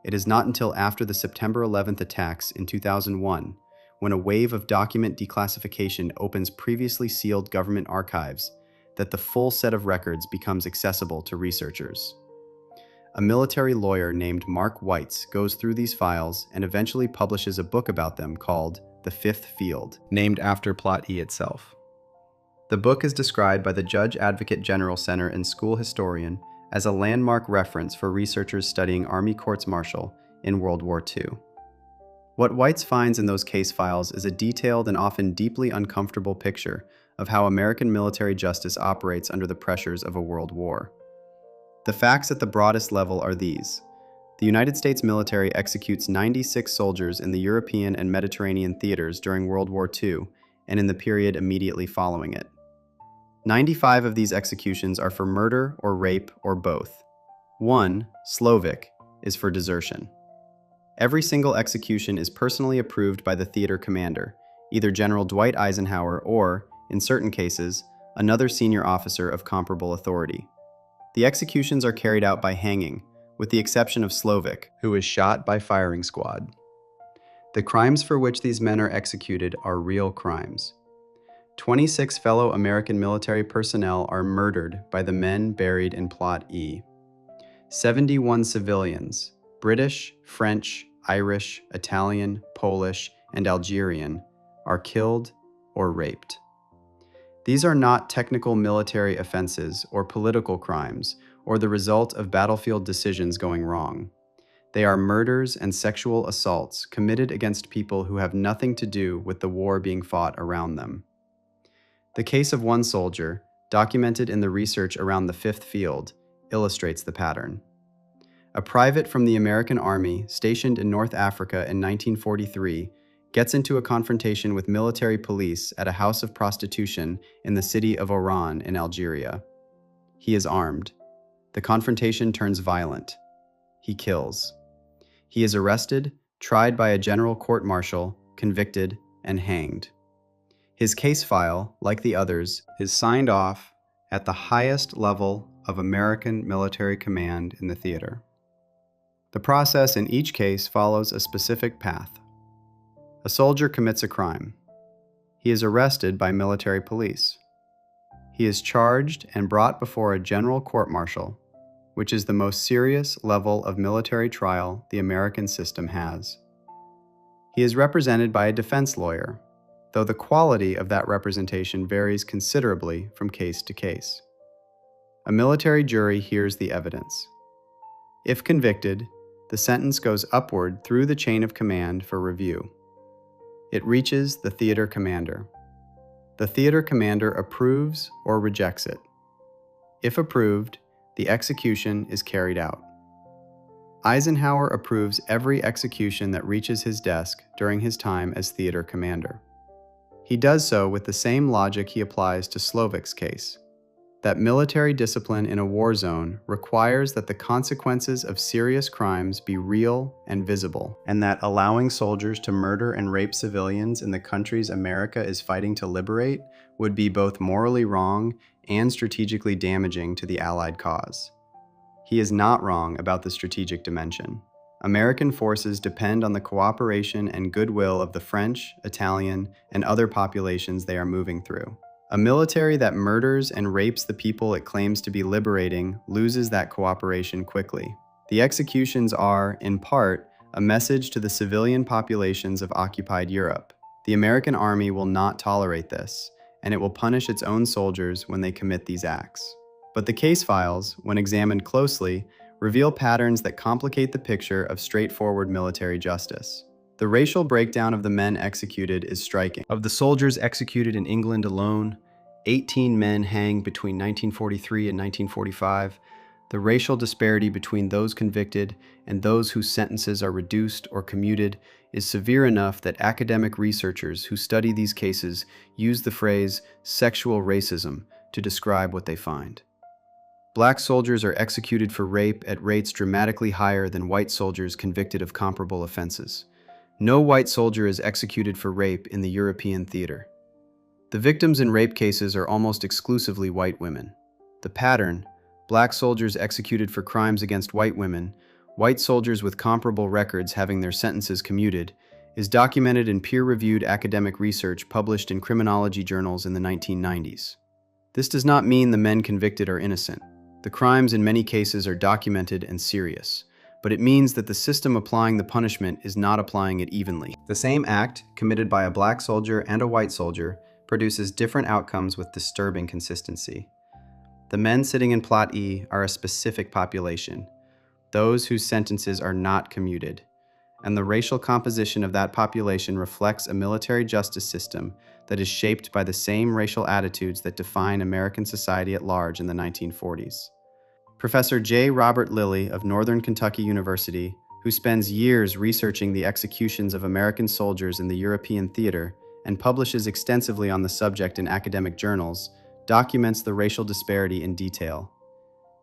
It is not until after the September 11th attacks in 2001, when a wave of document declassification opens previously sealed government archives, that the full set of records becomes accessible to researchers. A military lawyer named Mark Weitz goes through these files and eventually publishes a book about them called The Fifth Field, named after Plot E itself. The book is described by the Judge Advocate General Center and school historian as a landmark reference for researchers studying Army courts-martial in World War II. What Weitz finds in those case files is a detailed and often deeply uncomfortable picture of how American military justice operates under the pressures of a world war. The facts at the broadest level are these. The United States military executes 96 soldiers in the European and Mediterranean theaters during World War II and in the period immediately following it. 95 of these executions are for murder or rape or both. 1, Slovic, is for desertion. Every single execution is personally approved by the theater commander, either General Dwight Eisenhower or, in certain cases, another senior officer of comparable authority. The executions are carried out by hanging, with the exception of Slovic, who is shot by firing squad. The crimes for which these men are executed are real crimes. 26 fellow American military personnel are murdered by the men buried in Plot E. 71 civilians, British, French, Irish, Italian, Polish, and Algerian, are killed or raped. These are not technical military offenses or political crimes or the result of battlefield decisions going wrong. They are murders and sexual assaults committed against people who have nothing to do with the war being fought around them. The case of one soldier, documented in the research around the Fifth Field, illustrates the pattern. A private from the American Army stationed in North Africa in 1943 gets into a confrontation with military police at a house of prostitution in the city of Oran in Algeria. He is armed. The confrontation turns violent. He kills. He is arrested, tried by a general court-martial, convicted, and hanged. His case file, like the others, is signed off at the highest level of American military command in the theater. The process in each case follows a specific path. A soldier commits a crime. He is arrested by military police. He is charged and brought before a general court-martial, which is the most serious level of military trial the American system has. He is represented by a defense lawyer, though the quality of that representation varies considerably from case to case. A military jury hears the evidence. If convicted, the sentence goes upward through the chain of command for review. It reaches the theater commander. The theater commander approves or rejects it. If approved, the execution is carried out. Eisenhower approves every execution that reaches his desk during his time as theater commander. He does so with the same logic he applies to Slovic's case. that military discipline in a war zone requires that the consequences of serious crimes be real and visible, and that allowing soldiers to murder and rape civilians in the countries America is fighting to liberate would be both morally wrong and strategically damaging to the Allied cause. He is not wrong about the strategic dimension. American forces depend on the cooperation and goodwill of the French, Italian, and other populations they are moving through. A military that murders and rapes the people it claims to be liberating loses that cooperation quickly. The executions are, in part, a message to the civilian populations of occupied Europe. The American army will not tolerate this, and it will punish its own soldiers when they commit these acts. But the case files, when examined closely, reveal patterns that complicate the picture of straightforward military justice. The racial breakdown of the men executed is striking. Of the soldiers executed in England alone, 18 men hanged between 1943 and 1945. The racial disparity between those convicted and those whose sentences are reduced or commuted is severe enough that academic researchers who study these cases use the phrase sexual racism to describe what they find. Black soldiers are executed for rape at rates dramatically higher than white soldiers convicted of comparable offenses. No white soldier is executed for rape in the European theater. The victims in rape cases are almost exclusively white women. The pattern, black soldiers executed for crimes against white women, white soldiers with comparable records having their sentences commuted, is documented in peer-reviewed academic research published in criminology journals in the 1990s. This does not mean the men convicted are innocent. The crimes in many cases are documented and serious, but it means that the system applying the punishment is not applying it evenly. The same act, committed by a black soldier and a white soldier, produces different outcomes with disturbing consistency. The men sitting in Plot E are a specific population, those whose sentences are not commuted, and the racial composition of that population reflects a military justice system that is shaped by the same racial attitudes that define American society at large in the 1940s. Professor J. Robert Lilly of Northern Kentucky University, who spends years researching the executions of American soldiers in the European theater and publishes extensively on the subject in academic journals, documents the racial disparity in detail.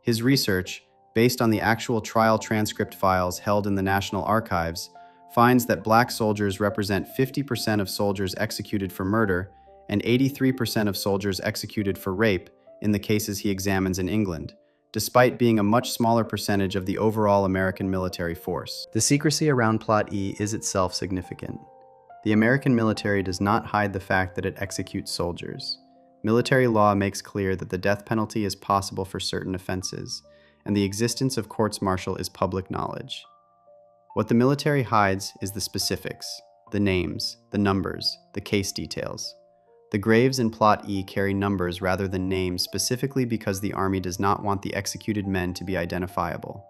His research, based on the actual trial transcript files held in the National Archives, finds that black soldiers represent 50% of soldiers executed for murder and 83% of soldiers executed for rape in the cases he examines in England, despite being a much smaller percentage of the overall American military force. The secrecy around Plot E is itself significant. The American military does not hide the fact that it executes soldiers. Military law makes clear that the death penalty is possible for certain offenses, and the existence of courts-martial is public knowledge. What the military hides is the specifics, the names, the numbers, the case details. The graves in Plot E carry numbers rather than names specifically because the Army does not want the executed men to be identifiable.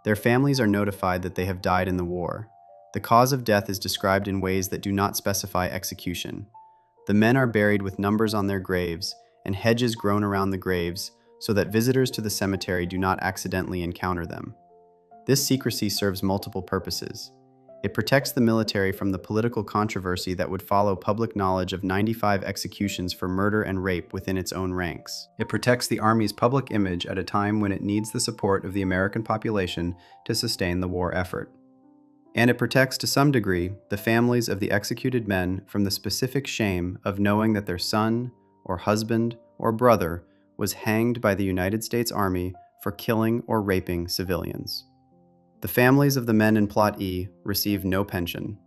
Their families are notified that they have died in the war. The cause of death is described in ways that do not specify execution. The men are buried with numbers on their graves and hedges grown around the graves so that visitors to the cemetery do not accidentally encounter them. This secrecy serves multiple purposes. It protects the military from the political controversy that would follow public knowledge of 95 executions for murder and rape within its own ranks. It protects the Army's public image at a time when it needs the support of the American population to sustain the war effort. And it protects, to some degree, the families of the executed men from the specific shame of knowing that their son, or husband, or brother was hanged by the United States Army for killing or raping civilians. The families of the men in Plot E receive no pension.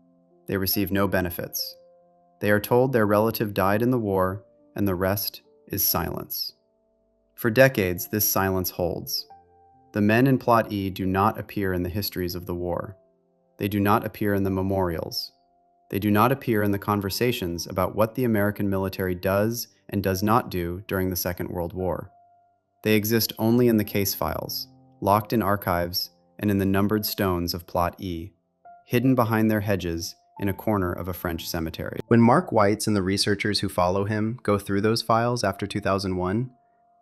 They receive no benefits. They are told their relative died in the war, and the rest is silence. For decades, this silence holds. The men in Plot E do not appear in the histories of the war. They do not appear in the memorials. They do not appear in the conversations about what the American military does and does not do during the Second World War. They exist only in the case files, locked in archives, and in the numbered stones of Plot E, hidden behind their hedges in a corner of a French cemetery. When Mark Weitz and the researchers who follow him go through those files after 2001,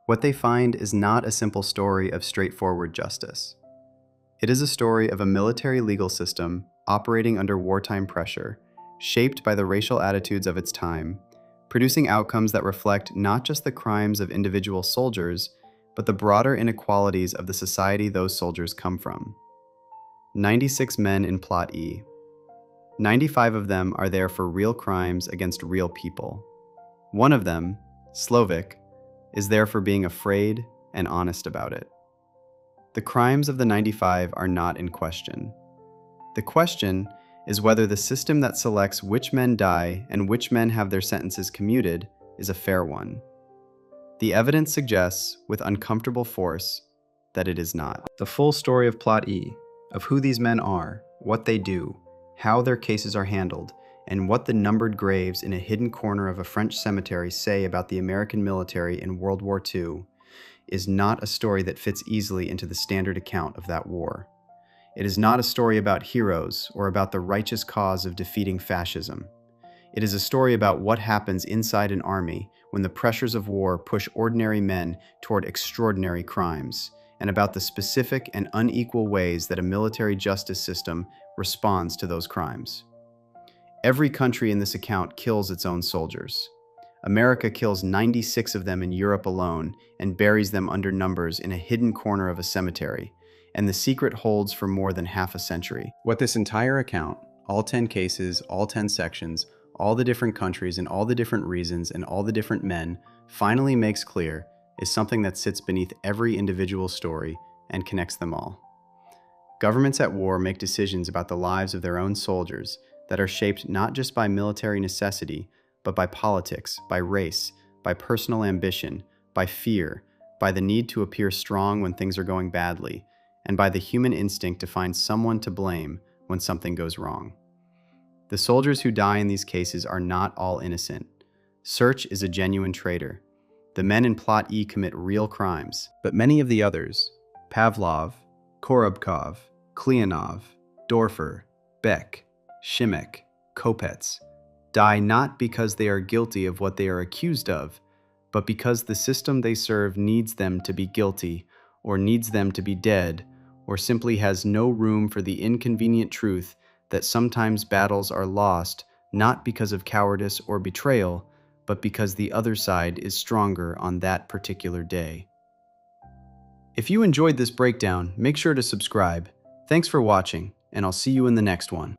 what they find is not a simple story of straightforward justice. It is a story of a military legal system operating under wartime pressure, shaped by the racial attitudes of its time, producing outcomes that reflect not just the crimes of individual soldiers, but the broader inequalities of the society those soldiers come from. 96 men in Plot E. 95 of them are there for real crimes against real people. One of them, Slovik, is there for being afraid and honest about it. The crimes of the 95 are not in question. The question is whether the system that selects which men die and which men have their sentences commuted is a fair one. The evidence suggests, with uncomfortable force, that it is not. The full story of Plot E, of who these men are, what they do, how their cases are handled, and what the numbered graves in a hidden corner of a French cemetery say about the American military in World War II, is not a story that fits easily into the standard account of that war. It is not a story about heroes or about the righteous cause of defeating fascism. It is a story about what happens inside an army when the pressures of war push ordinary men toward extraordinary crimes, and about the specific and unequal ways that a military justice system responds to those crimes. Every country in this account kills its own soldiers. America kills 96 of them in Europe alone and buries them under numbers in a hidden corner of a cemetery, and the secret holds for more than half a century. What this entire account, all 10 cases, all 10 sections, all the different countries and all the different reasons and all the different men finally makes clear is something that sits beneath every individual story and connects them all. Governments at war make decisions about the lives of their own soldiers that are shaped not just by military necessity, but by politics, by race, by personal ambition, by fear, by the need to appear strong when things are going badly, and by the human instinct to find someone to blame when something goes wrong. The soldiers who die in these cases are not all innocent. Search is a genuine traitor. The men in Plot E commit real crimes, but many of the others, Pavlov, Korobkov, Kleonov, Dorfer, Beck, Shimek, Kopets, die not because they are guilty of what they are accused of, but because the system they serve needs them to be guilty, or needs them to be dead, or simply has no room for the inconvenient truth that sometimes battles are lost not because of cowardice or betrayal, but because the other side is stronger on that particular day. If you enjoyed this breakdown, make sure to subscribe. Thanks for watching, and I'll see you in the next one.